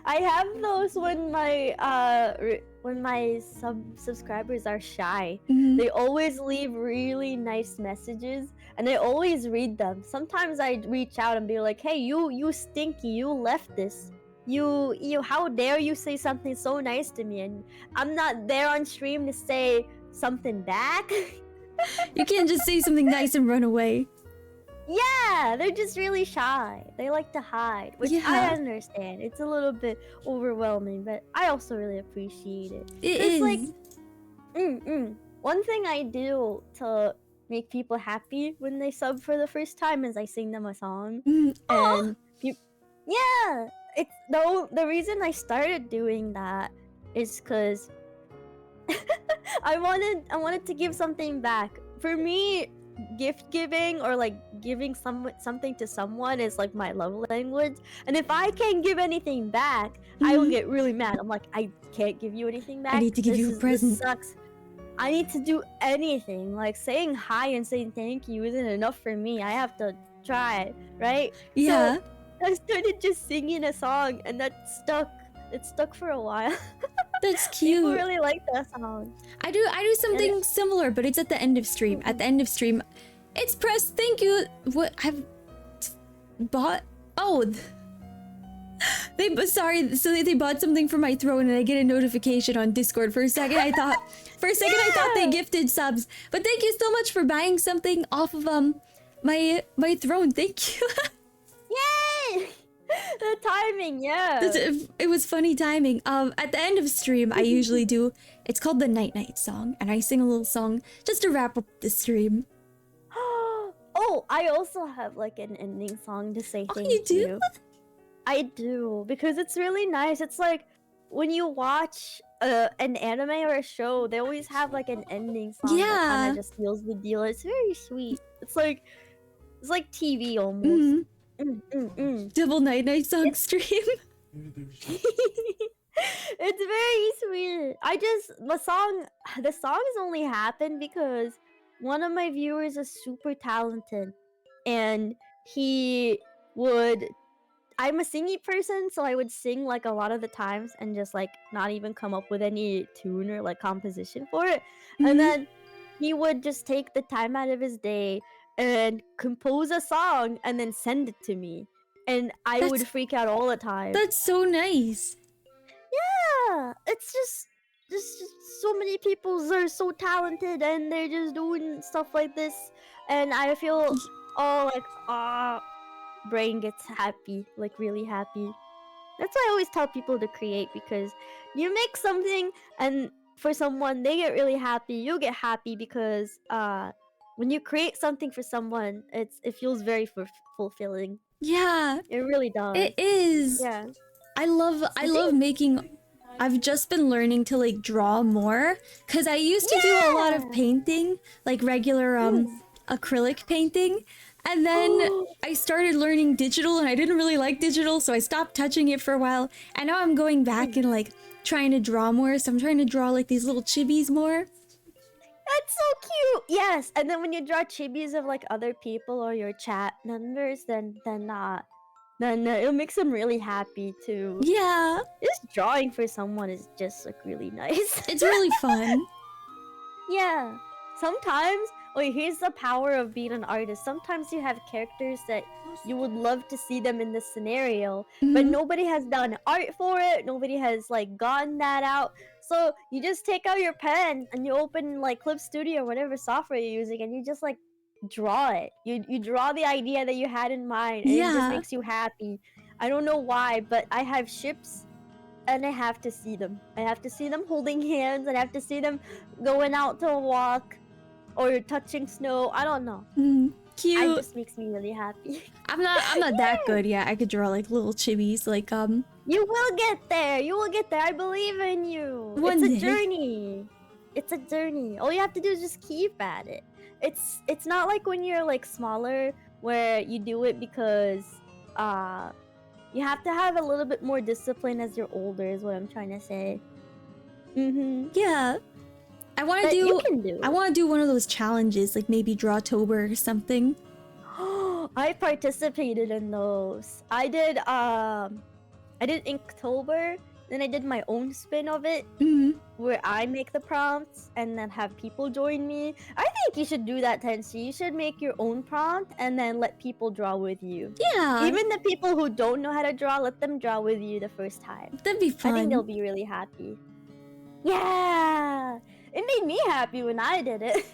I have those when my subscribers are shy. They always leave really nice messages, and I always read them. Sometimes I reach out and be like, "Hey, you stinky, you left this. You how dare you say something so nice to me?" And I'm not there on stream to say something back. You can't just say something nice and run away. Yeah, they're just really shy. They like to hide, which I understand. It's a little bit overwhelming, but I also really appreciate it. It's like, one thing I do to make people happy when they sub for the first time is I sing them a song, and yeah, it's the reason I started doing that is because I wanted to give something back. For me, gift giving or like giving something to someone is like my love language, and if I can't give anything back, I will get really mad. I'm like, I can't give you anything back. I need to give you a present. This sucks. I need to do anything. Like saying hi and saying thank you isn't enough for me. I have to try, right? Yeah. So I started just singing a song, and that stuck. It stuck for a while. That's cute. People really like that song. I do something similar, but it's at the end of stream. At the end of stream, it's pressed. Thank you. What I've bought? Oh, sorry. So they bought something for my throne, and I get a notification on Discord. For a second, I thought they gifted subs. But thank you so much for buying something off of my throne. Thank you. Yay! The timing, yeah. It was funny timing. At the end of stream, I usually do. It's called the Night Night song, and I sing a little song just to wrap up the stream. Oh, I also have like an ending song to say thank you. You do? I do, because it's really nice. It's like when you watch an anime or a show, they always have like an ending song that kind of just seals the deal. It's very sweet. It's like TV almost. Double Night Night song stream. It's very sweet. The song has only happened because one of my viewers is super talented, and I'm a singy person, so I would sing like a lot of the times and just like not even come up with any tune or like composition for it. And then he would just take the time out of his day and compose a song and then send it to me. And I would freak out all the time. That's so nice. Yeah, it's just so many people are so talented and they're just doing stuff like this, and I feel all like brain gets happy, like really happy. That's why I always tell people to create, because you make something and for someone they get really happy, you get happy, because when you create something for someone, it feels very fulfilling. Yeah, it really does. It is. Yeah, I love making. I've just been learning to like draw more, because I used to do a lot of painting, like regular acrylic painting, and then I started learning digital, and I didn't really like digital, so I stopped touching it for a while, and now I'm going back and like trying to draw more. So I'm trying to draw like these little chibis more. That's so cute. Yes, and then when you draw chibis of like other people or your chat members, then it makes them really happy too. Yeah, just drawing for someone is just like really nice. It's really fun. Yeah, sometimes. Wait, here's the power of being an artist. Sometimes you have characters that you would love to see them in this scenario, but nobody has done art for it. Nobody has like gotten that out. So you just take out your pen and you open like Clip Studio or whatever software you're using, and you just like draw it. You draw the idea that you had in mind, and it just makes you happy. I don't know why, but I have ships, and I have to see them. I have to see them holding hands, and I have to see them going out to a walk or touching snow. I don't know. Cute. It just makes me really happy. I'm not that good yet. I could draw like little chibis, like You will get there. You will get there. I believe in you. It's a journey. It's a journey. All you have to do is just keep at it. It's not like when you're like smaller, where you do it because you have to have a little bit more discipline as you're older, is what I'm trying to say. Yeah. I want to do one of those challenges, like maybe Drawtober or something. I participated in those. I did Inktober. then I did my own spin of it, where I make the prompts and then have people join me. I think you should do that, Tenshi. You should make your own prompt and then let people draw with you. Yeah. Even the people who don't know how to draw, let them draw with you the first time. That'd be fun. I think they'll be really happy. Yeah! It made me happy when I did it.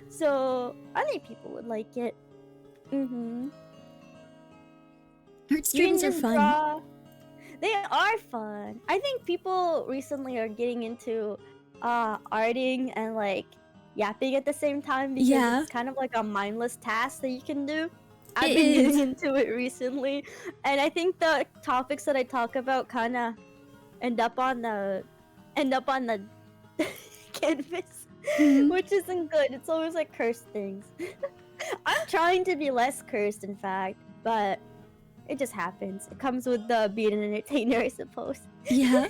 So, I think people would like it. Art streams are fun. They are fun. I think people recently are getting into arting and like yapping at the same time because it's kind of like a mindless task that you can do. I've been getting into it recently, and I think the topics that I talk about kind of end up on the canvas, which isn't good. It's always like cursed things. I'm trying to be less cursed, in fact, but it just happens. It comes with being an entertainer, I suppose. Yeah.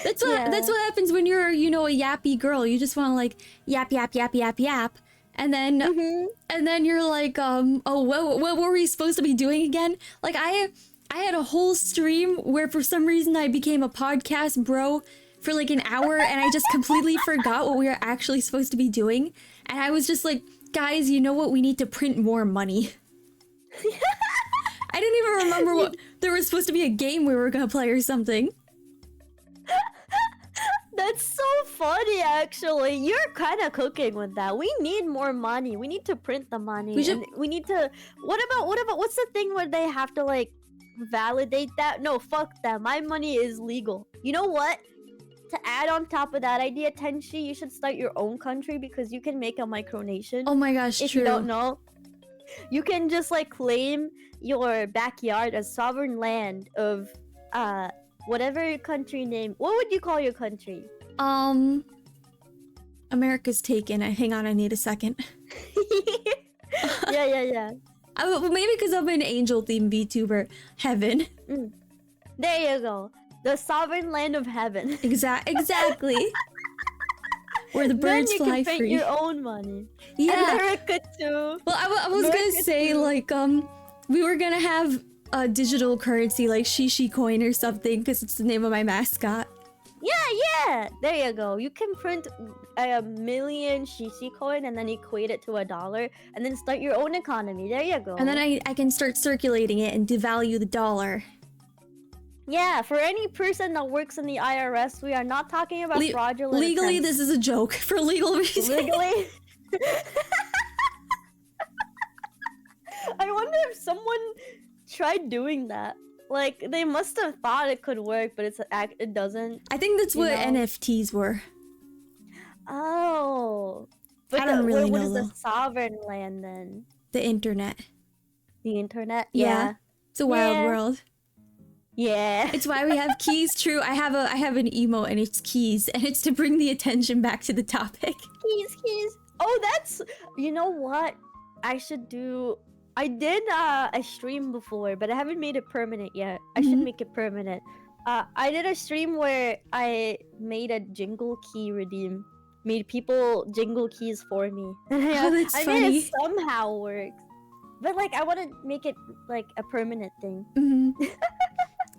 That's what happens when you're, a yappy girl. You just want to like yap, yap, yap, yap, yap. And then you're like, what were we supposed to be doing again? Like I had a whole stream where for some reason I became a podcast bro for like an hour and I just completely forgot what we were actually supposed to be doing. And I was just like, guys, you know what? We need to print more money. I didn't even remember what there was supposed to be a game we were gonna play or something. That's so funny, actually. You're kind of cooking with that. We need more money. We need to print the money. We need to. What about? What's the thing where they have to like validate that? No, fuck that. My money is legal. You know what? To add on top of that idea, Tenshi, you should start your own country because you can make a micronation. Oh my gosh, if you don't know, you can just like claim your backyard as sovereign land of whatever your country name. What would you call your country? America's taken. Hang on, I need a second. Yeah. Maybe because I'm an angel-themed VTuber. Heaven. There you go. The sovereign land of heaven. Exactly. Where the birds fly free. Then you can print your own money. Yeah. America too. Well, I was gonna say like we were gonna have a digital currency like Shishi coin or something because it's the name of my mascot. Yeah. There you go. You can print a million Shishi coin and then equate it to $1 and then start your own economy. There you go. And then I can start circulating it and devalue the dollar. Yeah, for any person that works in the IRS, we are not talking about fraudulent legally, attempts. this is a joke for legal reasons. Legally? I wonder if someone tried doing that. Like, they must have thought it could work, but it doesn't. I think that's what NFTs were. Oh. But I don't really know. What is the sovereign land then? The internet. The internet? Yeah. It's a wild world. Yeah. It's why we have keys. True. I have an emote and it's keys, and it's to bring the attention back to the topic. Keys. Oh, that's. You know what? I should do. I did a stream before, but I haven't made it permanent yet. I should make it permanent. I did a stream where I made a jingle key redeem. Made people jingle keys for me. Oh, that's funny. Made it somehow work. But like, I want to make it like a permanent thing.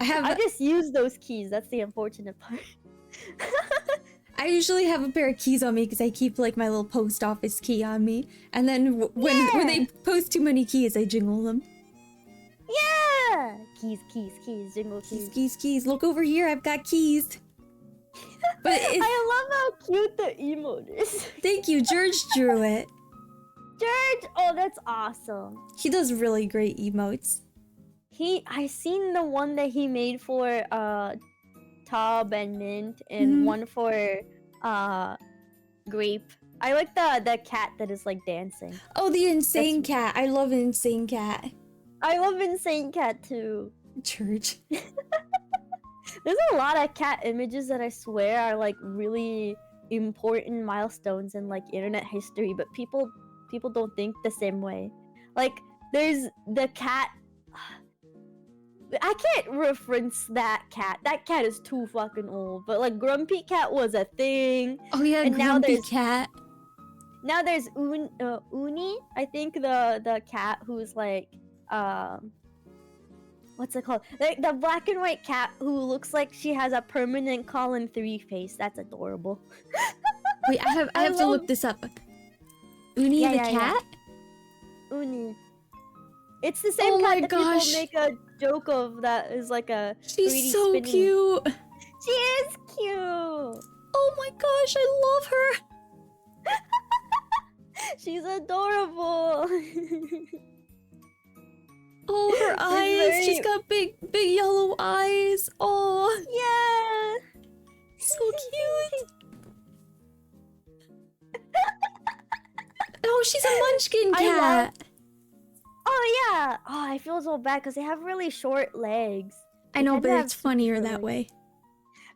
I just use those keys. That's the unfortunate part. I usually have a pair of keys on me because I keep like my little post office key on me, and then when they post too many keys, I jingle them. Yeah, keys, jingle keys. Keys. Look over here, I've got keys. But I love how cute the emote is. Thank you, George drew it. George, oh, that's awesome. He does really great emotes. I seen the one that he made for Tub and Mint, and one for Grape. I like the cat that is like dancing. Oh, the insane cat. I love insane cat. I love insane cat too. Church. There's a lot of cat images that I swear are like really important milestones in like internet history, but people don't think the same way. Like there's the cat. I can't reference that cat. That cat is too fucking old. But like Grumpy Cat was a thing. Oh yeah, and Grumpy Cat. Now there's Uni, I think the cat who's like what's it called? Like the black and white cat who looks like she has a permanent Colin 3 face. That's adorable. Wait, I have to look this up. Uni the cat? Yeah. Uni. It's the same cat that people make a joke of that is like a She's so spinning. cute. She is cute. Oh my gosh, I love her. She's adorable. Oh, her eyes. She's got big yellow eyes. Oh. Yeah. So cute. Oh, she's a munchkin cat. Oh, yeah. Oh, I feel so bad because they have really short legs. I know, but it's funnier that way.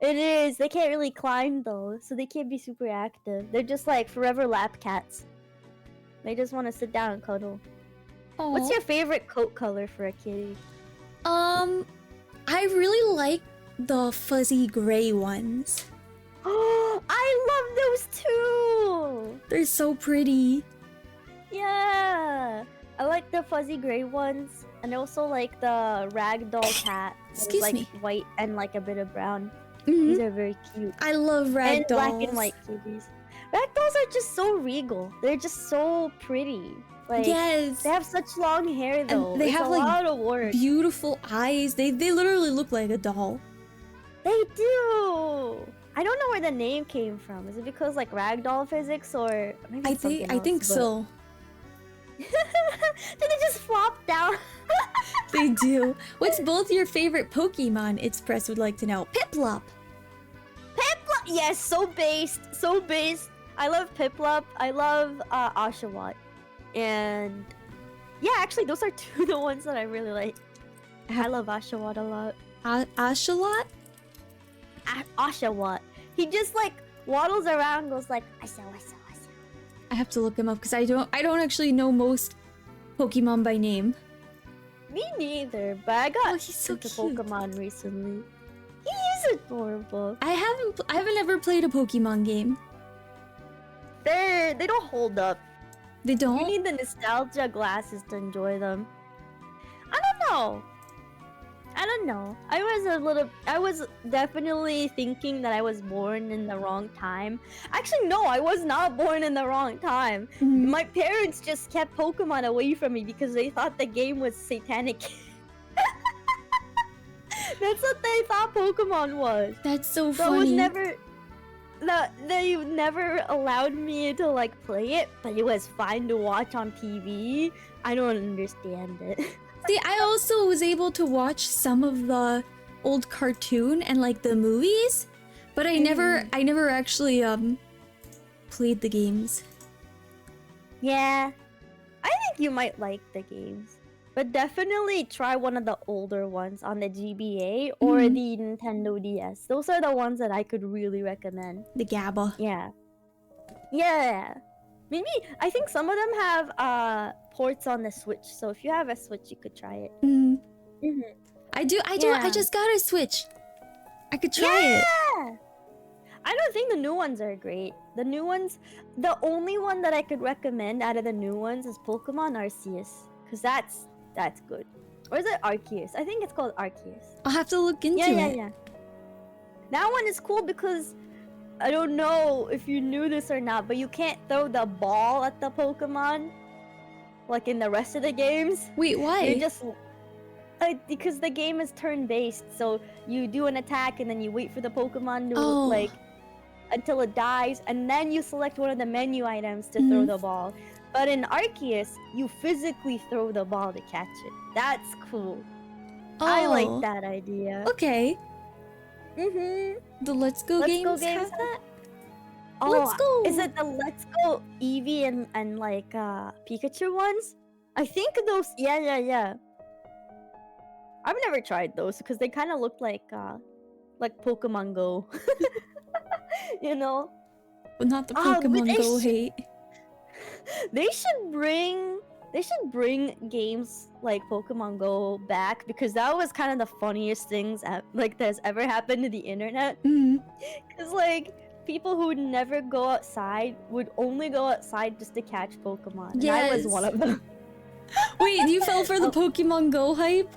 It is. They can't really climb, though, so they can't be super active. They're just like forever lap cats. They just want to sit down and cuddle. Aww. What's your favorite coat color for a kitty? I really like the fuzzy gray ones. Oh, I love those too! They're so pretty. Yeah! I like the fuzzy gray ones, and also like the ragdoll cat. Excuse like me. White and like a bit of brown. Mm-hmm. These are very cute. I love ragdolls. And black and white kitties. Ragdolls are just so regal. They're just so pretty. Like, yes. They have such long hair though. And they have like a lot of work. Beautiful eyes. They literally look like a doll. They do. I don't know where the name came from. Is it because like ragdoll physics or maybe I think so. Did they just flop down? They do. What's both your favorite Pokemon? Express would like to know. Piplup. Piplup. Yes, so based. So based. I love Piplup. I love Oshawott. And yeah, actually those are two of the ones that I really like. I love Oshawott a lot. Oshawott? Oshawott. He just like waddles around, goes like Asha. I have to look him up because I don't actually know most Pokemon by name. Me neither, but I got he's so into cute. Pokemon recently. He is adorable. I haven't ever played a Pokemon game. They don't hold up. They don't? You need the nostalgia glasses to enjoy them. I don't know. I was definitely thinking that I was born in the wrong time. Actually, no, I was not born in the wrong time. Mm-hmm. My parents just kept Pokemon away from me because they thought the game was satanic. That's what they thought Pokemon was. That's so So funny. they never allowed me to like play it, but it was fine to watch on TV. I don't understand it. See, I also was able to watch some of the old cartoon and like the movies, but I never actually played the games. Yeah, I think you might like the games, but definitely try one of the older ones on the GBA or the Nintendo DS. Those are the ones that I could really recommend. The GABA. Yeah. Maybe I think some of them have ports on the Switch, so if you have a Switch, you could try it. I do. I just got a Switch. I could try it. I don't think the new ones are great. The new ones, the only one that I could recommend out of the new ones is Pokemon Arceus, because that's good. Or is it Arceus? I think it's called Arceus. I'll have to look into it. Yeah. That one is cool because I don't know if you knew this or not, but you can't throw the ball at the Pokemon like in the rest of the games. Wait, why? You just because the game is turn-based, so you do an attack and then you wait for the Pokemon to like until it dies, and then you select one of the menu items to throw the ball. But in Arceus, you physically throw the ball to catch it. That's cool. I like that idea. Okay. The Let's Go games have that? Oh, Let's Go! Is it the Let's Go Eevee and like Pikachu ones? I think those. Yeah. I've never tried those because they kind of look like Pokemon Go. You know? But not the Pokemon Go hate. They should bring games like Pokemon Go back because that was kind of the funniest things that's ever happened to the internet. Because like people who would never go outside would only go outside just to catch Pokemon. Yes. And I was one of them. Wait, you fell for the Pokemon Go hype?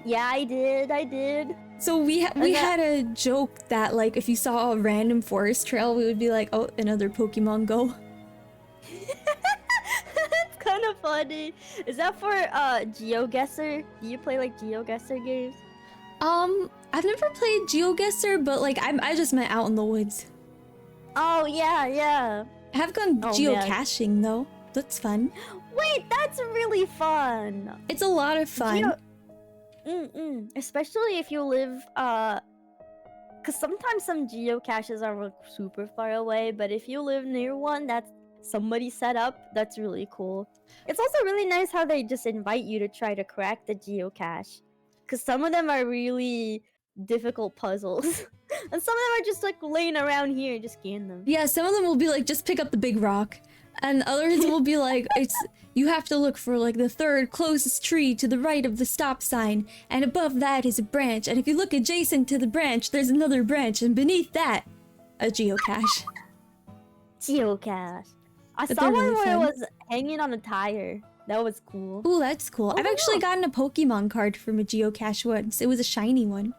Yeah, I did. I did. So we And that, had a joke that like if you saw a random forest trail, we would be like, oh, another Pokemon Go. it's kind of funny. Is that for GeoGuessr? Do you play like GeoGuessr games? I've never played GeoGuessr, but like I just meant out in the woods. Oh yeah, yeah. I have gone Oh, man. geocaching though. That's fun. Wait, that's really fun. It's a lot of fun. Especially if you live because sometimes some geocaches are like, super far away, but if you live near one that's somebody set up, that's really cool. It's also really nice how they just invite you to try to crack the geocache, because some of them are really difficult puzzles and some of them are just like laying around here, just scan them. Yeah, some of them will be like, just pick up the big rock. And others will be like, you have to look for like the third closest tree to the right of the stop sign, and above that is a branch, and if you look adjacent to the branch, there's another branch, and beneath that, a geocache. Geocache. I But saw they're one really where it fun. was hanging on a tire. That was cool. Ooh, that's cool. Oh, I've actually wow. gotten a Pokemon card from a geocache once. It was a shiny one.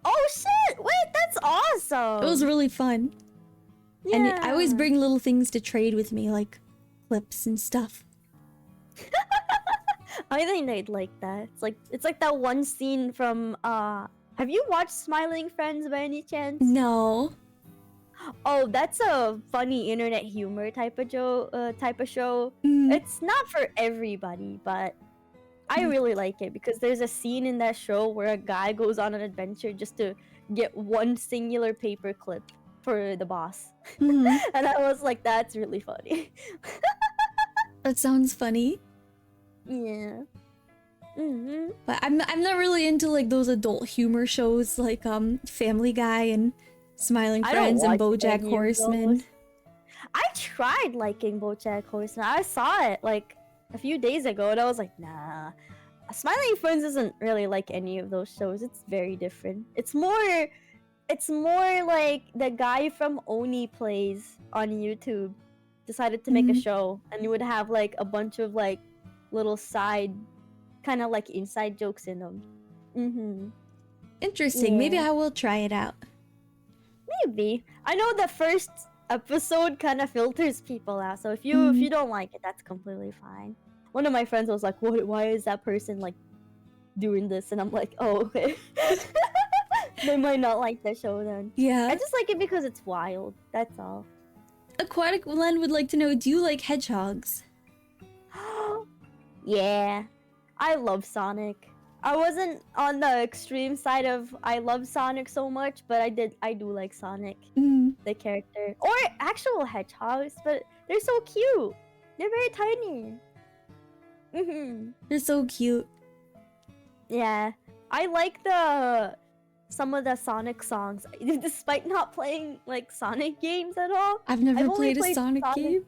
Oh shit! Wait, that's awesome. It was really fun. Yeah. And I always bring little things to trade with me, like clips and stuff. I think they'd like that. It's like that one scene from have you watched Smiling Friends by any chance? No. Oh, that's a funny internet humor type of show. Mm. It's not for everybody, but I really like it because there's a scene in that show where a guy goes on an adventure just to get one singular paper clip for the boss. Mhm. And I was like, that's really funny. That sounds funny. Yeah. But I'm not really into like those adult humor shows like Family Guy and Smiling I don't Friends and watch BoJack any of Horseman. those. I tried liking BoJack Horseman. I saw it like a few days ago, and I was like, nah. Smiling Friends isn't really like any of those shows. It's very different. It's more like the guy from Oni Plays on YouTube decided to make a show, and you would have like a bunch of like little side, kind of like inside jokes in them. Interesting. Maybe Yeah. I will try it out. Maybe. I know the first episode kind of filters people out, so if you don't like it, that's completely fine. One of my friends was like, "What? Why is that person like doing this?" And I'm like, "Oh, okay." They might not like the show then. Yeah. I just like it because it's wild. That's all. Aquatic Len would like to know, do you like hedgehogs? Yeah, I love Sonic. I wasn't on the extreme side of I love Sonic so much, but I do like Sonic, the character, or actual hedgehogs. But they're so cute. They're very tiny. They're so cute. Yeah, I like some of the Sonic songs, despite not playing like Sonic games at all. I've never I've only played a played Sonic game.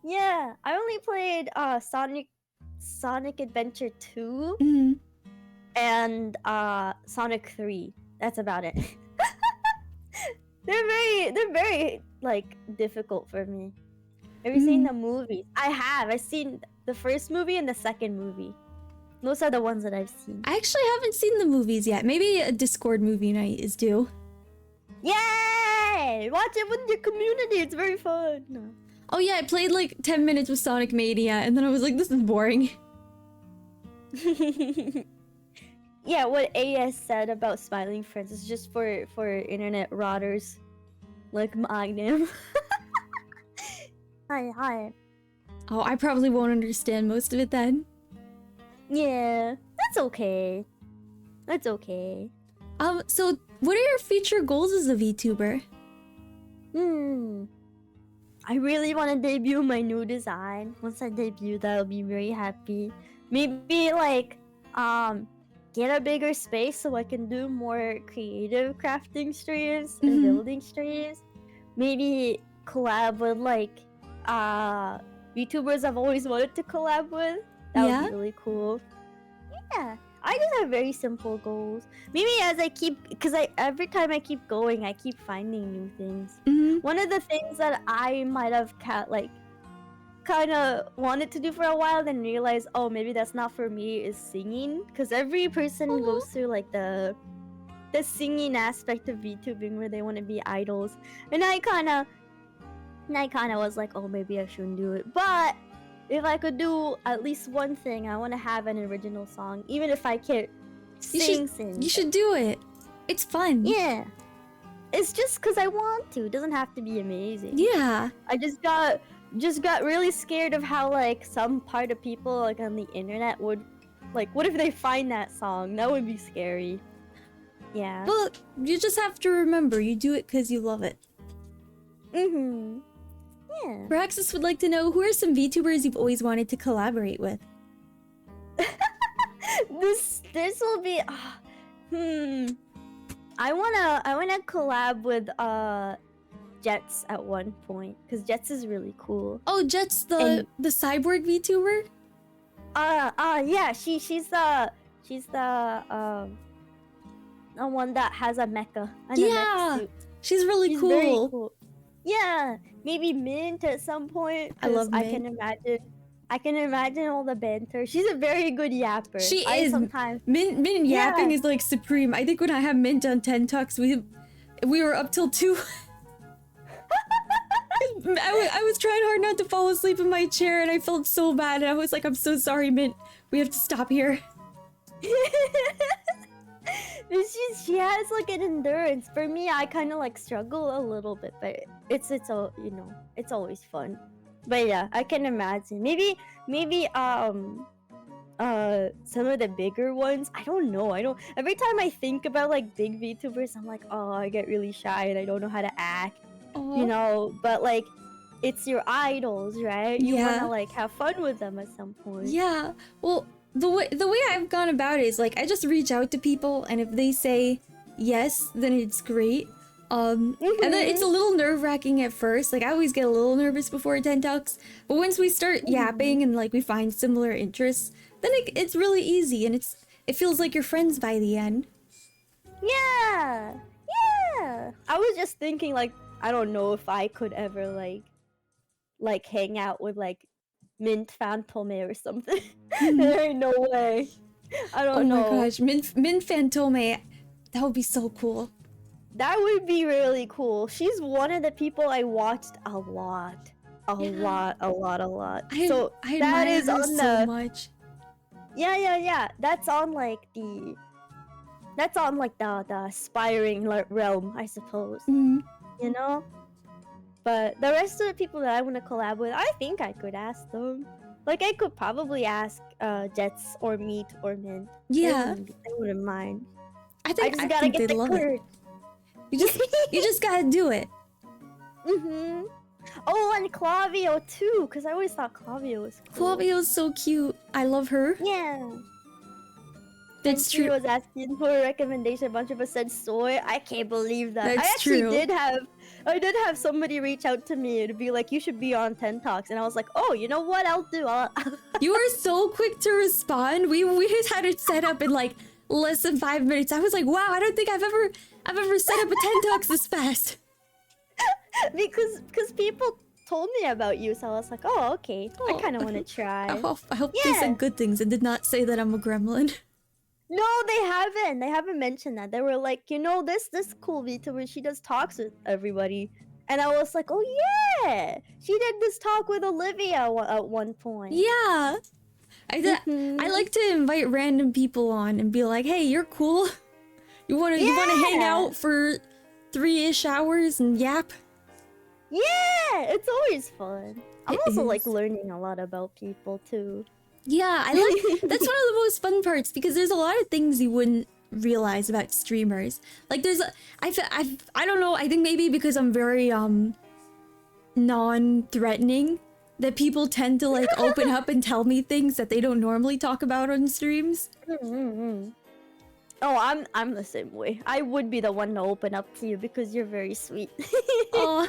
Yeah, I only played Sonic Adventure 2 and Sonic 3. That's about it. They're very like difficult for me. Have you seen the movies? I have. I've seen the first movie and the second movie. Those are the ones that I've seen. I actually haven't seen the movies yet. Maybe a Discord movie night is due. Yay! Watch it with your community. It's very fun. Oh yeah, I played like 10 minutes with Sonic Mania, and then I was like, this is boring. Yeah, what AS said about Smiling Friends is just for internet rotters like Magnum. Hi. Oh, I probably won't understand most of it then. Yeah, that's okay. That's okay. So what are your future goals as a VTuber? I really want to debut my new design. Once I debut that, I'll be very happy. Maybe like get a bigger space so I can do more creative crafting streams and building streams. Maybe collab with like VTubers I've always wanted to collab with. That would be really cool. Yeah, I just have very simple goals. Maybe as I keep, because every time I keep going, I keep finding new things. One of the things that I might have kind of wanted to do for a while, then realized, oh, maybe that's not for me, is singing. Because every person goes through like the singing aspect of VTubing where they want to be idols, and I kind of was like, oh, maybe I shouldn't do it. But if I could do at least one thing, I want to have an original song, even if I can't sing. You should do it. It's fun. Yeah. It's just because I want to. It doesn't have to be amazing. Yeah. I just got really scared of how like some part of people like on the internet would like, what if they find that song? That would be scary. Yeah. Well, you just have to remember, you do it because you love it. Mm-hmm. Yeah. Praxis would like to know, who are some VTubers you've always wanted to collaborate with? This will be I wanna collab with Jets at one point, because Jets is really cool. Oh, Jet's the cyborg VTuber? Yeah, she's the one that has a mecha and a mech suit. She's really She's cool. Very cool. Yeah, maybe Mint at some point. I love Mint. I can imagine all the banter. She's a very good yapper. She is. Sometimes Mint yapping is like supreme. I think when I had Mint on 10 Talks, we were up till 2. I was trying hard not to fall asleep in my chair, and I felt so bad. And I was like, I'm so sorry, Mint. We have to stop here. She has like an endurance. For me, I kind of like struggle a little bit, but it's all, you know, it's always fun. But yeah, I can imagine. Maybe some of the bigger ones. I don't know. Every time I think about like big VTubers, I'm like, oh, I get really shy and I don't know how to act. You know, but like, it's your idols, right? You wanna like have fun with them at some point. Yeah. Well, the way I've gone about it is like, I just reach out to people, and if they say yes, then it's great. And then it's a little nerve-wracking at first. Like, I always get a little nervous before 10 Talks, but once we start yapping and like we find similar interests, then it's really easy, and it feels like you're friends by the end. Yeah. I was just thinking, like, I don't know if I could ever like hang out with like Mint Fantome or something. There ain't no way. I don't know. Oh my gosh, Mint Fantome, that would be so cool. That would be really cool. She's one of the people I watched a lot. A lot. So I that admire is her on so much. Yeah. That's on like the aspiring realm, I suppose. You know? But the rest of the people that I want to collab with, I think I could ask them. Like, I could probably ask Jets or Meat or Mint. Yeah. I wouldn't mind. I just gotta think get they'd the love courage. it. You just gotta do it. Oh, and Clavio too, because I always thought Clavio was cool. Clavio's so cute. I love her. Yeah. That's Tenshi true. was asking for a recommendation. A bunch of us said soy. I can't believe that. That's I actually true. I did have somebody reach out to me to be like, you should be on 10 Talks, and I was like, oh, you know what? I'll do. You were so quick to respond. We just had it set up in like less than 5 minutes. I was like, wow, I don't think I've ever set up a 10 Talks this fast. because people told me about you, so I was like, oh, okay. I kind of want to try. I hope they said good things and did not say that I'm a gremlin. No, they haven't. They haven't mentioned that. They were like, you know, this cool VTuber, she does talks with everybody. And I was like, oh yeah, she did this talk with Olivia at one point. Yeah. I like to invite random people on and be like, hey, you're cool. You wanna hang out for 3-ish hours and yap? Yeah, it's always fun. I'm It also is. like learning a lot about people too. Yeah, I like that's one of the most fun parts, because there's a lot of things you wouldn't realize about streamers. Like I don't know, I think maybe because I'm very non-threatening, that people tend to like open up and tell me things that they don't normally talk about on streams. Oh, I'm the same way. I would be the one to open up to you because you're very sweet. Oh.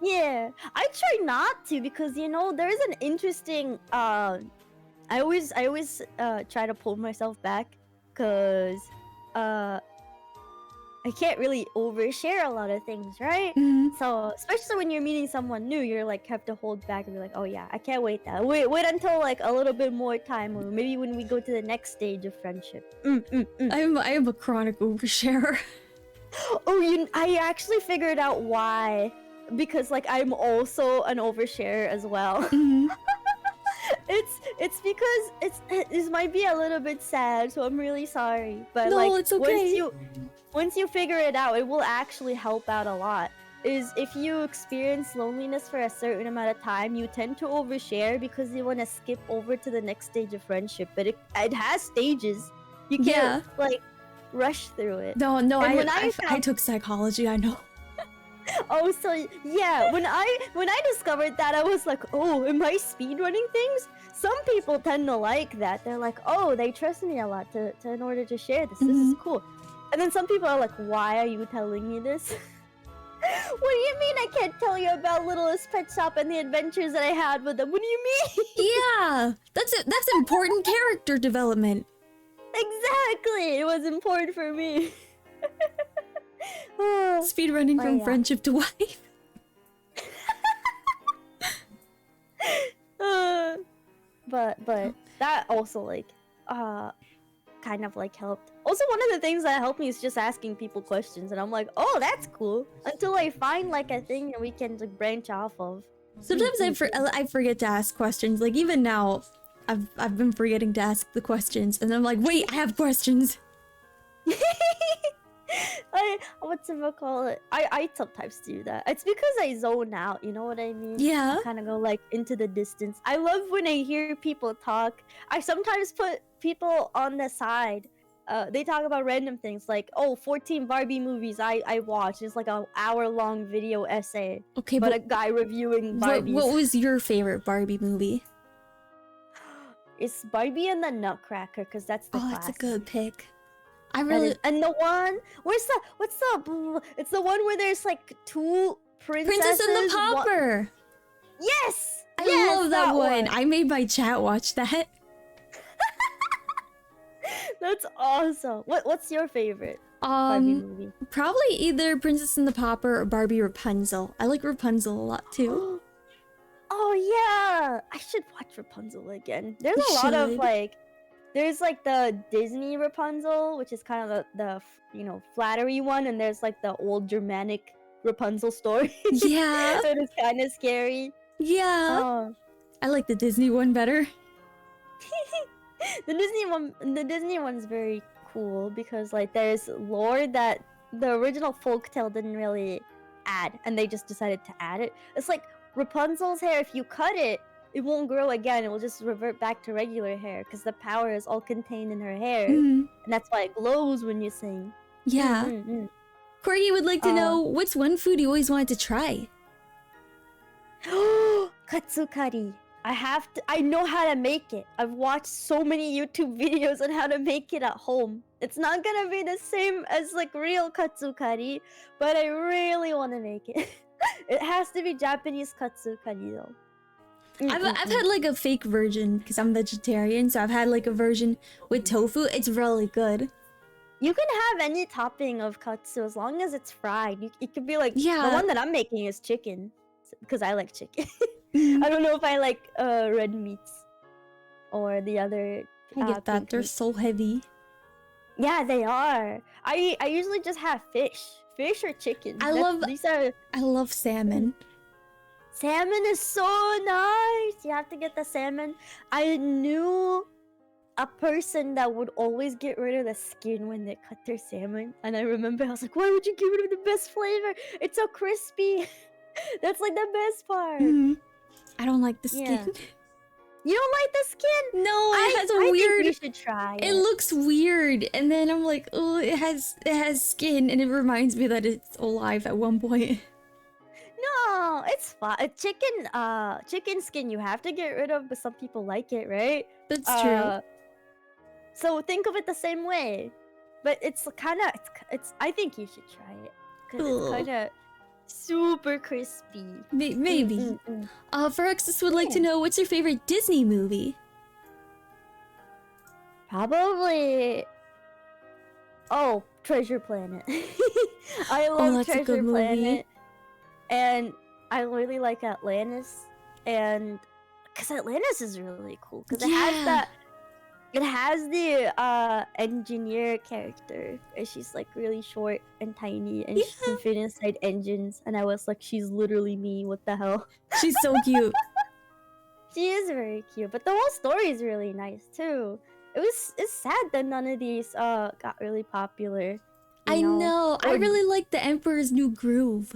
Yeah, I try not to, because you know there's an interesting I always try to pull myself back, because I can't really overshare a lot of things, right? Mhm. So especially when you're meeting someone new, you're like have to hold back and be like, oh yeah, I can't wait that. Wait until like a little bit more time, or maybe when we go to the next stage of friendship. I'm a chronic oversharer. Oh, I actually figured out why. Because like I'm also an oversharer as well. Mhm. It's because this might be a little bit sad, so I'm really sorry. But No, like it's okay. once you figure it out, it will actually help out a lot. Is if you experience loneliness for a certain amount of time, you tend to overshare because you want to skip over to the next stage of friendship. But it has stages. You can't like rush through it. No, And when I took psychology. I know. Oh, so yeah, when I discovered that, I was like, oh, am I speedrunning things? Some people tend to like that. They're like, oh, they trust me a lot to in order to share this. This is cool. And then some people are like, why are you telling me this? What do you mean I can't tell you about Littlest Pet Shop and the adventures that I had with them? What do you mean? Yeah, that's important character development. Exactly, it was important for me. Speedrunning from friendship to wife. But that also like kind of like helped. Also, one of the things that helped me is just asking people questions, and I'm like, oh, that's cool. Until I find like a thing that we can like branch off of. Sometimes I forget to ask questions. Like even now, I've been forgetting to ask the questions, and I'm like, wait, I have questions. What's it call it? I sometimes do that. It's because I zone out, you know what I mean? Yeah. Kind of go like into the distance. I love when I hear people talk. I sometimes put people on the side. They talk about random things like, oh, 14 Barbie movies I watched. It's like an hour-long video essay. Okay, but a guy reviewing Barbies. What was your favorite Barbie movie? It's Barbie and the Nutcracker, because that's the classic. That's a good pick. I really and the one it's the one where there's like two princesses. Princess and the Pauper. Yes, I love that one. I made my chat watch that. That's awesome. What's your favorite Barbie movie? Probably either Princess and the Pauper or Barbie Rapunzel. I like Rapunzel a lot too. Oh yeah, I should watch Rapunzel again. There's a lot of like. There's like the Disney Rapunzel, which is kind of the flattery one, and there's like the old Germanic Rapunzel story. Yeah. That is kind of scary. Yeah. I like the Disney one better. The Disney one's very cool because like there's lore that the original folktale didn't really add, and they just decided to add it. It's like Rapunzel's hair, if you cut it, it won't grow again. It will just revert back to regular hair because the power is all contained in her hair. And that's why it glows when you sing. Yeah. Corgi would like to know, what's one food you always wanted to try? Katsukari. I know how to make it. I've watched so many YouTube videos on how to make it at home. It's not gonna be the same as like real katsukari, but I really want to make it. It has to be Japanese katsukari though. I've had like a fake version because I'm vegetarian, so I've had like a version with tofu. It's really good. You can have any topping of katsu as long as it's fried. It could be like the one that I'm making is chicken because I like chicken. I don't know if I like red meats or the other. I get that they're so heavy. Yeah, they are. I usually just have fish or chicken. I love salmon. Salmon is so nice. You have to get the salmon. I knew a person that would always get rid of the skin when they cut their salmon. And I remember I was like, why would you get rid of the best flavor? It's so crispy. That's like the best part. I don't like the skin. Yeah. You don't like the skin? No, it has a weird. Think you should try it. It looks weird, and then I'm like, oh, it has skin, and it reminds me that it's alive at one point. No, it's fine. Chicken skin you have to get rid of, but some people like it, right? That's true. So think of it the same way, but it's kind of I think you should try it because it's kind of super crispy. Maybe. Phyrexis would like to know, what's your favorite Disney movie? Probably. Oh, Treasure Planet. I Oh, love that's a Treasure good movie. Planet, and I really like Atlantis, and because Atlantis is really cool because it has Yeah. that. It has the engineer character, and she's like really short and tiny, and she can Yeah. fit inside engines. And I was like, she's literally me. What the hell? She's so cute. She is very cute, but the whole story is really nice too. It's sad that none of these got really popular. I know. I Or really like The Emperor's New Groove.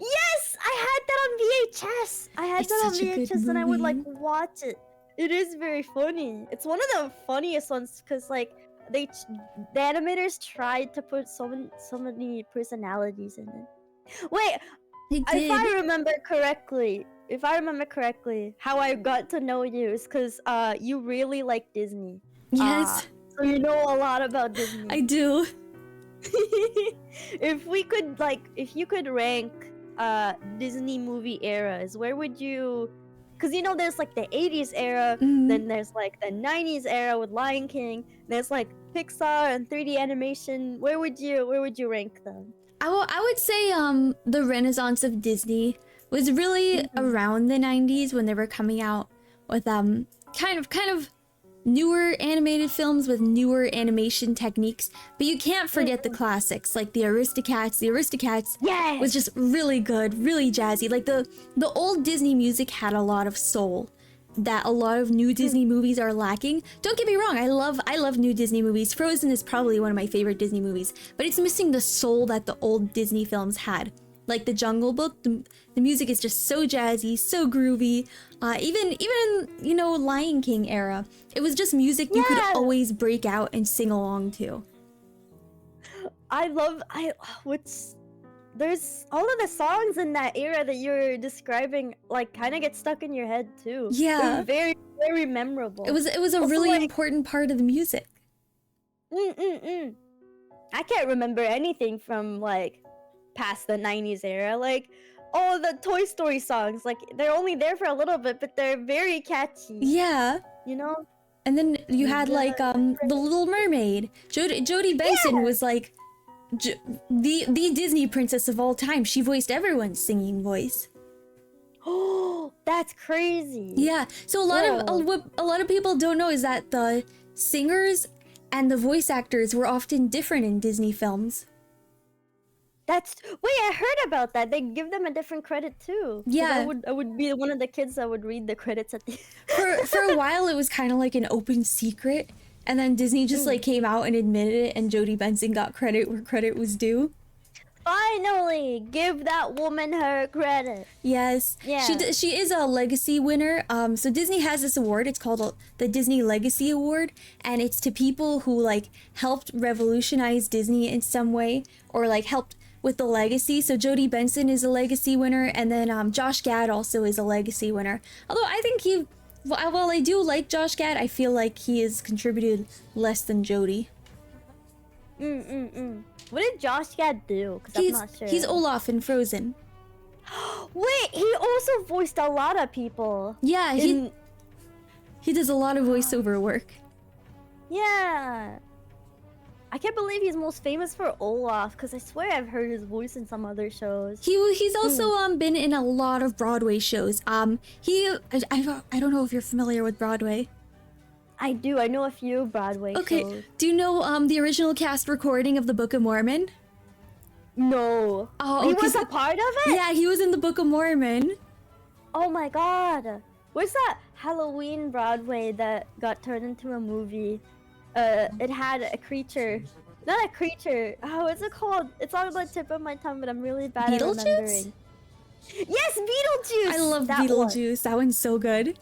yes, I had that on VHS. I had It's that on such a good VHS, and I would like movie. watch it. It is very funny. It's one of the funniest ones because like the animators tried to put so many personalities in it. Wait, They if I did. remember correctly, how I got to know you is because you really like Disney. Yes, So you know a lot about Disney. I do. If you could rank Disney movie eras, where would you? Because there's like the 80s era, Mhm. then there's like the 90s era with Lion King, there's like Pixar and 3D animation. Where would you rank them? I would say the renaissance of Disney was really Mhm. around the 90s when they were coming out with kind of newer animated films with newer animation techniques, but you can't forget the classics like the Aristocats. The Aristocats Yes. was just really good, really jazzy. Like the old Disney music had a lot of soul that a lot of new Disney movies are lacking. Don't get me wrong, I love new Disney movies. Frozen is probably one of my favorite Disney movies, but it's missing the soul that the old Disney films had. Like the Jungle Book, the music is just so jazzy, so groovy. Even in Lion King era, it was just music you could Yeah. always break out and sing along to. There's all of the songs in that era that you're describing like kind of get stuck in your head too. Yeah. They're very, very memorable. It was a Also, really like- important part of the music. I can't remember anything from like past the 90s era. Like all the Toy Story songs, like they're only there for a little bit, but they're very catchy. Yeah. You know? And then you had Yeah. like the Little Mermaid. Jodie Benson was like the Disney princess of all time. She voiced everyone's singing voice. Oh, that's crazy. Yeah. So what a lot of people don't know is that the singers and the voice actors were often different in Disney films. Wait, I heard about that. They give them a different credit too. 'Cause Yeah. I would be one of the kids that would read the credits at the For a while it was kind of like an open secret, and then Disney just like came out and admitted it, and Jodie Benson got credit where credit was due. Finally, give that woman her credit. Yes. Yeah. She is a legacy winner. So Disney has this award. It's called the Disney Legacy Award, and it's to people who like helped revolutionize Disney in some way or like helped with the legacy. So Jodie Benson is a legacy winner, and then Josh Gad also is a legacy winner. Although I think while I do like Josh Gad, I feel like he has contributed less than Jodie. What did Josh Gad do? Because I'm not sure. He's Olaf in Frozen. Wait, he also voiced a lot of people. Yeah, he does a lot of voiceover work. Yeah. I can't believe he's most famous for Olaf, because I swear I've heard his voice in some other shows. He's also been in a lot of Broadway shows. I don't know if you're familiar with Broadway. I do. I know a few Broadway Okay, shows. do you know the original cast recording of the Book of Mormon? No. Oh, He okay, was a so- part of it? Yeah, he was in the Book of Mormon. Oh my god. Where's that Halloween Broadway that got turned into a movie? It had a creature. Not a creature. Oh, what's it called? It's on the tip of my tongue, but I'm really bad at Beetlejuice? remembering. Yes, Beetlejuice! I love that one. Beetlejuice. That one's so good.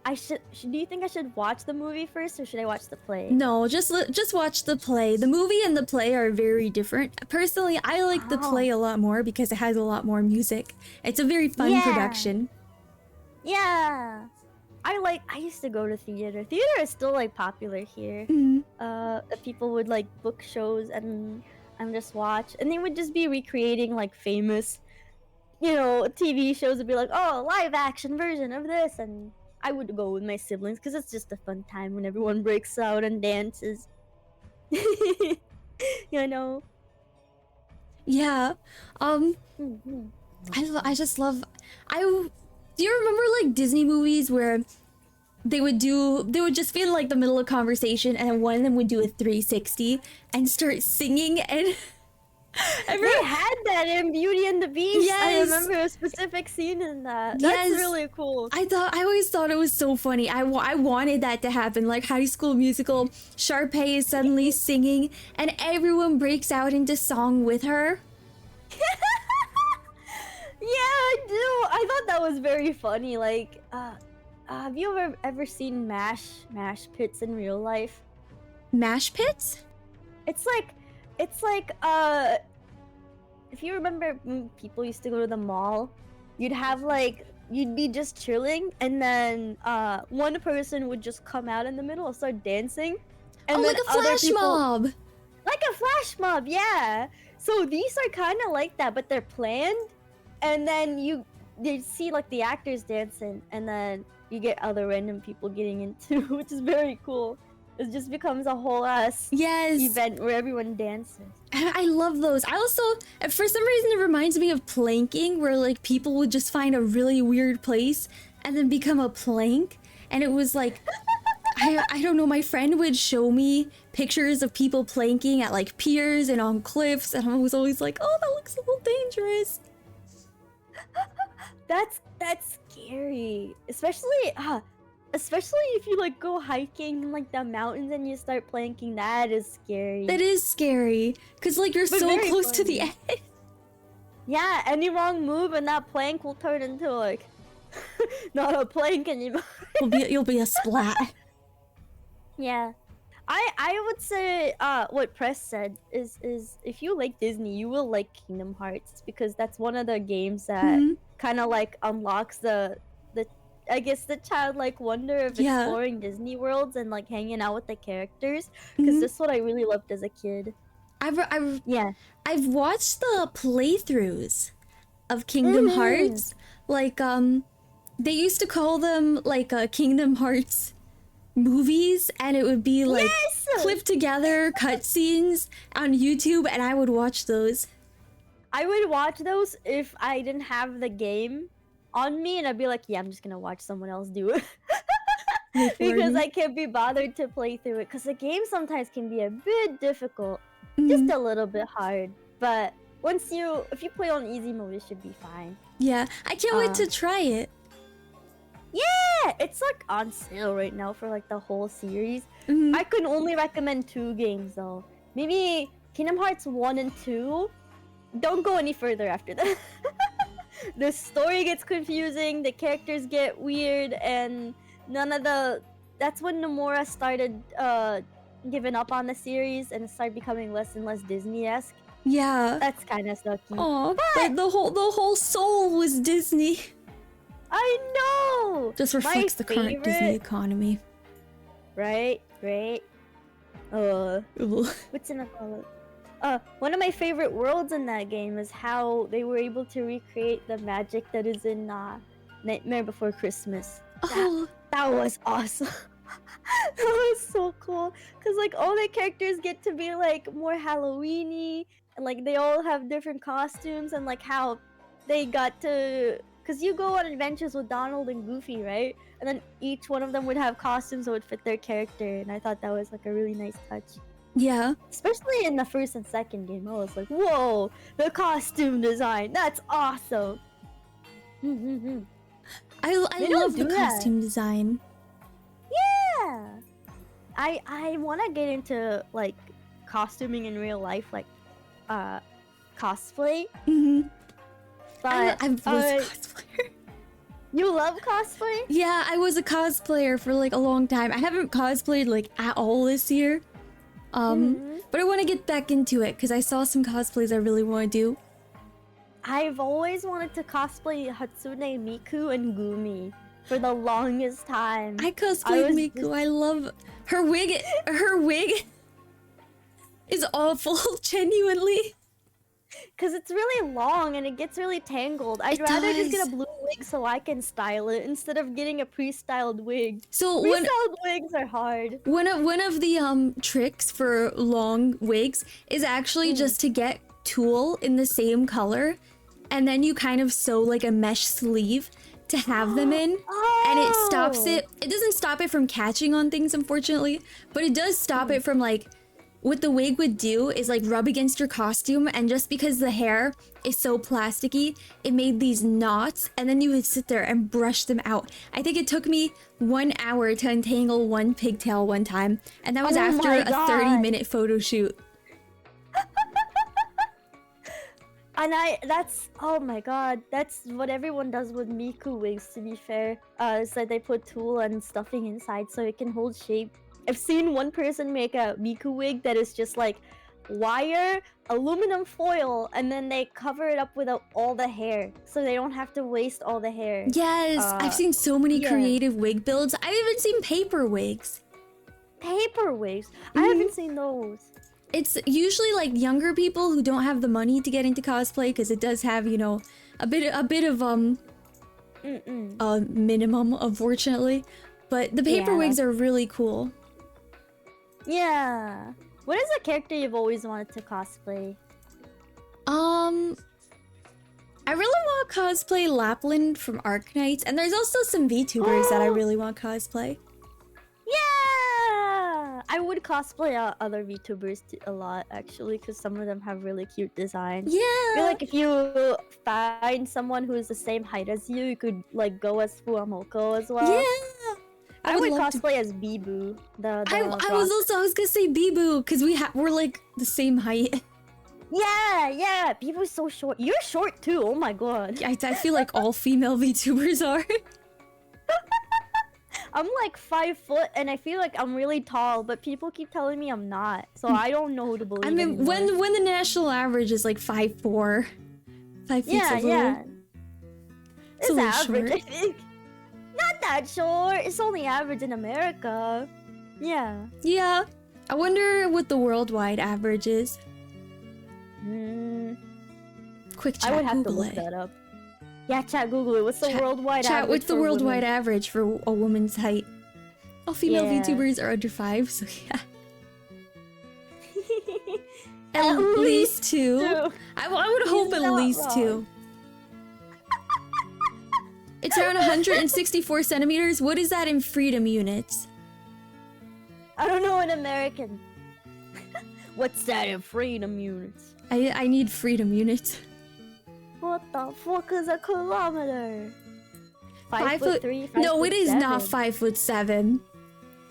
Do you think I should watch the movie first, or should I watch the play? No, just watch the play. The movie and the play are very different. Personally, I like the play a lot more because it has a lot more music. It's a very fun Yeah. production. Yeah. I used to go to theater. Theater is still like popular here. Mhm. People would like book shows and just watch, and they would just be recreating like famous, TV shows. Would be like, oh, live action version of this, and I would go with my siblings because it's just a fun time when everyone breaks out and dances. You know. Yeah. Um, Mhm. I just love. Do you remember like Disney movies where they would just be in like the middle of conversation and then one of them would do a 360 and start singing and I They remember, had that in Beauty and the Beast. I yes, remember a specific scene in that. That's yes. really cool. I always thought it was so funny. I wanted that to happen. Like High School Musical, Sharpay is suddenly singing and everyone breaks out into song with her. Yeah, I do. I thought that was very funny. Like, have you ever seen Mash Pits in real life? Mash pits? It's like if you remember when people used to go to the mall, you'd be just chilling, and then one person would just come out in the middle and start dancing, Oh, and then like a other flash people mob. like a flash mob, yeah. So these are kind of like that, but they're planned, and then you see like the actors dancing, and then you get other random people getting into, which is very cool. It just becomes a whole ass Yes. event where everyone dances. I love those. I also, for some reason, it reminds me of planking, where like people would just find a really weird place and then become a plank. And it was like, I don't know, my friend would show me pictures of people planking at like piers and on cliffs, and I was always like, oh, that looks a little dangerous. That's scary, especially if you like go hiking in like the mountains and you start planking. That is scary. That is scary, because like you're But so very close to the funny. edge. Yeah, any wrong move and that plank will turn into like not a plank anymore. You'll be a splat. Yeah. I would say what Press said is if you like Disney, you will like Kingdom Hearts, because that's one of the games that Mhm. kind of like unlocks the I guess the childlike wonder of Yeah. exploring Disney worlds and like hanging out with the characters, because Mhm. that's what I really loved as a kid. I've watched the playthroughs of Kingdom Hearts. Like they used to call them like Kingdom Hearts movies, and it would be like Yes! clipped together cutscenes on YouTube, and I would watch those. I would watch those if I didn't have the game on me, and I'd be like, yeah, I'm just gonna watch someone else do it. Because I can't be bothered to play through it, because the game sometimes can be a bit difficult. Just a little bit hard. But if you play on easy mode, it should be fine. Yeah, I can't wait to try it. Yeah, it's like on sale right now for like the whole series. Mhm. I can only recommend 2 games though. Maybe Kingdom Hearts 1 and 2. Don't go any further after that. The story gets confusing, the characters get weird, and that's when Nomura started giving up on the series and started becoming less and less Disney-esque. Yeah. That's kind of sucky. Oh, the whole soul was Disney. I know. Just reflects the current Disney economy. Right. Ugh. What's in it? One of my favorite worlds in that game is how they were able to recreate the magic that is in Nightmare Before Christmas. Oh, That was awesome. That was so cool, because like all the characters get to be like more Halloween-y, and like they all have different costumes, and like how they got to, because you go on adventures with Donald and Goofy, right? And then each one of them would have costumes that would fit their character, and I thought that was like a really nice touch. yeah. Especially in the first and second game, I was like, whoa, the costume design, that's awesome. I love the costume design. Yeah. I want to get into like costuming in real life, like cosplay. Mhm. But I was a cosplayer. You love cosplay? Yeah, I was a cosplayer for like a long time. I haven't cosplayed like at all this year. But I want to get back into it because I saw some cosplays I really want to do. I've always wanted to cosplay Hatsune Miku and Gumi for the longest time. I cosplayed Miku. I love her wig. Her wig is awful, genuinely. Because it's really long and it gets really tangled. I'd rather just get a blue wig so I can style it instead of getting a pre-styled wig. So Pre-styled wigs are hard. one of the tricks for long wigs is actually just to get tulle in the same color, and then you kind of sew like a mesh sleeve to have them in, and it stops it. It doesn't stop it from catching on things, unfortunately, but it does stop it from like. What the wig would do is like rub against your costume, and just because the hair is so plasticky, it made these knots, and then you would sit there and brush them out. I think it took me 1 hour to untangle one pigtail one time, and that was after a 30-minute photo shoot. And that's, oh my god, that's what everyone does with Miku wigs, to be fair. Is that they put tulle and stuffing inside so it can hold shape. I've seen one person make a Miku wig that is just like wire, aluminum foil, and then they cover it up with all the hair, so they don't have to waste all the hair. Yes, I've seen so many creative wig builds. I've even seen paper wigs. Paper wigs? I haven't seen those. It's usually like younger people who don't have the money to get into cosplay, because it does have, you know, a bit of a minimum, unfortunately. But the paper wigs are really cool. Yeah. What is a character you've always wanted to cosplay? I really want to cosplay Lapland from Arknights, and there's also some VTubers that I really want to cosplay. Yeah! I would cosplay other VTubers a lot, actually, because some of them have really cute designs. Yeah! I feel like if you find someone who is the same height as you, you could like go as Fuamoko as well. Yeah! I would cosplay as Bibu. I was gonna say Bibu, because we're like the same height. Yeah, Bibu's so short. You're short too, oh my god. I feel like all female VTubers are. I'm like 5 foot, and I feel like I'm really tall, but people keep telling me I'm not, so I don't know who to believe. I mean, anymore. when the national average is like 5'4", 5 feet. Yeah. It's a little average, short. I think. Not that short. It's only average in America. Yeah. Yeah. I wonder what the worldwide average is. Quick chat, I would have Google to look it. that up. Yeah, chat, Google it. What's the worldwide average? Chat, what's the worldwide average for a woman's height? All female VTubers are under 5, so yeah. At least 2. I would hope at least 2. It's around 164 centimeters. What is that in freedom units? I don't know in American. What's that in freedom units? I need freedom units. What the fuck is a kilometer? 5'3"? No, it is not 5'7".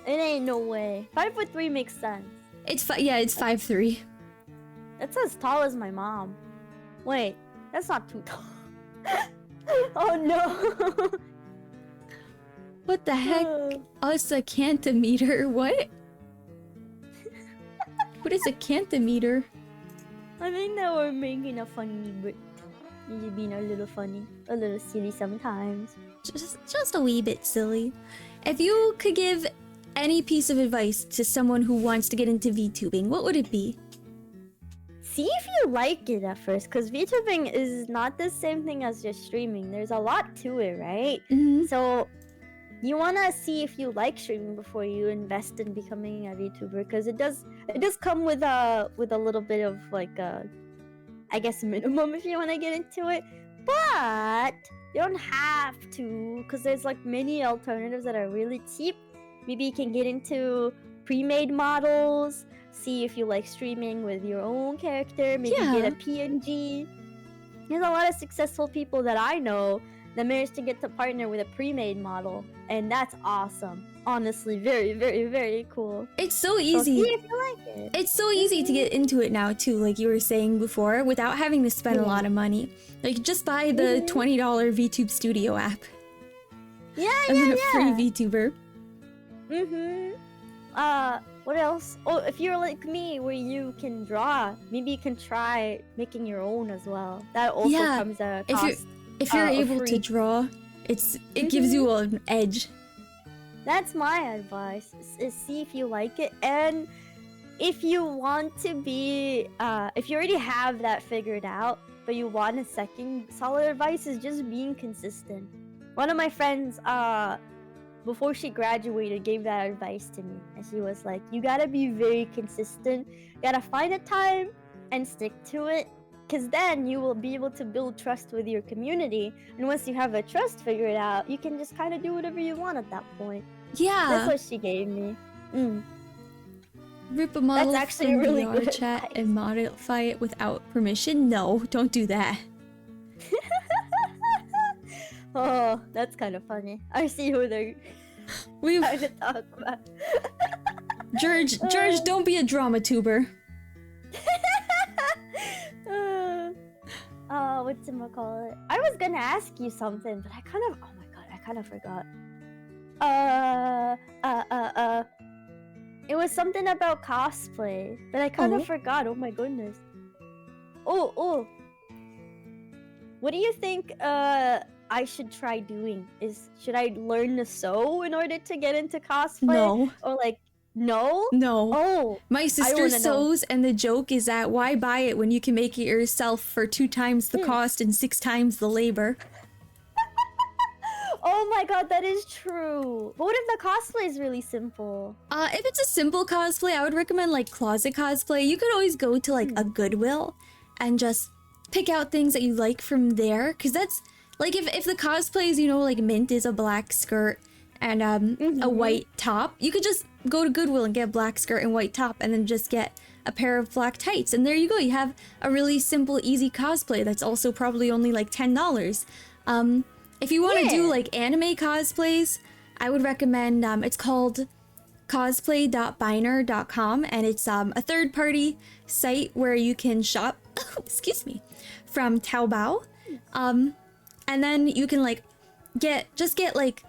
It ain't no way. 5'3" makes sense. It's 5'3". That's as tall as my mom. Wait, that's not too tall. Oh no! What the heck? Us a centimeter? What? What is a centimeter? I think that we're making a funny, but you're being a little funny, a little silly sometimes. Just a wee bit silly. If you could give any piece of advice to someone who wants to get into VTubing, what would it be? See if you like it at first, because VTubing is not the same thing as just streaming. There's a lot to it, right? So you want to see if you like streaming before you invest in becoming a VTuber, because it does come with a little bit of like a, I guess, minimum if you want to get into it, but you don't have to, because there's like many alternatives that are really cheap. Maybe you can get into pre-made models. See if you like streaming with your own character. Maybe get a PNG. There's a lot of successful people that I know that managed to get to partner with a pre-made model, and that's awesome. Honestly, very, very, very cool. It's so easy. So see if you like it. It's so easy to get into it now too, like you were saying before, without having to spend a lot of money. Like just buy the $20 VTube Studio app. And then a free VTuber. What else? Oh, if you're like me, where you can draw, maybe you can try making your own as well. That also comes at a cost. If you're able to draw, it gives you an edge. That's my advice. Is see if you like it, and if you want to be, if you already have that figured out, but you want a second solid advice, is just being consistent. One of my friends, before she graduated, gave that advice to me, and she was like, "You gotta be very consistent. You gotta find a time and stick to it, because then you will be able to build trust with your community. And once you have the trust figured out, you can just kind of do whatever you want at that point." Yeah. That's what she gave me. Rip a model That's actually from really VR good chat advice. and modify it without permission. No, don't do that. Oh, that's kind of funny. I see who they're We've trying to talk about. George, don't be a drama tuber. Whatchamacallit? I was gonna ask you something, but I kind of, oh my god, I kind of forgot. It was something about cosplay, but I kind of forgot. Oh my goodness. Oh. What do you think I should try doing? Should I learn to sew in order to get into cosplay? No. Or like, no? No. Oh. My sister sews, and the joke is that why buy it when you can make it yourself for 2 times the cost and 6 times the labor? Oh my god, that is true. But what if the cosplay is really simple? If it's a simple cosplay, I would recommend like closet cosplay. You could always go to like a Goodwill and just pick out things that you like from there. Cause that's like if the cosplay is, you know, like Mint is a black skirt and a white top, you could just go to Goodwill and get a black skirt and white top and then just get a pair of black tights. And there you go. You have a really simple, easy cosplay that's also probably only like $10. If you want to do like anime cosplays, I would recommend, it's called cosplay.biner.com, and it's a third-party site where you can shop, excuse me, from Taobao. And then you can like get like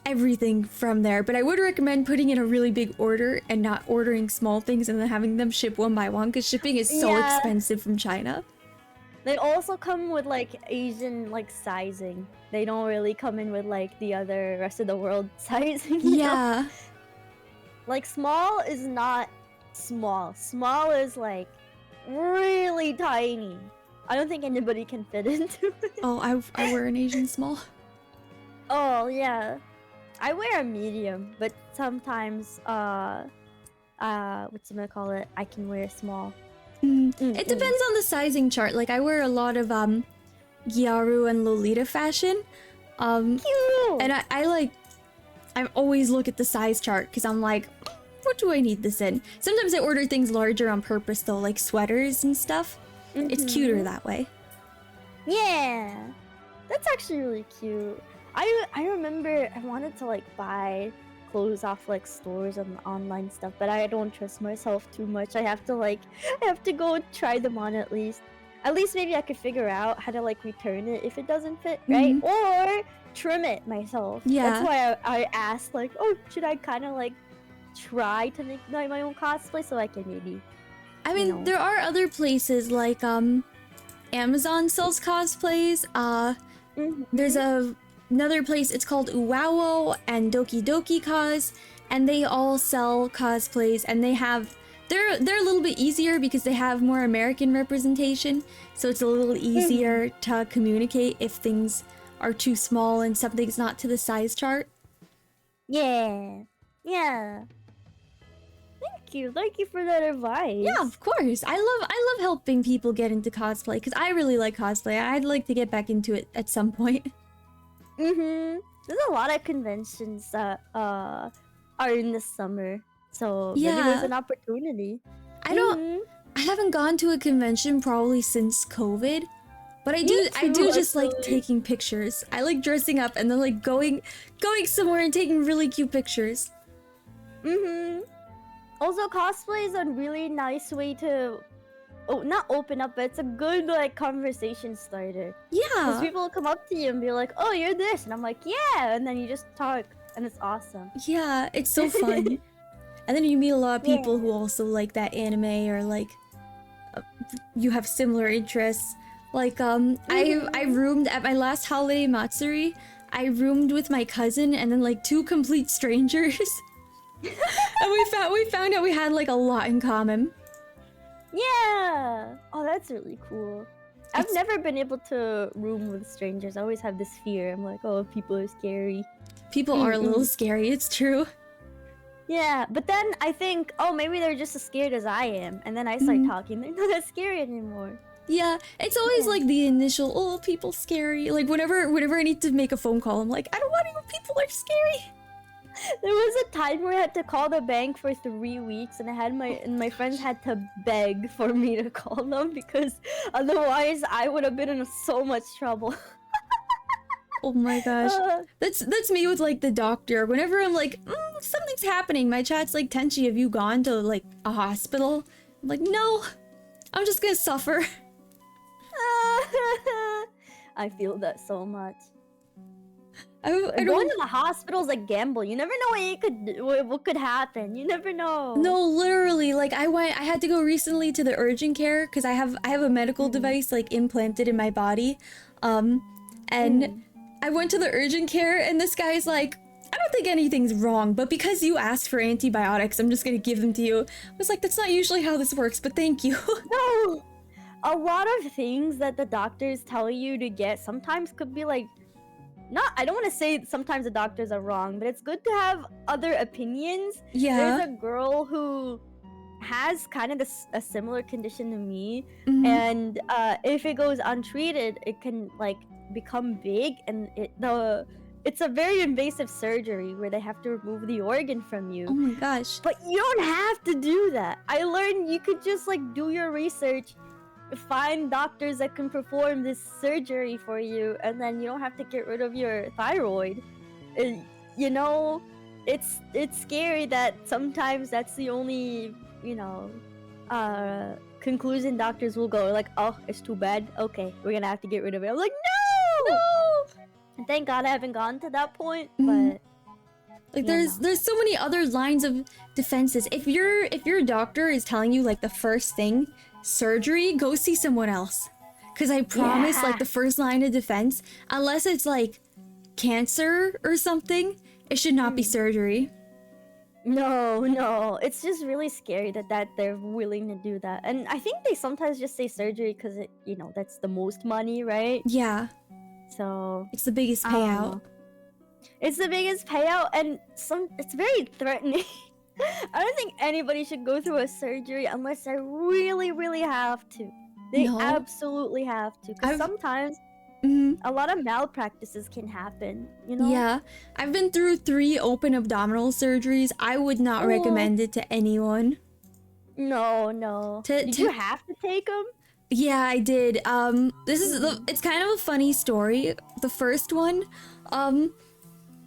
everything from there. But I would recommend putting in a really big order and not ordering small things and then having them ship one by one, because shipping is so expensive from China. They also come with like Asian like sizing. They don't really come in with like the other rest of the world sizing. You know? Like small is not small. Small is like really tiny. I don't think anybody can fit into it. Oh, I wear an Asian small. Oh yeah. I wear a medium, but sometimes whatchamacallit, I can wear a small. It depends on the sizing chart. Like I wear a lot of Gyaru and Lolita fashion. Cute! And I always look at the size chart because I'm like, what do I need this in? Sometimes I order things larger on purpose though, like sweaters and stuff. It's cuter that way. Yeah, that's actually really cute. I remember I wanted to like buy clothes off like stores and online stuff, but I don't trust myself too much. I have to go try them on at least. At least maybe I could figure out how to like return it if it doesn't fit, right? Or trim it myself. Yeah. That's why I asked like, oh, should I kind of like try to make my own cosplay so I can maybe. I mean, there are other places like Amazon sells cosplays. There's another place, it's called Uwawo and Doki Doki Cos, and they all sell cosplays, and they're a little bit easier because they have more American representation, so it's a little easier to communicate if things are too small and something's not to the size chart. Yeah. Thank you for that advice. Yeah, of course. I love helping people get into cosplay because I really like cosplay. I'd like to get back into it at some point. There's a lot of conventions that are in the summer, so maybe there's an opportunity. I haven't gone to a convention probably since COVID, but I do just like taking pictures. I like dressing up and then like going somewhere and taking really cute pictures. Also, cosplay is a really nice way to not open up, but it's a good like conversation starter. Yeah. Because people will come up to you and be like, "Oh, you're this," and I'm like, "Yeah," and then you just talk, and it's awesome. Yeah, it's so fun. And then you meet a lot of people who also like that anime, or like you have similar interests. Like I roomed at my last holiday Matsuri. I roomed with my cousin and then like 2 complete strangers. And we found out we had like a lot in common. Yeah. Oh, that's really cool. I've never been able to room with strangers. I always have this fear. I'm like, oh, people are scary. People are a little scary, it's true. Yeah, but then I think, oh, maybe they're just as scared as I am. And then I start talking. They're not that scary anymore. Yeah, it's always like the initial, oh, people scary. Like whenever I need to make a phone call, I'm like, I don't want to know people are scary. There was a time where I had to call the bank for 3 weeks, and my friends had to beg for me to call them because otherwise I would have been in so much trouble. Oh my gosh, that's me with like the doctor. Whenever I'm like, something's happening, my chat's like, Tenshi, have you gone to like a hospital? I'm like, no, I'm just gonna suffer. I feel that so much. I don't Going to the hospital is a gamble. You never know what could happen. You never know. No, literally, like I had to go recently to the urgent care because I have a medical device like implanted in my body. And I went to the urgent care and this guy's like, I don't think anything's wrong, but because you asked for antibiotics, I'm just gonna give them to you. I was like, that's not usually how this works, but thank you. No! A lot of things that the doctors tell you to get sometimes could be like, I don't want to say sometimes the doctors are wrong, but it's good to have other opinions. Yeah. There's a girl who has kind of a similar condition to me, and if it goes untreated, it can like become big, and it's a very invasive surgery where they have to remove the organ from you. Oh my gosh. But you don't have to do that. I learned you could just like do your research, find doctors that can perform this surgery for you, and then you don't have to get rid of your thyroid. You know, it's scary that sometimes that's the only, conclusion doctors will go like, oh, it's too bad. Okay, we're gonna have to get rid of it. I'm like, no! And thank God I haven't gone to that point, but like there's so many other lines of defenses. If your doctor is telling you like the first thing, surgery, go see someone else. Cause I promise like the first line of defense, unless it's like cancer or something, it should not be surgery. No, it's just really scary that they're willing to do that. And I think they sometimes just say surgery because it, that's the most money, right? Yeah. So it's the biggest payout. It's the biggest payout, and it's very threatening. I don't think anybody should go through a surgery unless they really, really have to. They absolutely have to, because sometimes a lot of malpractices can happen, Yeah, I've been through 3 open abdominal surgeries. I would not recommend it to anyone. No. Did you have to take them? Yeah, I did. It's kind of a funny story. The first one,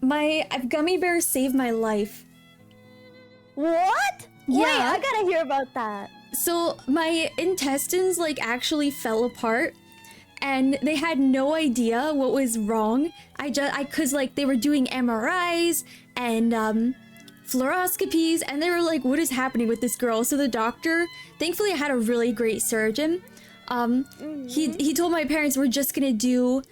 my gummy bears saved my life. What? Yeah. Wait, I gotta hear about that. So my intestines like actually fell apart, and they had no idea what was wrong. Cause like they were doing MRIs and fluoroscopies, and they were like, what is happening with this girl? So the doctor, thankfully I had a really great surgeon. He told my parents we're just gonna do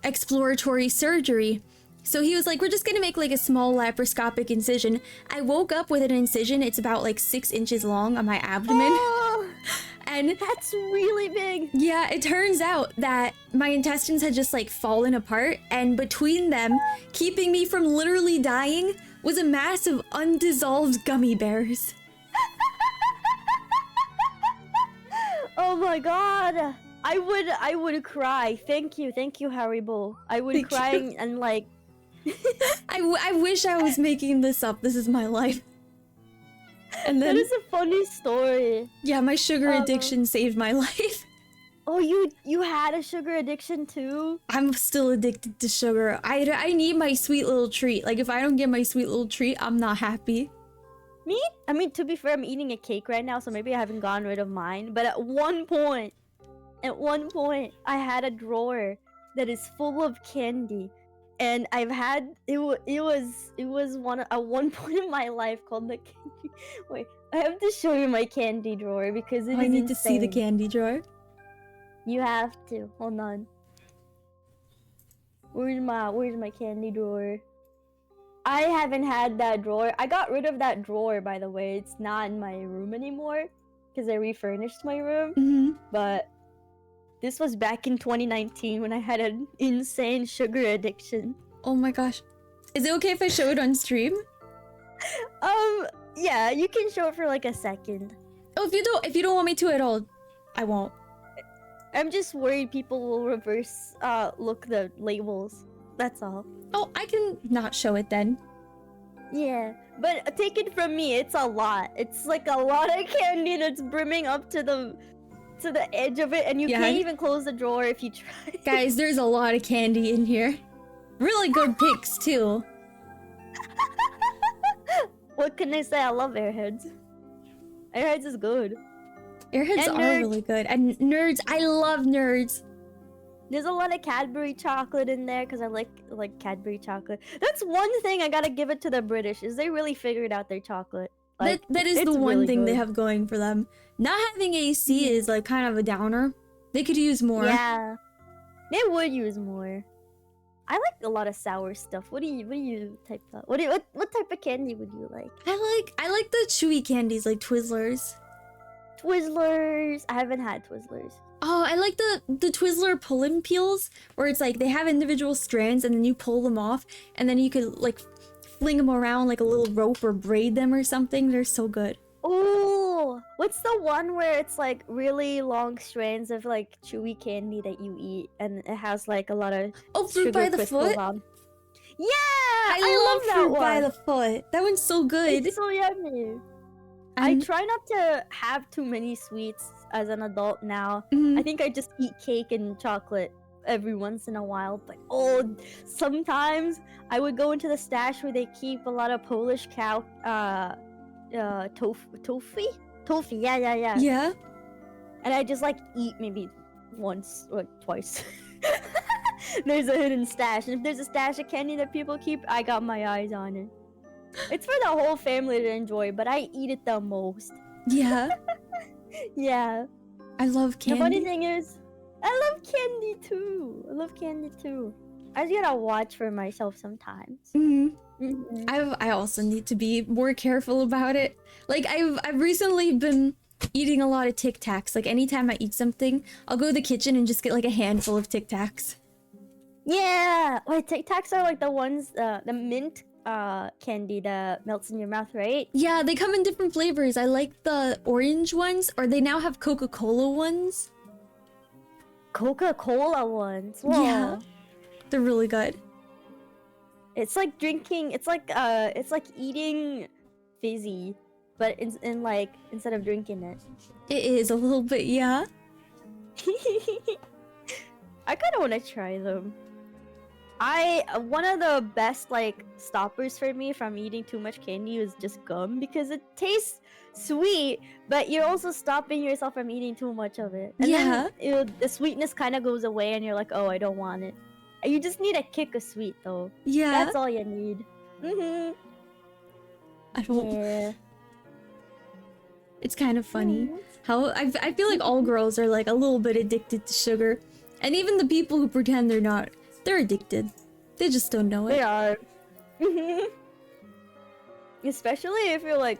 exploratory surgery. So he was like, we're just gonna make like a small laparoscopic incision. I woke up with an incision. It's about like 6 inches long on my abdomen. Oh, and that's really big. Yeah, it turns out that my intestines had just like fallen apart, and between them, keeping me from literally dying, was a mass of undissolved gummy bears. Oh my god. I would cry. Thank you, Haribo. I would cry and like I wish I was making this up. This is my life. And then that is a funny story. Yeah, my sugar addiction saved my life. Oh, you had a sugar addiction too? I'm still addicted to sugar. I need my sweet little treat. Like if I don't get my sweet little treat, I'm not happy. Me? I mean, to be fair, I'm eating a cake right now, so maybe I haven't gotten rid of mine. But at one point, I had a drawer that is full of candy. And I've had it was at one point in my life called the candy. Wait, I have to show you my candy drawer because I need to see the candy drawer. You have to. Hold on. Where's my candy drawer? I haven't had that drawer. I got rid of that drawer, by the way. It's not in my room anymore because I refurnished my room. Mm-hmm. But this was back in 2019 when I had an insane sugar addiction. Oh my gosh. Is it okay if I show it on stream? Yeah, you can show it for like a second. Oh, if you don't want me to at all, I won't. I'm just worried people will reverse look the labels. That's all. Oh, I can not show it then. Yeah, but take it from me, it's a lot. It's like a lot of candy that's brimming up to the edge of it, and you can't even close the drawer if you try. Guys, there's a lot of candy in here. Really good picks too. What can I say? I love Airheads. Airheads is good. Airheads And are Nerds. really good. And Nerds, I love Nerds. There's a lot of Cadbury chocolate in there because I like Cadbury chocolate. That's one thing I gotta give it to the British, is they really figured out their chocolate. Like, that is the it's one really thing they good. have going for them. Not having AC is like kind of a downer. They could use more. Yeah, they would use more. I like a lot of sour stuff. What do you type of? What type of candy would you like? I like the chewy candies like Twizzlers. Twizzlers. I haven't had Twizzlers. Oh, I like the Twizzler pull-in peels where it's like they have individual strands and then you pull them off and then you could like fling them around like a little rope or braid them or something. They're so good. Oh, what's the one where it's like really long strands of like chewy candy that you eat and it has like a lot of Fruit by the Foot? on? Yeah, I love that Fruit one. by the Foot. That one's so good. It's so yummy. I try not to have too many sweets as an adult now. Mhm. I think I just eat cake and chocolate every once in a while. But sometimes I would go into the stash where they keep a lot of Polish cow toffee. Yeah. Yeah. And I just like eat maybe once or twice. There's a hidden stash, and if there's a stash of candy that people keep, I got my eyes on it. It's for the whole family to enjoy, but I eat it the most. Yeah. Yeah. I love candy. The funny thing is, I love candy too. I just gotta watch for myself sometimes. I also need to be more careful about it. Like I've recently been eating a lot of Tic Tacs. Like anytime I eat something, I'll go to the kitchen and just get like a handful of Tic Tacs. Yeah. Wait, Tic Tacs are like the ones, the mint candy that melts in your mouth, right? Yeah, they come in different flavors. I like the orange ones, or they now have Coca-Cola ones. Coca-Cola ones. Whoa. Yeah. They're really good. It's like drinking. It's like eating fizzy, but in like instead of drinking it. It is a little bit, yeah. I kind of want to try them. One of the best like stoppers for me from eating too much candy is just gum, because it tastes sweet, but you're also stopping yourself from eating too much of it. And then the sweetness kind of goes away, and you're like, oh, I don't want it. You just need a kick of sweet, though. Yeah. That's all you need. I don't. Yeah. It's kind of funny how I feel like all girls are like a little bit addicted to sugar, and even the people who pretend they're not, they're addicted. They just don't know it. They are. Especially if you're like,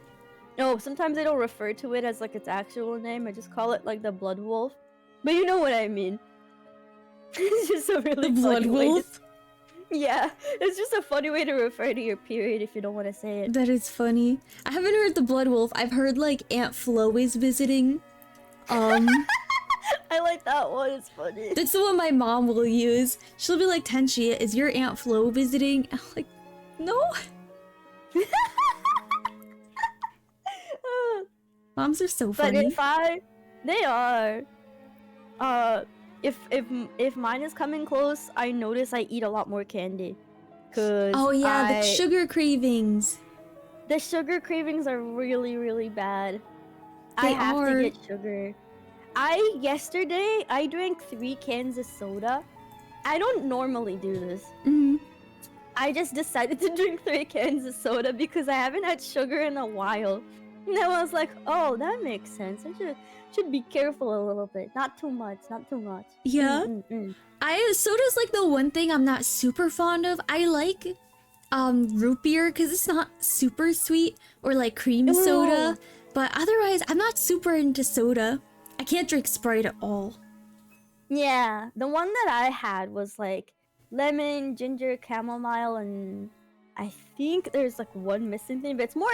no, sometimes they don't refer to it as like its actual name. I just call it like the blood wolf. But you know what I mean. It's just a really The blood funny way wolf? Yeah, it's just a funny way to refer to your period if you don't want to say it. That is funny. I haven't heard the blood wolf. I've heard like Aunt Flo is visiting. I like that one. It's funny. That's the one my mom will use. She'll be like, Tenshi, is your Aunt Flo visiting? I'm like, no. Moms are so funny. But they are. If mine is coming close, I notice I eat a lot more candy. Oh yeah, the sugar cravings. The sugar cravings are really, really bad. I They have are. to get sugar. Yesterday I drank 3 cans of soda. I don't normally do this. I just decided to drink 3 cans of soda because I haven't had sugar in a while. And I was like, oh, that makes sense. I should be careful a little bit. Not too much. Yeah. Soda's like the one thing I'm not super fond of. I like root beer because it's not super sweet, or like cream soda. But otherwise, I'm not super into soda. I can't drink Sprite at all. Yeah, the one that I had was like lemon, ginger, chamomile, and I think there's like one missing thing, but it's more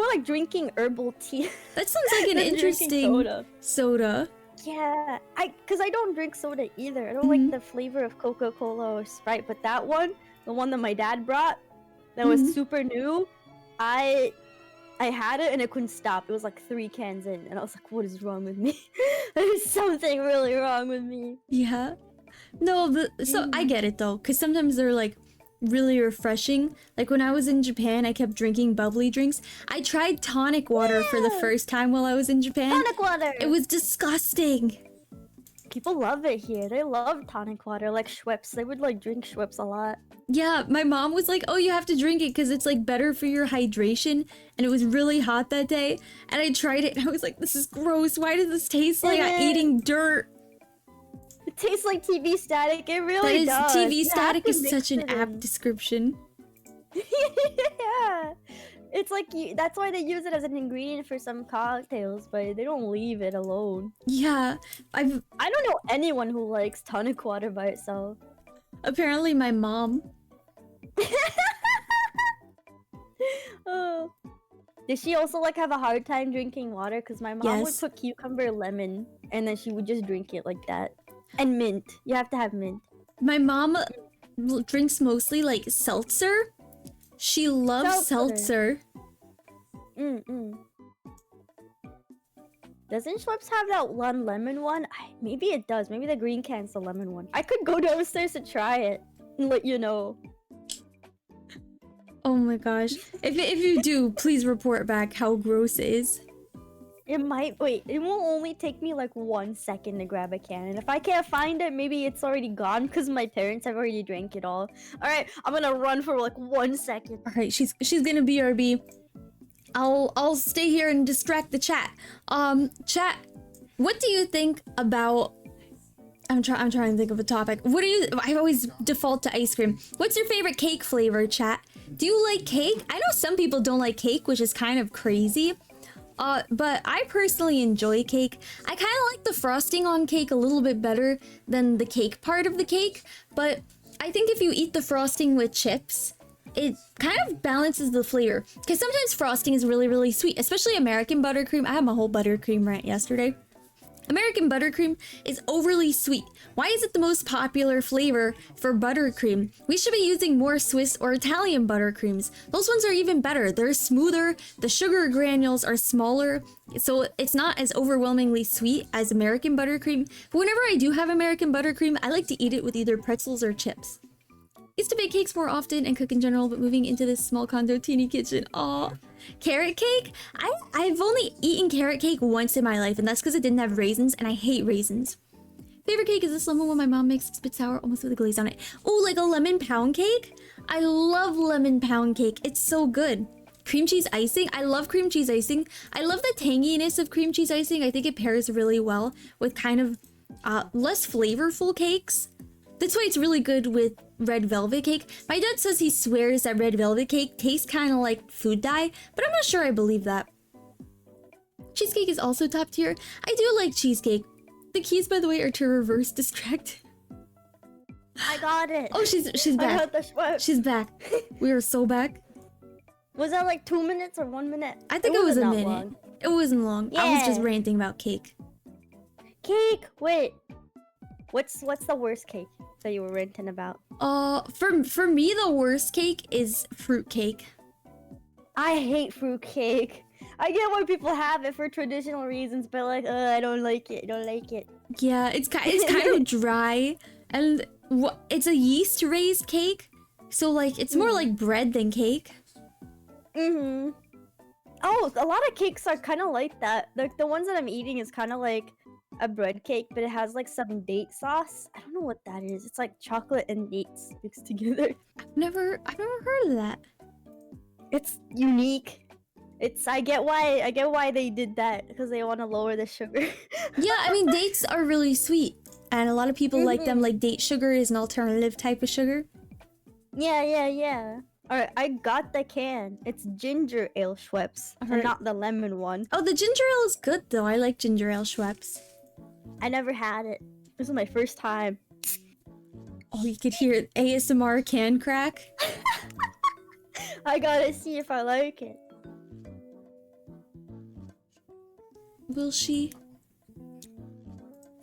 like drinking herbal tea. That sounds like an than drinking interesting soda. Yeah, because I don't drink soda either. I don't like the flavor of Coca-Cola or Sprite, but that one, the one that my dad brought, that was super new, I had it and I couldn't stop. It was like 3 cans in, and I was like, what is wrong with me? There's something really wrong with me. Yeah. No, so I get it though, because sometimes they're like really refreshing. Like when I was in Japan, I kept drinking bubbly drinks. I tried tonic water for the first time while I was in Japan. Tonic water! It was disgusting. People love it here. They love tonic water, like Schweppes. They would like drink Schweppes a lot. Yeah, my mom was like, oh, you have to drink it because it's like better for your hydration. And it was really hot that day. And I tried it and I was like, this is gross. Why does this taste like I'm eating dirt? It tastes like TV static. It really does. TV static is such an apt description. Yeah. It's like that's why they use it as an ingredient for some cocktails, but they don't leave it alone. Yeah, I don't know anyone who likes tonic water by itself. Apparently my mom. Oh. Did she also like have a hard time drinking water? Because my mom would put cucumber, lemon, and then she would just drink it like that. And mint. You have to have mint. My mom drinks mostly like seltzer. She loves seltzer. Doesn't Schweppes have that one lemon one? Maybe it does. Maybe the green can's the lemon one. I could go downstairs to try it and let you know. Oh my gosh. If you do, please report back how gross it is. It might. Wait, it will only take me like 1 second to grab a can. And if I can't find it, maybe it's already gone because my parents have already drank it all. Alright, I'm gonna run for like 1 second. Alright, she's gonna BRB. I'll stay here and distract the chat. Chat, what do you think about... I'm trying to think of a topic. I always default to ice cream. What's your favorite cake flavor, chat? Do you like cake? I know some people don't like cake, which is kind of crazy. But I personally enjoy cake. I kind of like the frosting on cake a little bit better than the cake part of the cake. But I think if you eat the frosting with chips, it kind of balances the flavor. Because sometimes frosting is really, really sweet, especially American buttercream. I had my whole buttercream rant yesterday. American buttercream is overly sweet. Why is it the most popular flavor for buttercream? We should be using more Swiss or Italian buttercreams. Those ones are even better. They're smoother, the sugar granules are smaller, so it's not as overwhelmingly sweet as American buttercream. But whenever I do have American buttercream, I like to eat it with either pretzels or chips. Used to bake cakes more often and cook in general, but moving into this small condo teeny kitchen, aw. Carrot cake? I've only eaten carrot cake once in my life, and that's because it didn't have raisins, and I hate raisins. Favorite cake is this lemon one my mom makes. It's a bit sour, almost with a glaze on it. Oh, like a lemon pound cake? I love lemon pound cake. It's so good. Cream cheese icing? I love cream cheese icing. I love the tanginess of cream cheese icing. I think it pairs really well with kind of less flavorful cakes. That's why it's really good with red velvet cake. My dad says he swears that red velvet cake tastes kind of like food dye, but I'm not sure I believe that. Cheesecake is also top tier. I do like cheesecake. The keys, by the way, are to reverse distract. I got it. Oh, she's back. I got the Schweppes. She's back. We are so back. Was that like 2 minutes or 1 minute? I think it was a minute. Long. It wasn't long. Yeah. I was just ranting about cake. Cake? Wait. What's the worst cake that you were ranting about? For me, the worst cake is fruit cake. I hate fruit cake. I get why people have it for traditional reasons, but like, I don't like it. I don't like it. Yeah, it's kind of dry, and it's a yeast raised cake, so like it's more like bread than cake. Oh, a lot of cakes are kind of like that. Like the ones that I'm eating is kind of like a bread cake, but it has like some date sauce. I don't know what that is. It's like chocolate and dates mixed together. I've never heard of that. It's unique. I get why they did that, because they want to lower the sugar. Yeah, I mean dates are really sweet, and a lot of people like them. Like date sugar is an alternative type of sugar. Yeah. Alright, I got the can. It's ginger ale Schweppes, and Alright. not the lemon one. Oh, the ginger ale is good though. I like ginger ale Schweppes. I never had it. This is my first time. Oh, you could hear ASMR can crack. I gotta see if I like it. Will she?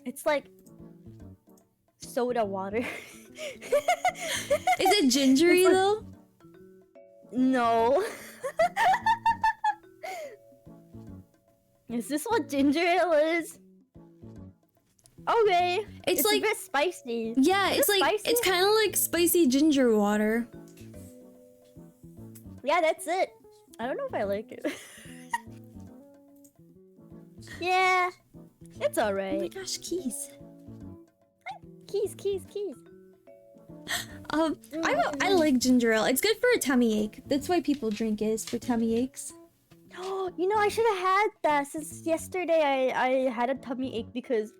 It's like soda water. Is it gingery It's like- though? No. Is this what ginger ale is? Okay. It's like a bit spicy. yeah, Is it's it like spicy? it's kind of like spicy ginger water. Yeah, that's it. I don't know if I like it. Yeah, it's Oh my alright. gosh, keys. Keys. I like ginger ale. It's good for a tummy ache. That's why people drink it, is for tummy aches. You know, I should have had that since yesterday. I had a tummy ache because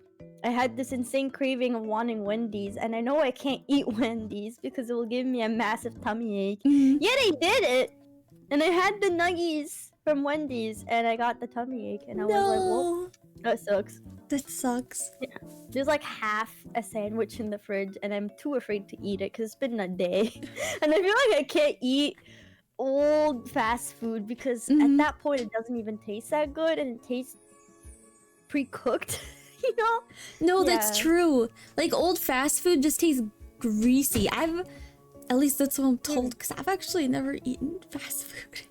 I had this insane craving of wanting Wendy's, and I know I can't eat Wendy's because it will give me a massive tummy ache. Mhm. Yet I did it, and I had the nuggies from Wendy's, and I got the tummy ache, and I was like, well, that sucks. That sucks. There's like half a sandwich in the fridge, and I'm too afraid to eat it because it's been a day. And I feel like I can't eat old fast food because at Mhm. that point it doesn't even taste that good, and it tastes pre-cooked, you know? No, that's Yeah. true. Like old fast food just tastes greasy. At least that's what I'm told, because I've actually never eaten fast food.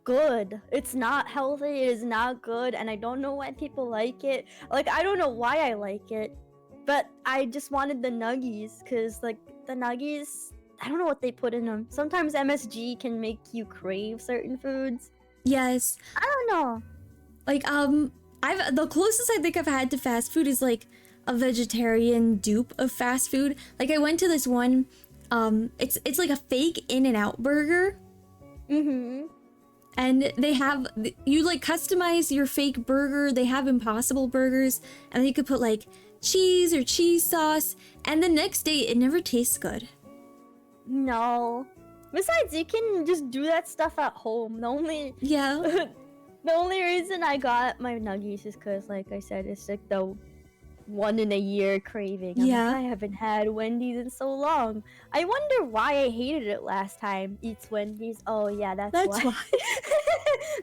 Good. It's not healthy, it is not good, and I don't know why people like it. Like, I don't know why I like it, but I just wanted the nuggies because, like, the nuggies, I don't know what they put in them. Sometimes MSG can make you crave certain foods. Yes. I don't know. Like, the closest I think I've had to fast food is like a vegetarian dupe of fast food. Like I went to this one, it's like a fake In-N-Out burger. Mm-hmm. And they have, you like customize your fake burger. They have Impossible burgers, and then you could put like cheese or cheese sauce. And the next day, it never tastes good. No. Besides, you can just do that stuff at home. Yeah. The only reason I got my nuggies is because, like I said, it's like the one in a year craving. I'm like, Yeah. I haven't had Wendy's in so long. I wonder why I hated it last time. Eats Wendy's. Oh yeah, that's That's why.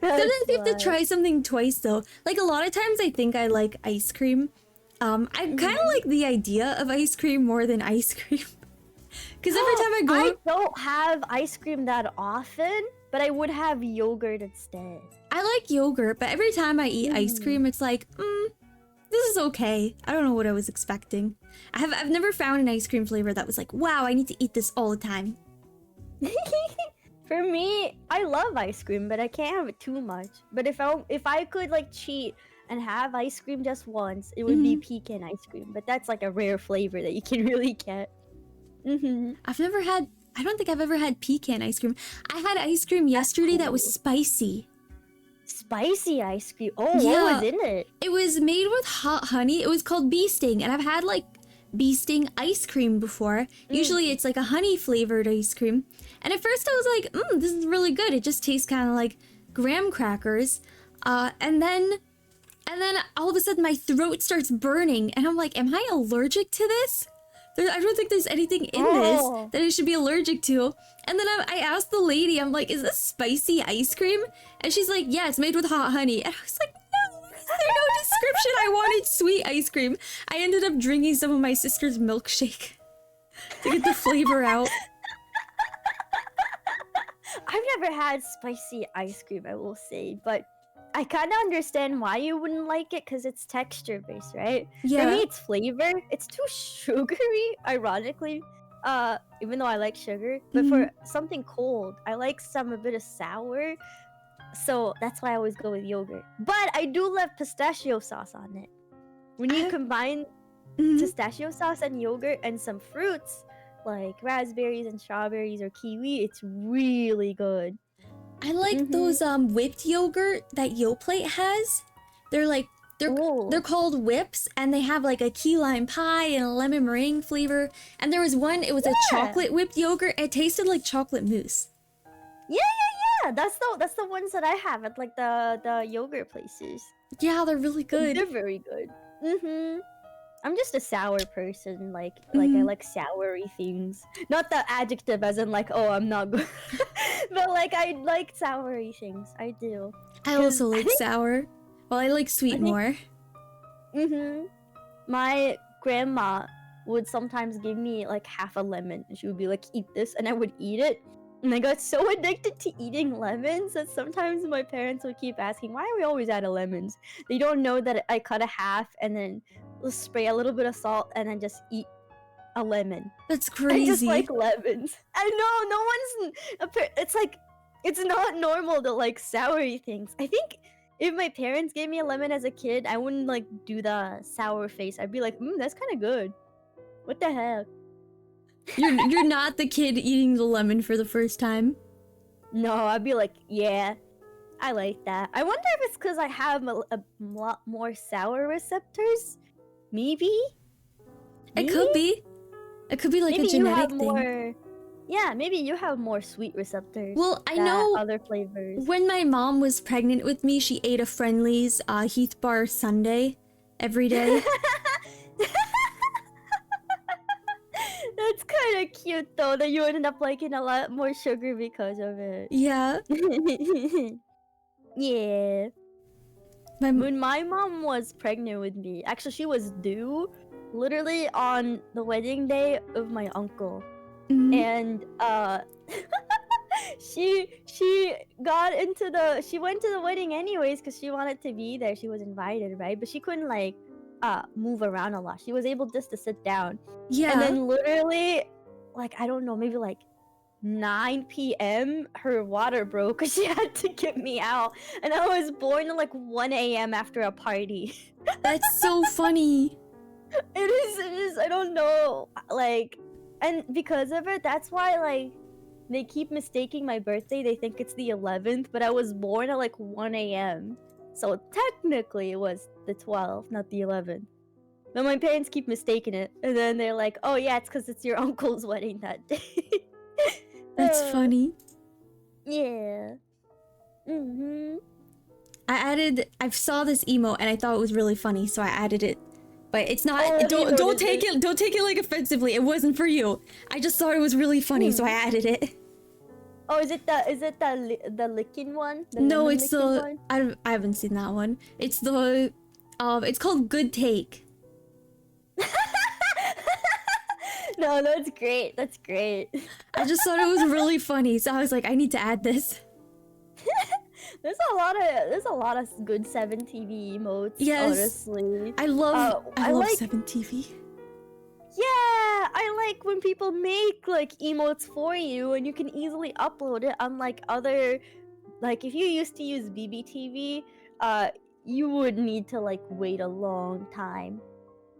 Sometimes That's you have to why. try something twice though. Like a lot of times I think I like ice cream. I kind of like the idea of ice cream more than ice cream. Because every time I go, I don't have ice cream that often, but I would have yogurt instead. I like yogurt, but every time I eat ice cream, it's like, this is okay. I don't know what I was expecting. I've never found an ice cream flavor that was like, wow, I need to eat this all the time. For me, I love ice cream, but I can't have it too much. But if I could like cheat and have ice cream just once, it would be pecan ice cream. But that's like a rare flavor that you can really get. I don't think I've ever had pecan ice cream. I had ice cream yesterday that was spicy. Spicy ice cream. Oh, Yeah. what was in it? It was made with hot honey. It was called bee sting, and I've had like bee sting ice cream before. Usually it's like a honey flavored ice cream. And at first I was like, this is really good. It just tastes kind of like graham crackers. And then all of a sudden my throat starts burning, and I'm like, am I allergic to this? I don't think there's anything in this that I should be allergic to. And then I asked the lady, I'm like, is this spicy ice cream? And she's like, yeah, it's made with hot honey. And I was like, no, is there no description? I wanted sweet ice cream. I ended up drinking some of my sister's milkshake to get the flavor out. I've never had spicy ice cream, I will say, but I kind of understand why you wouldn't like it because it's texture based, right? Yeah. For me, it's flavor. It's too sugary, ironically. Even though I like sugar, but for something cold, I like a bit of sour. So that's why I always go with yogurt. But I do love pistachio sauce on it. When you combine pistachio sauce and yogurt and some fruits like raspberries and strawberries or kiwi, it's really good. I like those whipped yogurt that Yoplait has. They're called whips, and they have like a key lime pie and a lemon meringue flavor. And there was one, it was a chocolate whipped yogurt. It tasted like chocolate mousse. Yeah. That's the ones that I have at like the yogurt places. Yeah, they're really good. They're very good. Mm-hmm. I'm just a sour person. Like I Mm, like soury things. Not the adjective as in like, oh, I'm not good. But like I like soury things. I do. I 'Cause also like sour. Well, I like I sweet think more. my grandma would sometimes give me like half a lemon and she would be like, eat this, and I would eat it. And I got so addicted to eating lemons that sometimes my parents would keep asking, why are we always out of lemons? They don't know that I cut a half and then spray a little bit of salt and then just eat a lemon. That's I just like crazy. lemons. I know, no one's. It's like, it's not normal to like soury things. I think if my parents gave me a lemon as a kid, I wouldn't like do the sour face. I'd be like, that's kind of good. What the heck? You're not the kid eating the lemon for the first time. No, I'd be like, yeah, I like that. I wonder if it's because I have a lot more sour receptors. Maybe? It could be. It could be like Maybe a genetic you have thing. more. Yeah, maybe you have more sweet receptors. Well, I than know other flavors. when my mom was pregnant with me, she ate a Friendly's Heath Bar Sundae every day. That's kind of cute though that you ended up liking a lot more sugar because of it. Yeah. Yeah. My When my mom was pregnant with me, actually she was due literally on the wedding day of my uncle. And she went to the wedding anyways because she wanted to be there. She was invited, right? But she couldn't like move around a lot. She was able just to sit down. yeah. And then literally, like, I don't know, maybe like 9 p.m. her water broke because she had to get me out. And I was born at like 1 a.m. after a party. That's so funny. It is, I don't know. Like, and because of it, that's why, like, they keep mistaking my birthday. They think it's the 11th, but I was born at like 1 a.m. So technically it was the 12th, not the 11th. But my parents keep mistaking it. And then they're like, oh yeah, it's because it's your uncle's wedding that day. That's funny. Yeah. I saw this emote and I thought it was really funny, so I added it. But it's not. Oh, Don't take it like offensively. It wasn't for you. I just thought it was really funny, so I added it. Oh, is it the licking one? The No, lemon it's licking one? I haven't seen that one. It's the it's called Good Take. No, that's great. That's great. I just thought it was really funny, so I was like, I need to add this. There's a lot of good 7TV emotes. Yes. Honestly, I love I like 7TV. Yeah, I like when people make like emotes for you and you can easily upload it. Unlike other, like if you used to use BBTV, you would need to like wait a long time.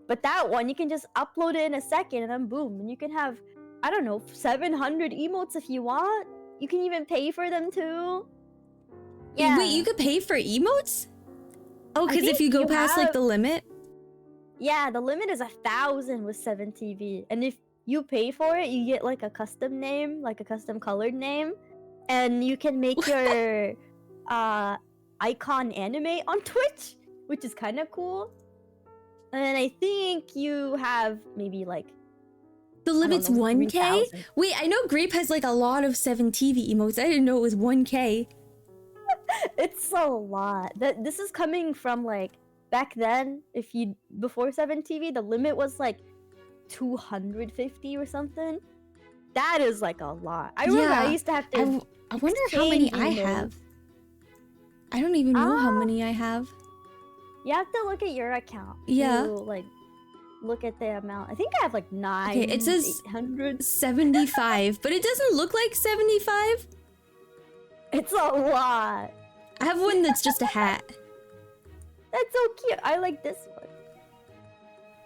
But that one, you can just upload it in a second and then boom, and you can have, I don't know, 700 emotes if you want. You can even pay for them too. Yeah. Wait, you could pay for emotes? Oh, because if think you go you past like have- the limit. Yeah, the limit is 1,000 with 7TV, and if you pay for it, you get like a custom name, like a custom colored name, and you can make your icon animate on Twitch, which is kind of cool. And I think you have maybe like The limit's 1K? 3,000. Wait, I know Grape has like a lot of 7TV emotes. I didn't know it was 1K. It's a lot. This is coming from like back then. Before 7TV, the limit was like 250 or something. That is like a lot. I remember I used to have to. I wonder how many I exchange have. emotes. I don't even know how Ah. many I have. You have to look at your account. Yeah. To, like, look at the amount. I think I have like 9. Okay, it says 800. 75, but it doesn't look like 75. It's a lot. I have one that's just a hat. That's so cute. I like this one.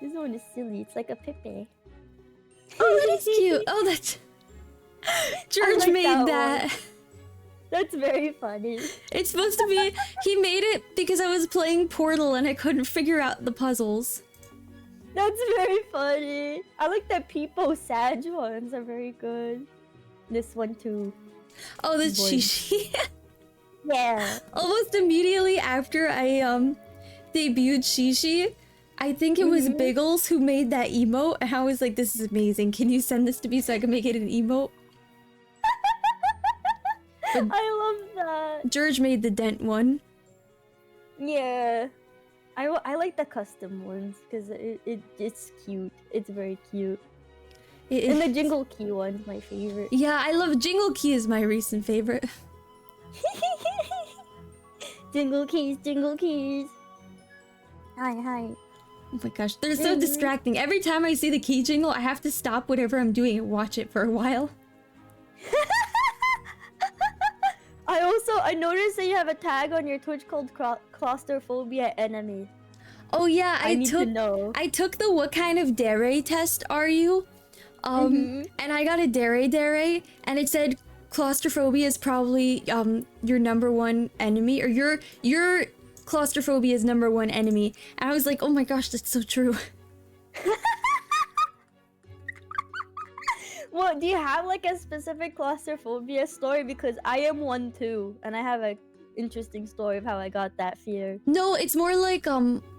This one is silly. It's like a Pepe. Oh, that is cute. Oh, that's... George like made that that. That's very funny. It's supposed to be... He made it because I was playing Portal and I couldn't figure out the puzzles. That's very funny. I like the Peepo Sag ones are very good. This one too. Oh, the Boy. Shishi. Yeah. Almost immediately after I debuted Shishi, I think it was Biggles who made that emote, and I was like, this is amazing. Can you send this to me so I can make it an emote? But I love that. George made the Dent one. Yeah. I like the custom ones because it's cute. It's very cute. And the Jingle Key one's my favorite. Yeah, I love Jingle Key is my recent favorite. Jingle keys, jingle keys. Hi. Oh my gosh, they're so distracting. Every time I see the key jingle, I have to stop whatever I'm doing and watch it for a while. I noticed that you have a tag on your Twitch called claustrophobia enemy. Oh yeah, I need to know. I took the what kind of dere test are you? And I got a dere, and it said claustrophobia is probably your number one enemy, or your claustrophobia is number one enemy. And I was like, oh my gosh, that's so true. Well, do you have like a specific claustrophobia story? Because I am one too, and I have a interesting story of how I got that fear. No, it's more like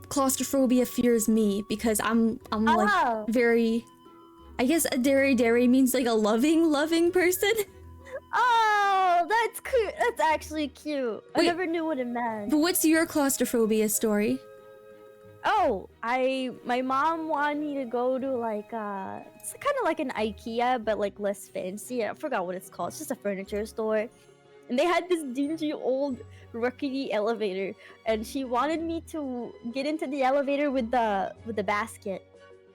claustrophobia fears me because I'm like very, I guess a dere means like a loving person. Oh, that's cute. That's actually cute. Wait, I never knew what it meant. But what's your claustrophobia story? Oh, my mom wanted me to go to like it's kind of like an IKEA but like less fancy. I forgot what it's called. It's just a furniture store. And they had this dingy old rickety elevator, and she wanted me to get into the elevator with the basket.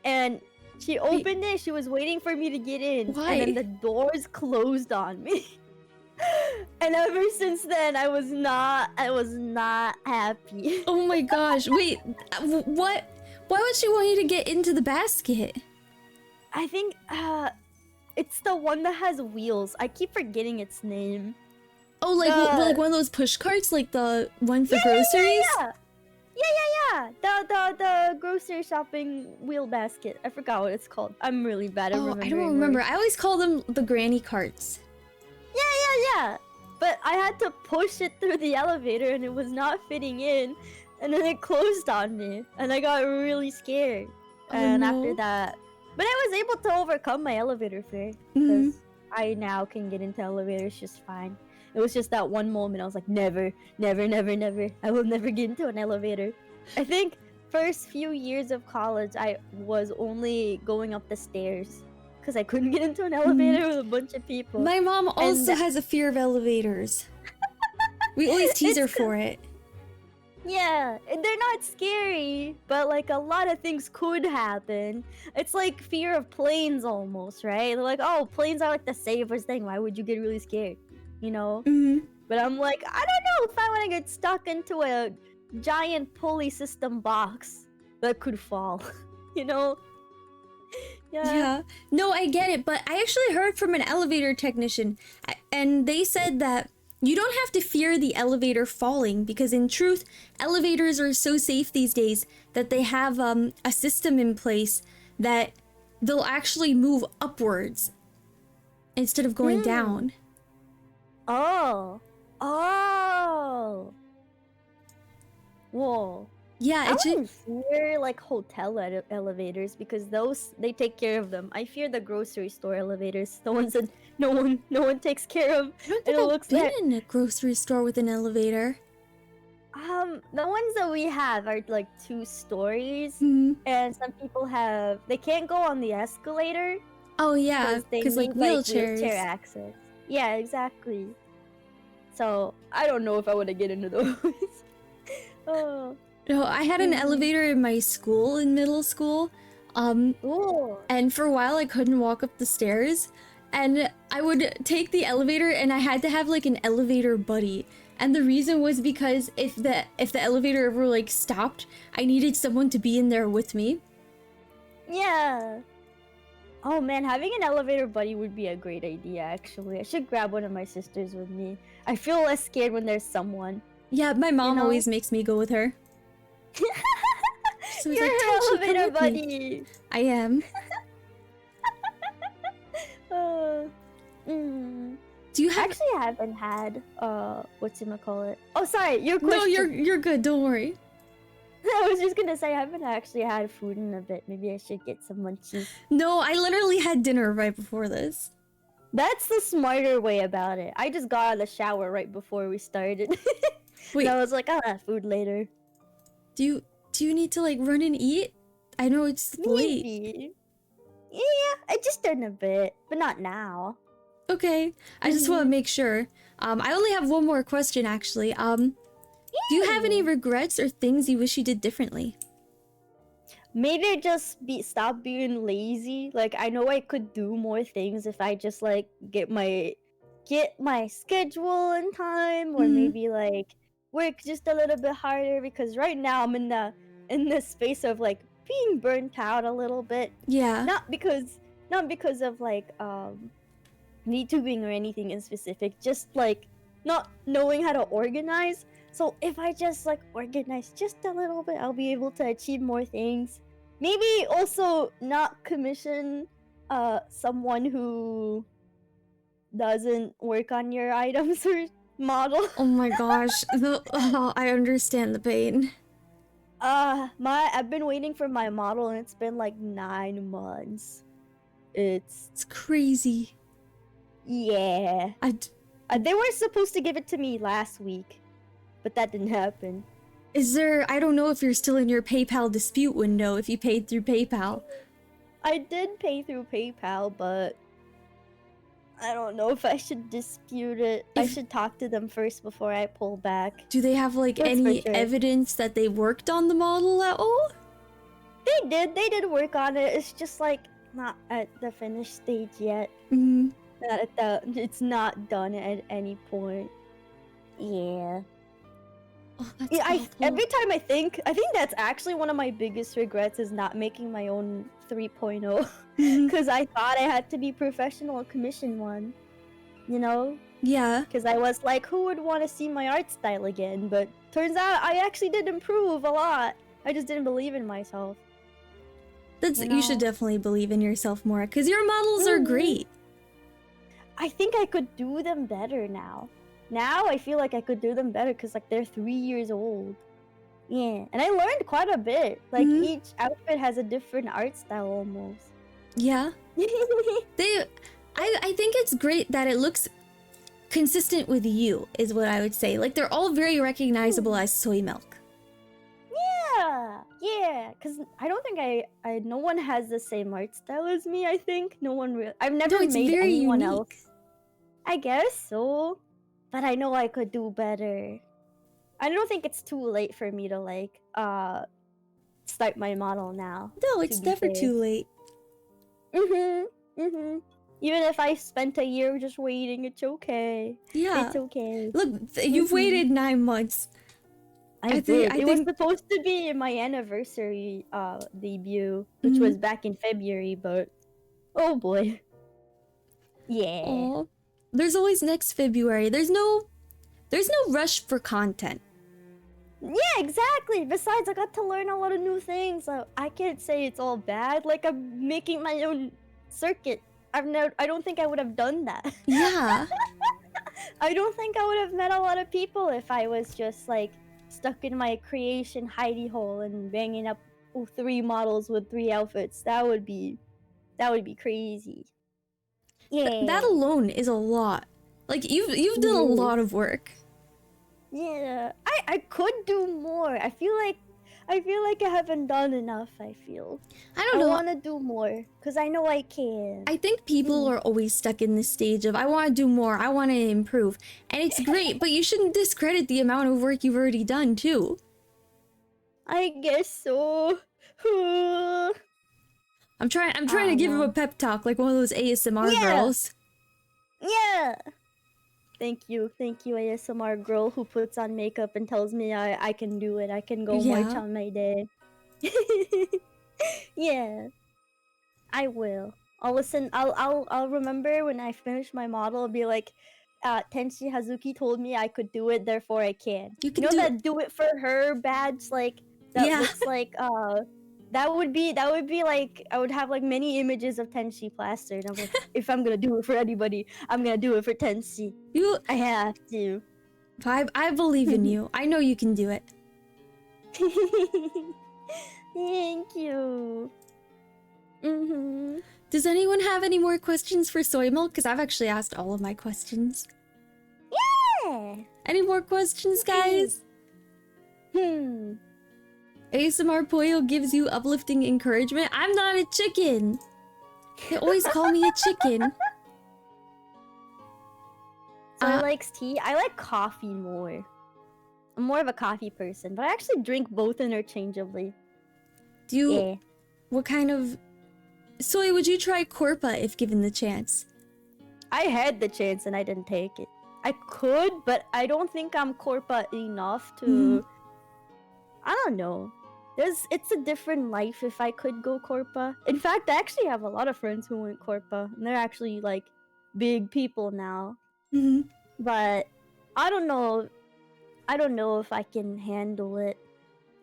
And she opened it, she was waiting for me to get in. Why? And then the doors closed on me. And ever since then, I was not happy. Oh my gosh, wait, what? Why would she want you to get into the basket? I think it's the one that has wheels. I keep forgetting its name. Oh, like like one of those push carts, like the one for groceries? Yeah. The grocery shopping wheel basket. I forgot what it's called. I'm really bad at remembering. I don't remember. I always call them the granny carts. Yeah. But I had to push it through the elevator and it was not fitting in. And then it closed on me. And I got really scared. And after that... But I was able to overcome my elevator fear. Because I now can get into elevators just fine. It was just that one moment I was like, never. I will never get into an elevator. I think first few years of college, I was only going up the stairs. Because I couldn't get into an elevator with a bunch of people. My mom also has a fear of elevators. We always tease her for it. Yeah, they're not scary, but like a lot of things could happen. It's like fear of planes almost, right? They're like, oh, planes are like the safest thing. Why would you get really scared? You know? But I'm like, I don't know if I want to get stuck into a giant pulley system box that could fall. You know? Yeah. No, I get it, but I actually heard from an elevator technician, and they said that you don't have to fear the elevator falling, because in truth, elevators are so safe these days that they have a system in place that they'll actually move upwards instead of going down. Oh. Whoa. Yeah, I wouldn't fear like hotel elevators because those they take care of them. I fear the grocery store elevators, the ones that no one takes care of. I don't think I've been in a grocery store with an elevator. The ones that we have are like 2 stories, and some people they can't go on the escalator. Oh yeah, because like wheelchairs. Wheelchair access. Yeah, exactly. So I don't know if I want to get into those. Oh. No, I had an elevator in my school in middle school. And for a while I couldn't walk up the stairs. And I would take the elevator and I had to have like an elevator buddy. And the reason was because if the elevator ever like stopped, I needed someone to be in there with me. Yeah. Oh man, having an elevator buddy would be a great idea actually. I should grab one of my sisters with me. I feel less scared when there's someone. Yeah, my mom always makes me go with her. So You're like, her elevator buddy. I am. Do you have? Actually, I haven't had whatchamacallit. Oh, sorry, your question. No, you're good. Don't worry. I was just gonna say I haven't actually had food in a bit. Maybe I should get some munchies. No, I literally had dinner right before this. That's the smarter way about it. I just got out of the shower right before we started. Wait, And I was like, I'll have food later. do you need to like run and eat? I know it's late. Maybe. Yeah, I just did a bit, but not now. Okay, I just want to make sure. I only have one more question actually. Do you have any regrets or things you wish you did differently? Maybe just stop being lazy. Like I know I could do more things if I just like get my schedule in time, or maybe like work just a little bit harder, because right now I'm in the space of like being burnt out a little bit. Yeah. Not because of like VTubing or anything in specific, just like not knowing how to organize. So if I just like organize just a little bit, I'll be able to achieve more things. Maybe also not commission someone who doesn't work on your items or model. Oh my gosh. I understand the pain. I've been waiting for my model and it's been like 9 months. It's crazy. Yeah. They were supposed to give it to me last week, but that didn't happen. Is there, I don't know if you're still in your PayPal dispute window if you paid through PayPal. I did pay through PayPal, but I don't know if I should dispute it. I should talk to them first before I pull back. Do they have like any evidence that they worked on the model at all? They did work on it. It's just like not at the finished stage yet. It's not done at any point. Yeah. Oh, that's every time I think that's actually one of my biggest regrets is not making my own 3.0, because I thought I had to be professional and commission one, you know? Yeah. Because I was like, who would want to see my art style again? But turns out I actually did improve a lot. I just didn't believe in myself. You should definitely believe in yourself more, because your models are great. I think I could do them better now. Now I feel like I could do them better because like they're 3 years old. Yeah, and I learned quite a bit. Like each outfit has a different art style almost. Yeah. I think it's great that it looks consistent with you, is what I would say. Like they're all very recognizable as Soymilk. Yeah, because I don't think no one has the same art style as me. I think no one really. I've never made anyone else. I guess so. But I know I could do better. I don't think it's too late for me to like start my model now. No, it's never too late. Even if I spent a year just waiting, it's okay. Yeah. It's okay. Look, you've waited 9 months. I did. It was supposed to be my anniversary debut, which was back in February, but oh boy. Yeah. Aww. There's always next February. There's no rush for content. Yeah, exactly. Besides, I got to learn a lot of new things. So I can't say it's all bad. Like I'm making my own circuit. I don't think I would have done that. Yeah. I don't think I would have met a lot of people if I was just like stuck in my creation hidey hole and banging up 3 models with 3 outfits. That would be crazy. Yeah. That alone is a lot. Like you've done a lot of work. Yeah. I could do more. I feel like I haven't done enough. I don't know. I want to do more because I know I can. I think people are always stuck in this stage of I want to do more, I want to improve. And it's great, but you shouldn't discredit the amount of work you've already done too. I guess so. I'm trying to give him a pep talk like one of those ASMR girls. Yeah. Thank you, ASMR girl who puts on makeup and tells me I can do it. I can go march on my day. Yeah. I will. I'll listen. I'll remember when I finish my model. I'll be like, Tenshi Hazuki told me I could do it, therefore I can. You know that do it for her badge, like that looks like that would be like I would have like many images of Tenshi plastered. I'm like, if I'm gonna do it for anybody, I'm gonna do it for Tenshi. I have to. I believe in you. I know you can do it. Thank you. Mm-hmm. Does anyone have any more questions for Soymilk? Because I've actually asked all of my questions. Yeah. Any more questions, guys? ASMR Poyo gives you uplifting encouragement. I'm not a chicken. They always call me a chicken. Soy likes tea. I like coffee more. I'm more of a coffee person, but I actually drink both interchangeably. Do you... Yeah. What kind of... Soy, would you try Corpa if given the chance? I had the chance and I didn't take it. I could, but I don't think I'm Corpa enough to... I don't know. It's a different life if I could go Corpa. In fact, I actually have a lot of friends who went Corpa, and they're actually like big people now. But I don't know. I don't know if I can handle it.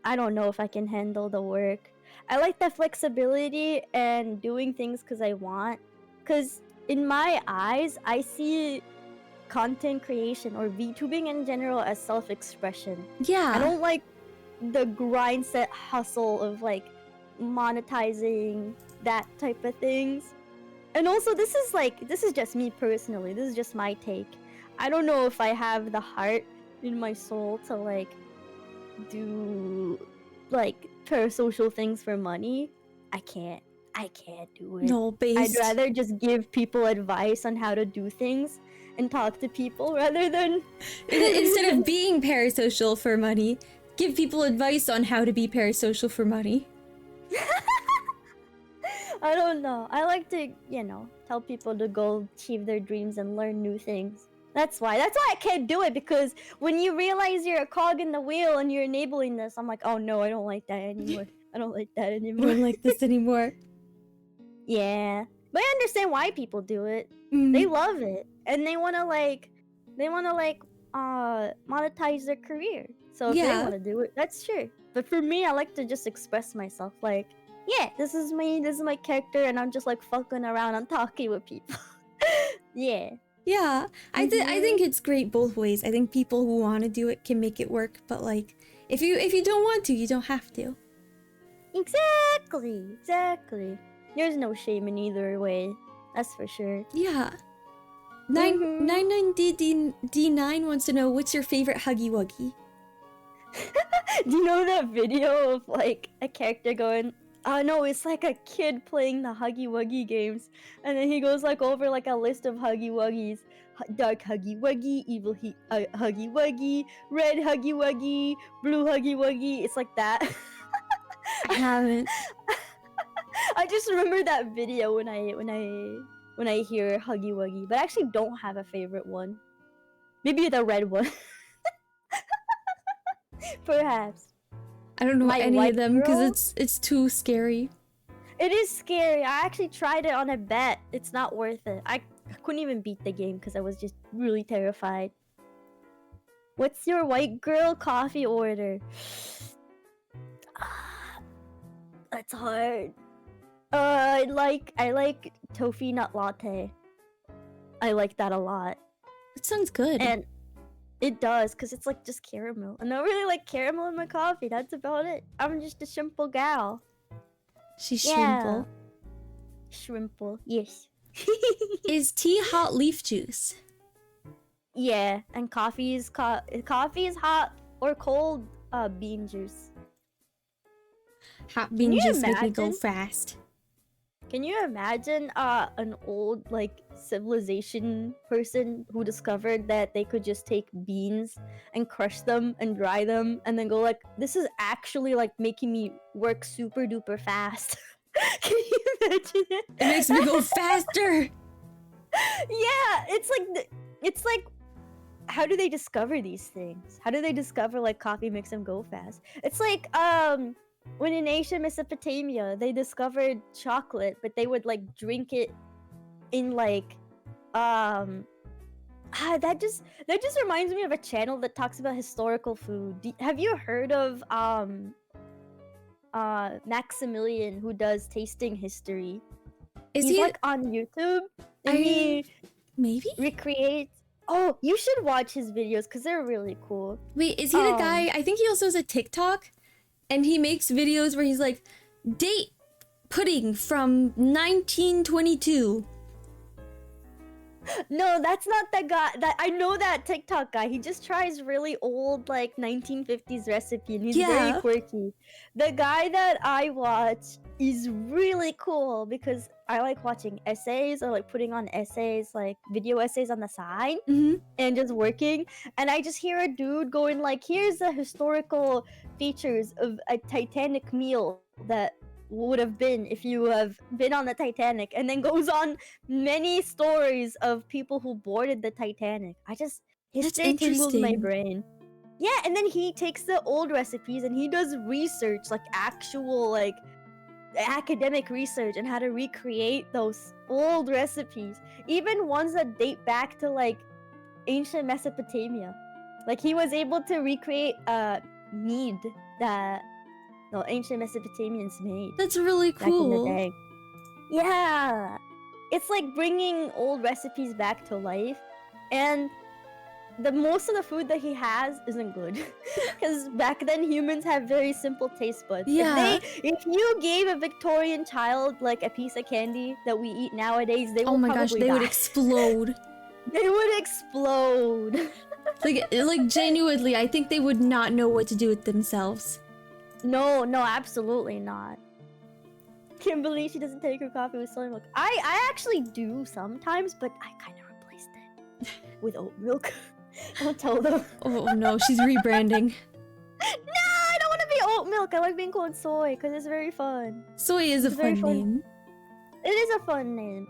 I don't know if I can handle the work. I like the flexibility and doing things because I want. Because in my eyes, I see content creation or VTubing in general as self-expression. Yeah. I don't like the grind set hustle of like monetizing that type of things. And also this is just me personally. This is just my take. I don't know if I have the heart in my soul to like do like parasocial things for money. I can't do it. No, based. I'd rather just give people advice on how to do things and talk to people rather than Instead of being parasocial for money, give people advice on how to be parasocial for money. I don't know. I like to, tell people to go achieve their dreams and learn new things. That's why I can't do it, because when you realize you're a cog in the wheel and you're enabling this, I'm like, oh no, I don't like that anymore. I don't like that anymore. I don't like this anymore. Yeah. But I understand why people do it. They love it. And they wanna monetize their career. So if they wanna do it, that's sure. But for me, I like to just express myself like, yeah, this is me, this is my character, and I'm just like fucking around and talking with people. Yeah. Yeah, I think it's great both ways. I think people who want to do it can make it work, but like, if you don't want to, you don't have to. Exactly. There's no shame in either way. That's for sure. Yeah. 99D9 wants to know, what's your favorite Huggy Wuggy? Do you know that video of like a character going, no, it's like a kid playing the Huggy Wuggy games, and then he goes like over like a list of Huggy Wuggies. Dark Huggy Wuggy, evil Huggy Wuggy, red Huggy Wuggy, blue Huggy Wuggy. It's like that. I haven't. I just remember that video when I hear Huggy Wuggy, but I actually don't have a favorite one. Maybe the red one. Perhaps. I don't know any of them because it's too scary. It is scary. I actually tried it on a bet. It's not worth it. I couldn't even beat the game because I was just really terrified. What's your white girl coffee order? That's hard. I like toffee nut latte. I like that a lot. It sounds good. And it does, because it's like just caramel. And I don't really like caramel in my coffee. That's about it. I'm just a simple gal. She's shrimple. Shrimple, yes. Is tea hot leaf juice? Yeah, and coffee is hot or cold bean juice. Hot bean juice make me go fast. Can you imagine an old like civilization person who discovered that they could just take beans and crush them and dry them and then go like, this is actually like making me work super duper fast. Can you imagine it? It makes me go faster. Yeah, it's like how do they discover these things? How do they discover like coffee makes them go fast? It's like when in ancient Mesopotamia they discovered chocolate, but they would like drink it in like that just reminds me of a channel that talks about historical food. Have you heard of Maximilian, who does tasting history. Is He's he? like on YouTube, and he Maybe? recreates. Oh, you should watch his videos because they're really cool. Wait, is he the guy? I think he also has a TikTok, and he makes videos where he's like, date pudding from 1922. No, that's not the guy. That I know that TikTok guy. He just tries really old, like 1950s recipe, and he's very quirky. The guy that I watch is really cool because I like watching essays or like putting on essays, like video essays on the side, and just working. And I just hear a dude going like, "Here's the historical features of a Titanic meal that would have been if you have been on the Titanic," and then goes on many stories of people who boarded the Titanic. History tingles my brain. Yeah, and then he takes the old recipes and he does research, like actual like academic research and how to recreate those old recipes, even ones that date back to like ancient Mesopotamia. Like he was able to recreate mead that ancient Mesopotamians made. That's really cool. Back in the day. Yeah, it's like bringing old recipes back to life, and most of the food that he has isn't good because back then humans have very simple taste buds. Yeah. If you gave a Victorian child like a piece of candy that we eat nowadays, they would they would explode. They would explode. like genuinely, I think they would not know what to do with themselves. No, absolutely not. Kimberly, she doesn't take her coffee with soy milk. I actually do sometimes, but I kind of replaced it with oat milk. Don't tell them. Oh no, she's rebranding. No, I don't want to be oat milk. I like being called soy because it's very fun. Soy is a fun name. It is a fun name.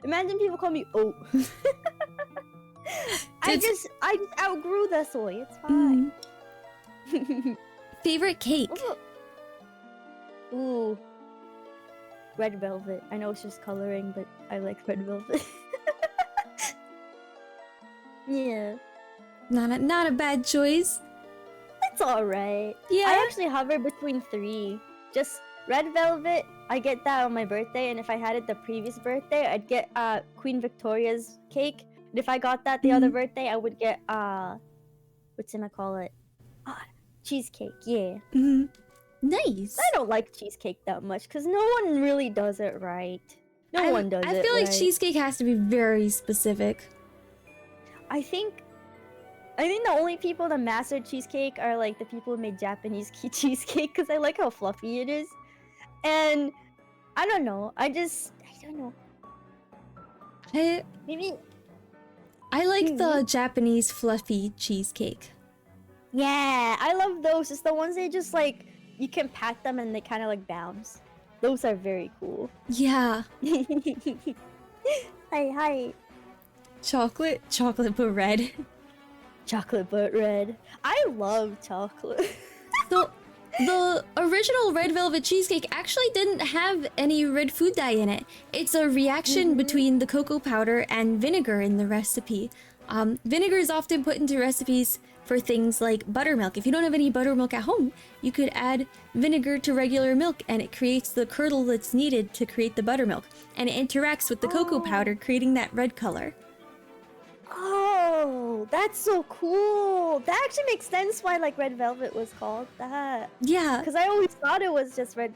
Imagine people call me oat. I just outgrew the soy. It's fine. Favorite cake? Ooh. Red velvet. I know it's just coloring, but I like red velvet. Yeah. Not a bad choice. It's alright. Yeah. I actually hover between 3. Just red velvet, I get that on my birthday, and if I had it the previous birthday, I'd get Queen Victoria's cake. And if I got that the other birthday, I would get cheesecake, yeah. Nice. I don't like cheesecake that much because no one really does it right. No one does it I feel like right. cheesecake has to be very specific. I think the only people that master cheesecake are like the people who made Japanese cheesecake because I like how fluffy it is. And I don't know. I don't know. I like the Japanese fluffy cheesecake. Yeah, I love those. It's the ones that just like you can pat them and they kind of like bounce. Those are very cool. Yeah. Hi. Chocolate but red. Chocolate but red. I love chocolate. So the original red velvet cheesecake actually didn't have any red food dye in it. It's a reaction between the cocoa powder and vinegar in the recipe. Vinegar is often put into recipes for things like buttermilk. If you don't have any buttermilk at home, you could add vinegar to regular milk and it creates the curdle that's needed to create the buttermilk. And it interacts with the cocoa powder, creating that red color. Oh, that's so cool. That actually makes sense why like red velvet was called that. Yeah. Because I always thought it was just red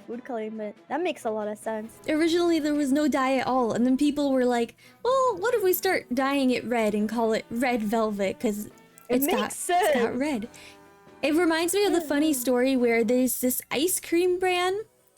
food coloring, but that makes a lot of sense. Originally there was no dye at all, and then people were like, well, what if we start dyeing it red and call it red velvet because it's got red. It reminds me of the funny story where there's this ice cream brand.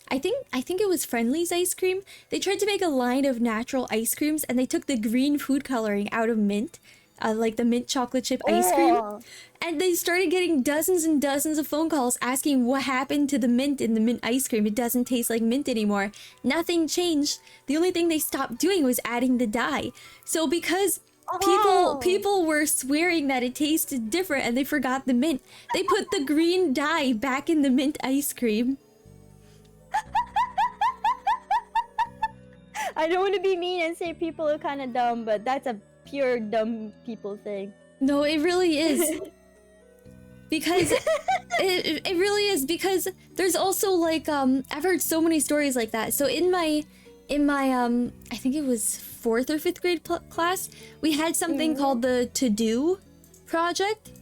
I think it was Friendly's ice cream. They tried to make a line of natural ice creams and they took the green food coloring out of mint, like the mint chocolate chip ice cream. And they started getting dozens and dozens of phone calls asking what happened to the mint in the mint ice cream. It doesn't taste like mint anymore. Nothing changed. The only thing they stopped doing was adding the dye. So because people were swearing that it tasted different and they forgot the mint, they put the green dye back in the mint ice cream. I don't want to be mean and say people are kind of dumb, but that's a pure dumb people thing. No, it really is. because it really is, because there's also like I've heard so many stories like that. So in my I think it was 4th or 5th grade class, we had something called the to do project,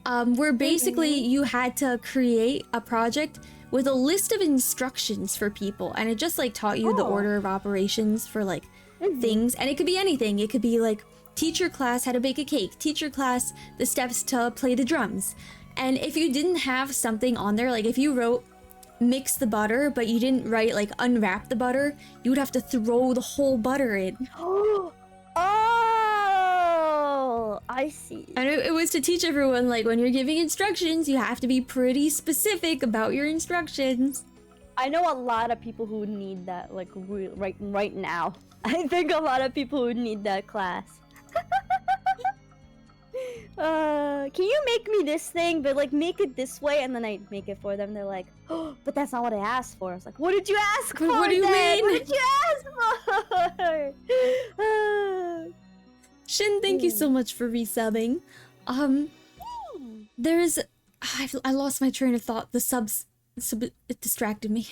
where basically you had to create a project with a list of instructions for people, and it just like taught you the order of operations for like things, and it could be anything. It could be like teacher class how to bake a cake, teacher class the steps to play the drums. And if you didn't have something on there, like if you wrote mix the butter but you didn't write like unwrap the butter, you would have to throw the whole butter in. Oh, I see. And it was to teach everyone, like, when you're giving instructions, you have to be pretty specific about your instructions. I know a lot of people who need that, like, right now. I think a lot of people who need that class. Can you make me this thing, but like make it this way? And then I make it for them. They're like, oh, but that's not what I asked for. I was like, what did you ask for? What do you mean? What did you ask for? Shin, thank you so much for resubbing. There's... I lost my train of thought. The subs... it distracted me.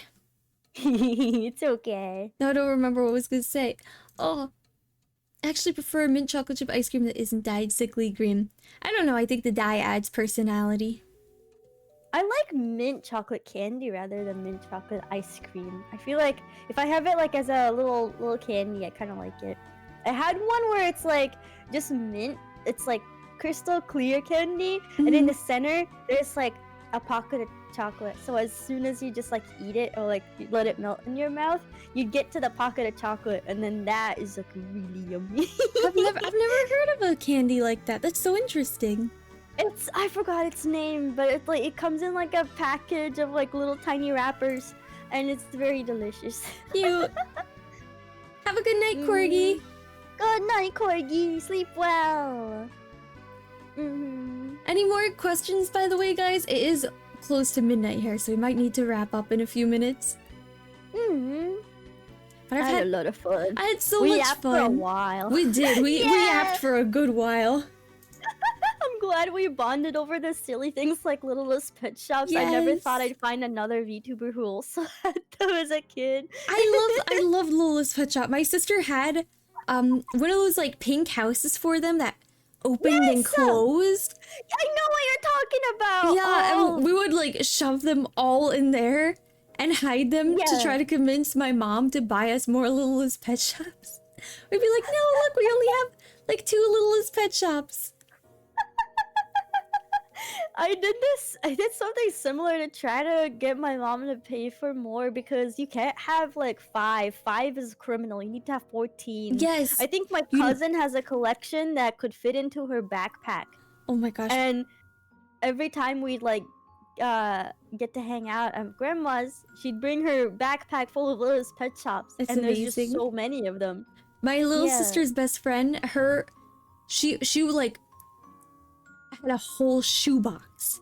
It's okay. Now I don't remember what I was gonna say. Oh... I actually prefer mint chocolate chip ice cream that isn't dyed sickly green. I don't know, I think the dye adds personality. I like mint chocolate candy rather than mint chocolate ice cream. I feel like if I have it like as a little candy, I kind of like it. I had one where it's like just mint. It's like crystal clear candy, and in the center there's like a pocket of chocolate. So as soon as you just like eat it or like let it melt in your mouth, you get to the pocket of chocolate, and then that is like really yummy. I've never heard of a candy like that. That's so interesting. I forgot its name, but it's like it comes in like a package of like little tiny wrappers, and it's very delicious. Cute. Have a good night, Corgi. Good night, Corgi. Sleep well. Any more questions, by the way, guys? It is close to midnight here, so we might need to wrap up in a few minutes. But I had a lot of fun. I had so much fun. For a while. We did. We yapped for a good while. I'm glad we bonded over the silly things like Littlest Pet Shops. Yes. I never thought I'd find another VTuber who also had them as a kid. I love Littlest Pet Shop. My sister had one of those like pink houses for them that opened and closed. I know what you're talking about. Yeah, and we would like shove them all in there and hide them to try to convince my mom to buy us more Littlest Pet Shops. We'd be like, no, look, we only have like 2 Littlest Pet Shops. I did something similar to try to get my mom to pay for more, because you can't have like 5. 5 is criminal. You need to have 14. Yes. I think my cousin has a collection that could fit into her backpack. Oh my gosh. And every time we'd like get to hang out at grandma's, she'd bring her backpack full of Littlest Pet Shops. It's and amazing. There's just so many of them. My little sister's best friend, she like had a whole shoebox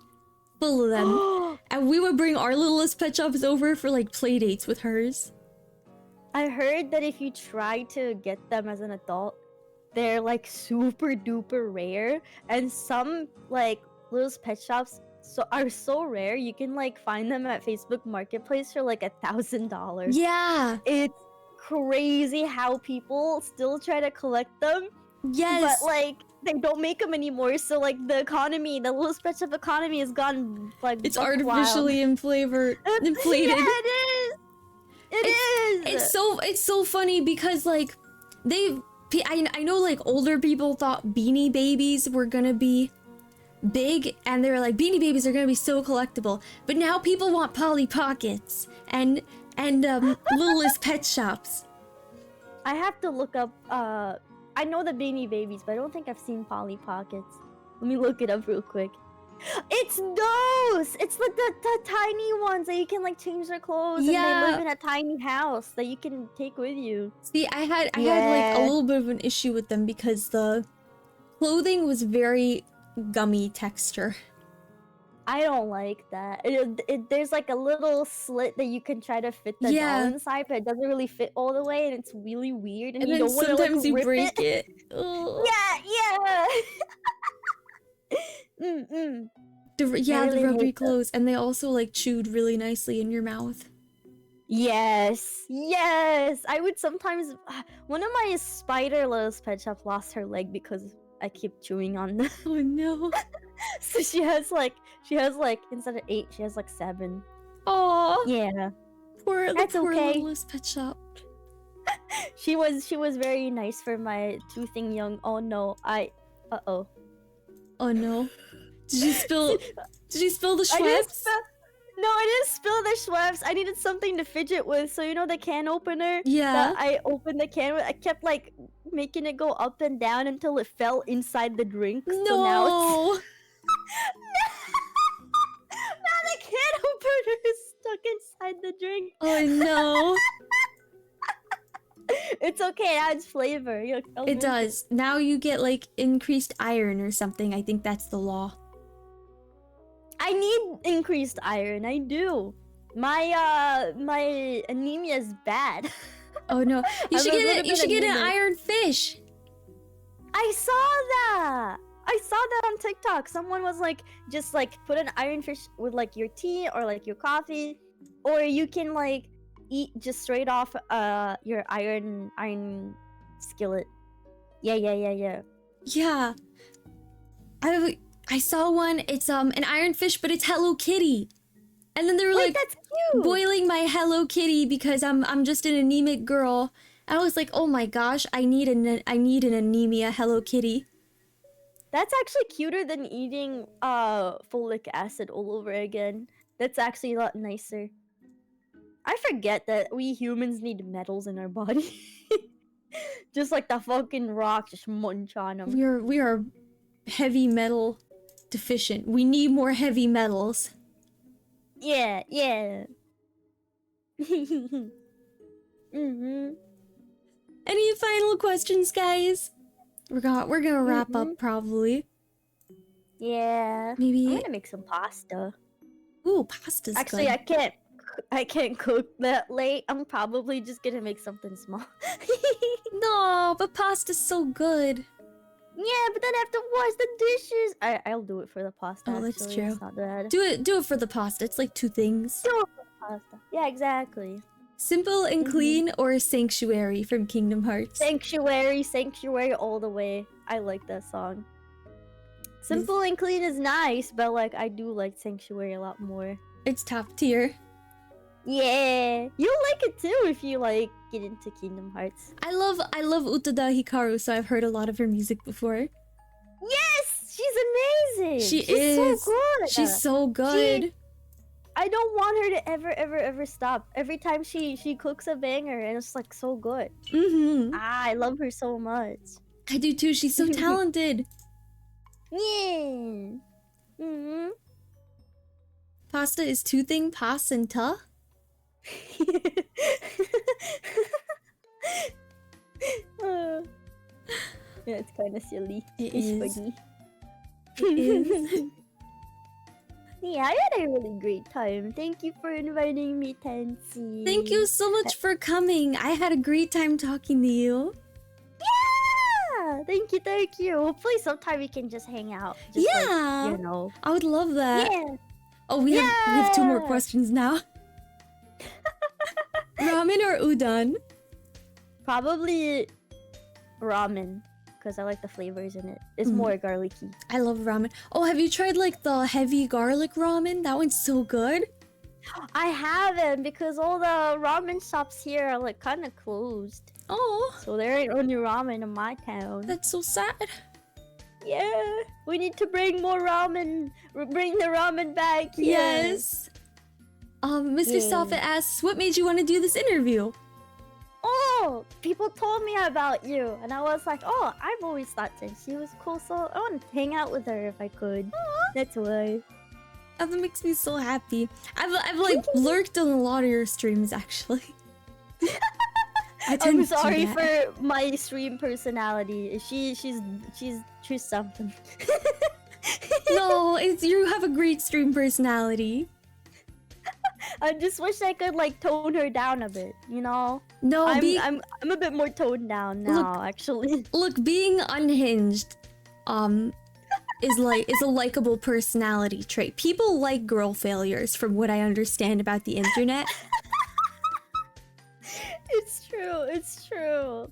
full of them. And we would bring our Littlest Pet Shops over for like play dates with hers. I heard that if you try to get them as an adult, they're like super duper rare, and some like Littlest Pet Shops are so rare you can like find them at Facebook Marketplace for like $1,000. Yeah, it's crazy how people still try to collect them. Yes, but like they don't make them anymore, so like the Littlest Pet Shop economy has gone like it's artificially inflated. Yeah, it is. It's so funny because like I know like older people thought Beanie Babies were gonna be big, and they were like, Beanie Babies are gonna be so collectible, but now people want Polly Pockets and Littlest Pet Shops. I have to look up I know the Beanie Babies, but I don't think I've seen Polly Pockets. Let me look it up real quick. It's those! It's like the tiny ones that you can like change their clothes and they live in a tiny house that you can take with you. See, I had like a little bit of an issue with them because the clothing was very gummy texture. I don't like that. There's like a little slit that you can try to fit the doll inside, but it doesn't really fit all the way, and it's really weird. And you don't want to like you rip break it. Yeah. Yeah, the really rubbery hate them. clothes, and they also like chewed really nicely in your mouth. Yes, yes. I would sometimes. One of my spider Littlest Pet Shop lost her leg because I keep chewing on them. Oh no. So she has like instead of 8, she has like 7. Oh, Yeah, the that's poor okay. Littlest Pet Shop. She was very nice for my toothing young. Oh no, uh-oh. Oh no. Did you spill the I didn't Schweppes? spill. No, I didn't spill the Schweppes. I needed something to fidget with. So you know the can opener Yeah. that I opened the can with. I kept like making it go up and down until it fell inside the drink. No. So now it's now the can opener is stuck inside the drink. Oh no. It's okay. It adds flavor. It does. Now you get like increased iron or something. I think that's the law. I need increased iron. I do. My anemia is bad. Oh no. You I'm should a get little it. You bit should get an anemic. iron fish. I saw that. I saw that on TikTok. Someone was like, just like put an iron fish with like your tea or like your coffee, or you can like eat just straight off your iron skillet. Yeah. Yeah. I saw one. It's an iron fish, but it's Hello Kitty. And then they were Wait, like that's cute. boiling my Hello Kitty because I'm just an anemic girl. And I was like, oh my gosh, I need an anemia Hello Kitty. That's actually cuter than eating folic acid all over again. That's actually a lot nicer. I forget that we humans need metals in our body. Just like the fucking rock, just munch on them. We are heavy metal deficient. We need more heavy metals. Yeah. Mm-hmm. Any final questions, guys? We're gonna wrap up probably. Yeah. Maybe. I'm gonna make some pasta. Ooh, pasta's Actually, good. I can't cook that late. I'm probably just gonna make something small. No, but pasta's so good. Yeah, but then I have to wash the dishes. I'll do it for the pasta. Oh, that's actually. true. It's not bad. Do it for the pasta. It's like 2 things. Do it for the pasta. Yeah, exactly. Simple and clean or Sanctuary from Kingdom Hearts. Sanctuary all the way. I like that song. Simple and clean is nice, but like I do like Sanctuary a lot more. It's top tier. Yeah, you'll like it too if you like get into Kingdom Hearts. I love Utada Hikaru, so I've heard a lot of her music before. Yes, she's amazing. She's so good. She's so good. I don't want her to ever stop. Every time she cooks a banger, and it's like so good. I love her so much. I do too. She's so talented. Yeah. Pasta is 2 thing pas and ta. Yeah, it's kind of silly. It's funny. It is. Yeah, I had a really great time. Thank you for inviting me, Tenshi. Thank you so much for coming. I had a great time talking to you. Yeah! Thank you. Hopefully sometime we can just hang out. Just Yeah. like, you know. I would love that. Yeah. Oh, we have 2 more Yeah. questions now. Ramen or udon? Probably ramen. Because I like the flavors in it. It's more garlicky. I love ramen. Oh, have you tried like the heavy garlic ramen? That one's so good. I haven't because all the ramen shops here are like kind of closed. Oh, So there ain't any ramen in my town. that's so sad. Yeah, we need to bring more ramen. Bring the ramen back. Yes. Mr. Yay. Soffit asks, what made you want to do this interview? Oh, people told me about you, and I was like, oh, I've always thought that she was cool, so I want to hang out with her if I could. That's why. That makes me so happy. I've like lurked on a lot of your streams actually. I tend I'm to do sorry that. for my stream personality. She's something. No, you have a great stream personality. I just wish I could like tone her down a bit, you know? No, I'm a bit more toned down now, actually. Look, being unhinged, is a likable personality trait. People like girl failures, from what I understand about the internet. It's true. It's true.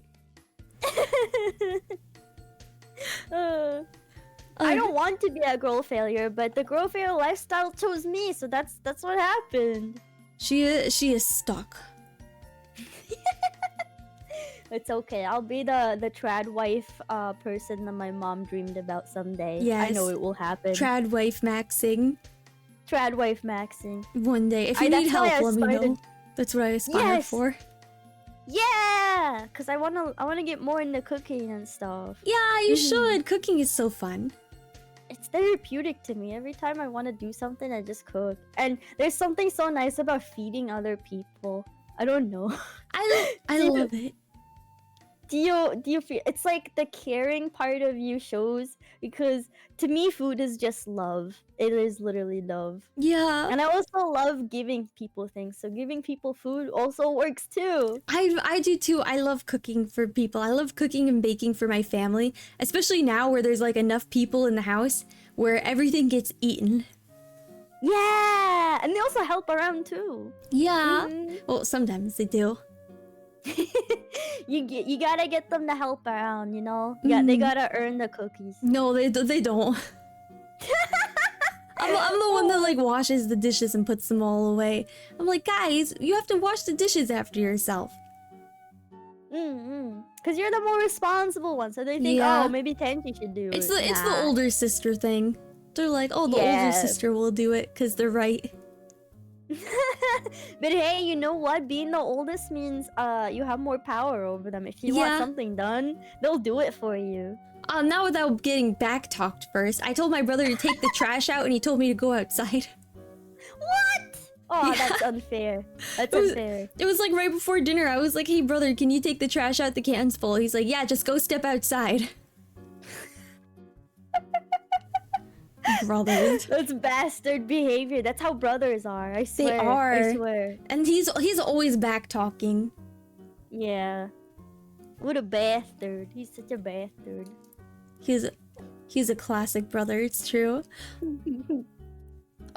I don't want to be a girl failure, but the girl failure lifestyle chose me, so that's what happened. She is stuck. It's okay. I'll be the trad wife person that my mom dreamed about someday. Yes. I know it will happen. Trad wife maxing. Trad wife maxing. One day. If you need that's why help, I let me know. started- That's what I aspire Yes. for. Yeah, cause I wanna get more into cooking and stuff. Yeah, you Mhm. should. Cooking is so fun. It's therapeutic to me. Every time I want to do something, I just cook. And there's something so nice about feeding other people. I don't know. I Dude. love it. Do you feel it's like the caring part of you shows, because to me food is just love. It is literally love. Yeah. And I also love giving people things. So giving people food also works too. I do too. I love cooking for people. I love cooking and baking for my family, especially now where there's like enough people in the house where everything gets eaten. Yeah, and they also help around too. Yeah. Mhm. Well, sometimes they do. You gotta get them to help around, you know? Yeah, they Mhm. gotta earn the cookies. No, they don't. I'm the one that like washes the dishes and puts them all away. I'm like, guys, you have to wash the dishes after yourself. Because you're the more responsible one, so they think, Yeah. oh, maybe Tenshi should do It's it. the Nah. older sister thing. They're like, oh, the Yeah. older sister will do it because they're right. But hey, you know what? Being the oldest means you have more power over them. If you Yeah. want something done, they'll do it for you. Not without getting back talked first. I told my brother to take the trash out and he told me to go outside. What? Oh, Yeah. that's unfair. That's It was- unfair. It was like right before dinner. I was like, hey brother, can you take the trash out? The can's full. He's like, yeah, just go step outside. Brothers. That's bastard behavior. That's how brothers are. I swear. are. I swear. And he's always back talking. Yeah. What a bastard. He's such a bastard. He's a classic brother, it's true.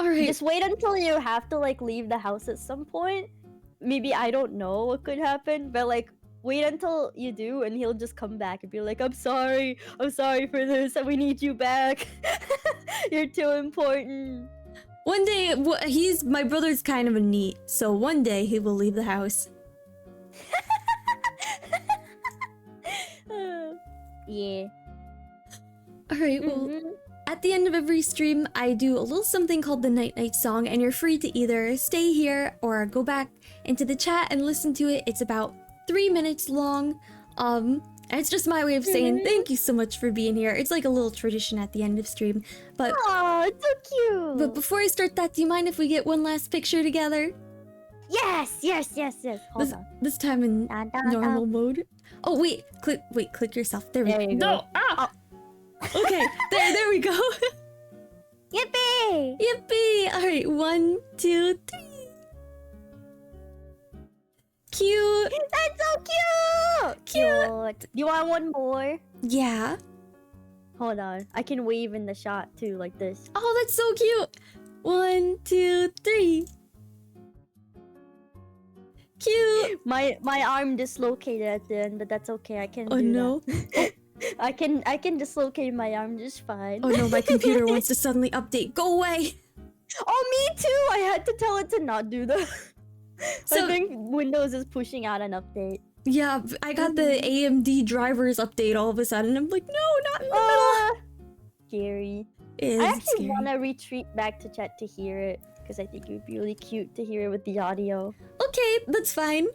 Alright. Just wait until you have to like leave the house at some point. Maybe I don't know what could happen, but like wait until you do and he'll just come back and be like, I'm sorry for this and we need you back. You're too important. One day, my brother's kind of a neat, so one day he will leave the house. Yeah. Alright, well, Mhm. at the end of every stream, I do a little something called the Night Night Song, and you're free to either stay here or go back into the chat and listen to it. It's about 3 minutes long. And it's just my way of saying thank you so much for being here. It's like a little tradition at the end of stream. But Oh, it's so cute. before I start that, do you mind if we get one last picture together? Yes. Hold on. This time in Dun, dun, normal mode. Oh wait, click yourself. There There we you go. go. No, ah! Okay, there we go. Yippee! Yippee! Alright, 1, 2, 3. Cute. That's so cute! Cute. You want one more? Yeah. Hold on. I can wave in the shot too, like this. Oh, that's so cute. 1, 2, 3. Cute. My arm dislocated at the end, but that's okay. I can Oh do no. that. I can dislocate my arm just fine. Oh no, my computer wants to suddenly update. Go away. Oh, me too! I had to tell it to not do that. So- I think Windows is pushing out an update. Yeah, I got the AMD drivers update all of a sudden. I'm like, no, not in the middle. Scary. It I is actually scary. want to retreat back to chat to hear it, because I think it would be really cute to hear it with the audio. Okay, that's fine.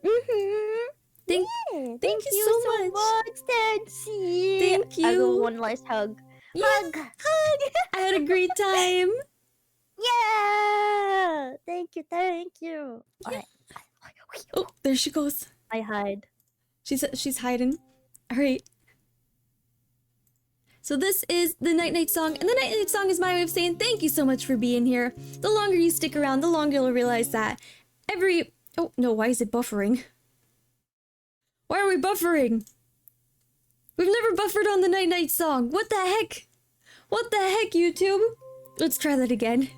Mm-hmm. Thank Thank you you so so much, Tenshi. Thank I you. go one last hug. Yeah. Hug. I had a great time. Yeah. Thank you. Alright. Oh, there she goes. I hide. She's hiding. All right. So this is the Night Night Song, and the Night Night Song is my way of saying thank you so much for being here. The longer you stick around, the longer you'll realize that oh no, why is it buffering? Why are we buffering? We've never buffered on the Night Night Song. What the heck? What the heck, YouTube? Let's try that again.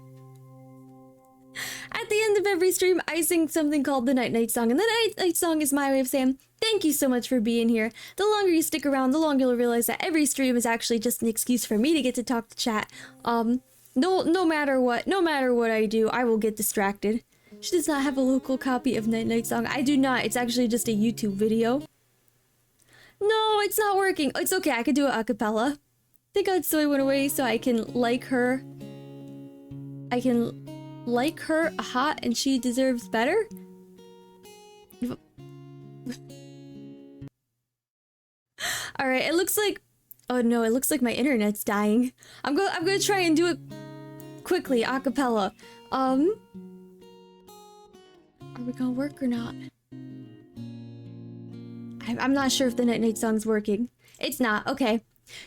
At the end of every stream, I sing something called the Night Night Song, and the Night Night Song is my way of saying thank you so much for being here. The longer you stick around, the longer you'll realize that every stream is actually just an excuse for me to get to talk to chat. No matter what I do, I will get distracted. She does not have a local copy of Night Night Song. I do not. It's actually just a YouTube video. No, it's not working. It's okay. I could do it a cappella. Thank God Soy went away so I can like her. I can like her hot and she deserves better? Alright, it looks like... Oh no, it looks like my internet's dying. I'm gonna try and do it quickly, a cappella. Are we gonna work or not? I'm not sure if the Night Night Song's working. It's not, okay.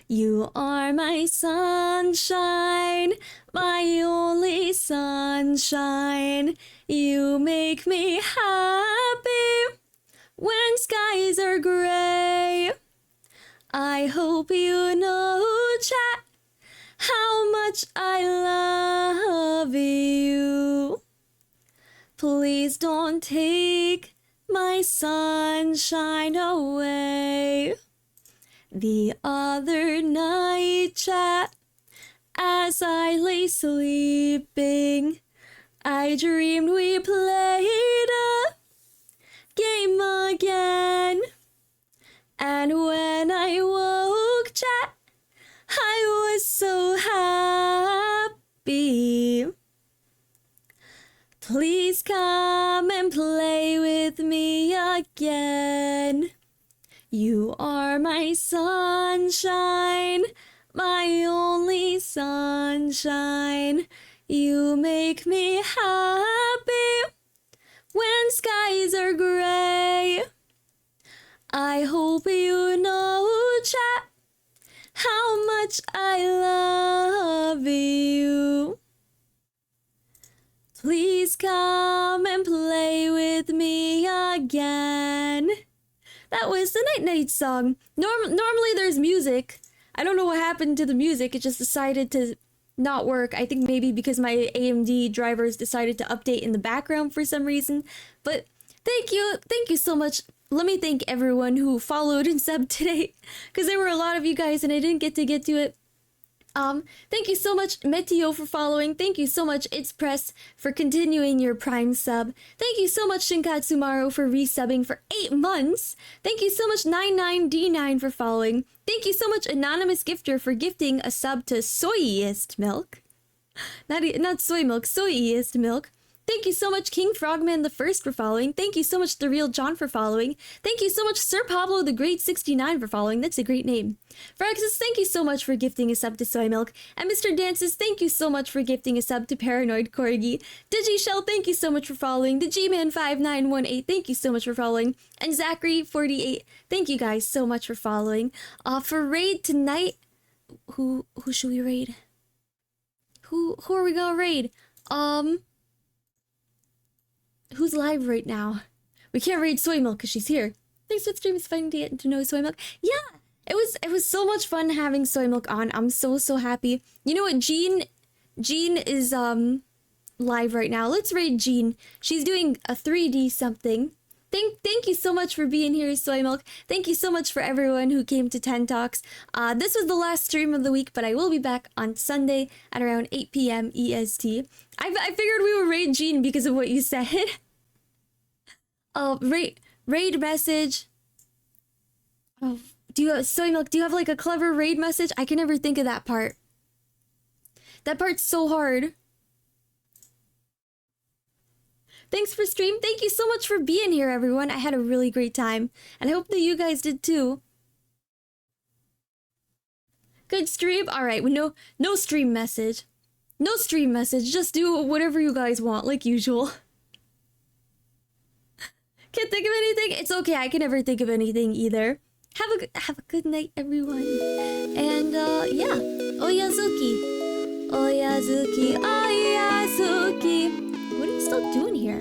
You are my sunshine, my only sunshine. You make me happy when skies are gray. I hope you know, chat, how much I love you. Please don't take my sunshine away. The other night, chat, as I lay sleeping, I dreamed we played a game again. And when I woke, chat, I was so happy. Please come and play with me again. You are my sunshine, my only sunshine. You make me happy when skies are gray. I hope you know, chat, how much I love you. Please come and play with me again. That was the Night Night Song. Normally there's music. I don't know what happened to the music. It just decided to not work. I think maybe because my AMD drivers decided to update in the background for some reason. But thank you so much. Let me thank everyone who followed and subbed today, because there were a lot of you guys and I didn't get to it. Thank you so much, Meteo, for following. Thank you so much, It's Press, for continuing your Prime sub. Thank you so much, Shinkatsumaru, for resubbing for 8 months. Thank you so much, 99D9, for following. Thank you so much, Anonymous Gifter, for gifting a sub to Soyist Milk. Not Soy Milk, Soyist Milk. Thank you so much, King Frogman the First, for following. Thank you so much, The Real John, for following. Thank you so much, Sir Pablo the Great 69, for following. That's a great name. Fraxis, thank you so much for gifting a sub to Soymilk. And Mr. Dances, thank you so much for gifting a sub to Paranoid Corgi. DigiShell, thank you so much for following. The Gman5918, thank you so much for following. And Zachary48, thank you guys so much for following. For raid tonight, who should we raid? Who are we gonna raid? Who's live right now? We can't raid Soymilk because she's here. Thanks for the stream. It's fun to get to know Soymilk. Yeah, it was so much fun having Soymilk on. I'm so happy. You know what? Jean is live right now. Let's raid Jean. She's doing a 3D something. Thank you so much for being here, Soymilk. Thank you so much for everyone who came to 10 Talks. This was the last stream of the week, but I will be back on Sunday at around 8 p.m. EST. I figured we would raid Jean because of what you said. Raid message. Oh, Soymilk, do you have like a clever raid message? I can never think of that part. That part's so hard. Thanks for stream. Thank you so much for being here, everyone. I had a really great time, and I hope that you guys did too. Good stream? Alright, no stream message. No stream message. Just do whatever you guys want, like usual. Can't think of anything? It's okay, I can never think of anything either. Have a good night, everyone. And, yeah. Oyazuki. Oyazuki. Oyazuki. What are you still doing here?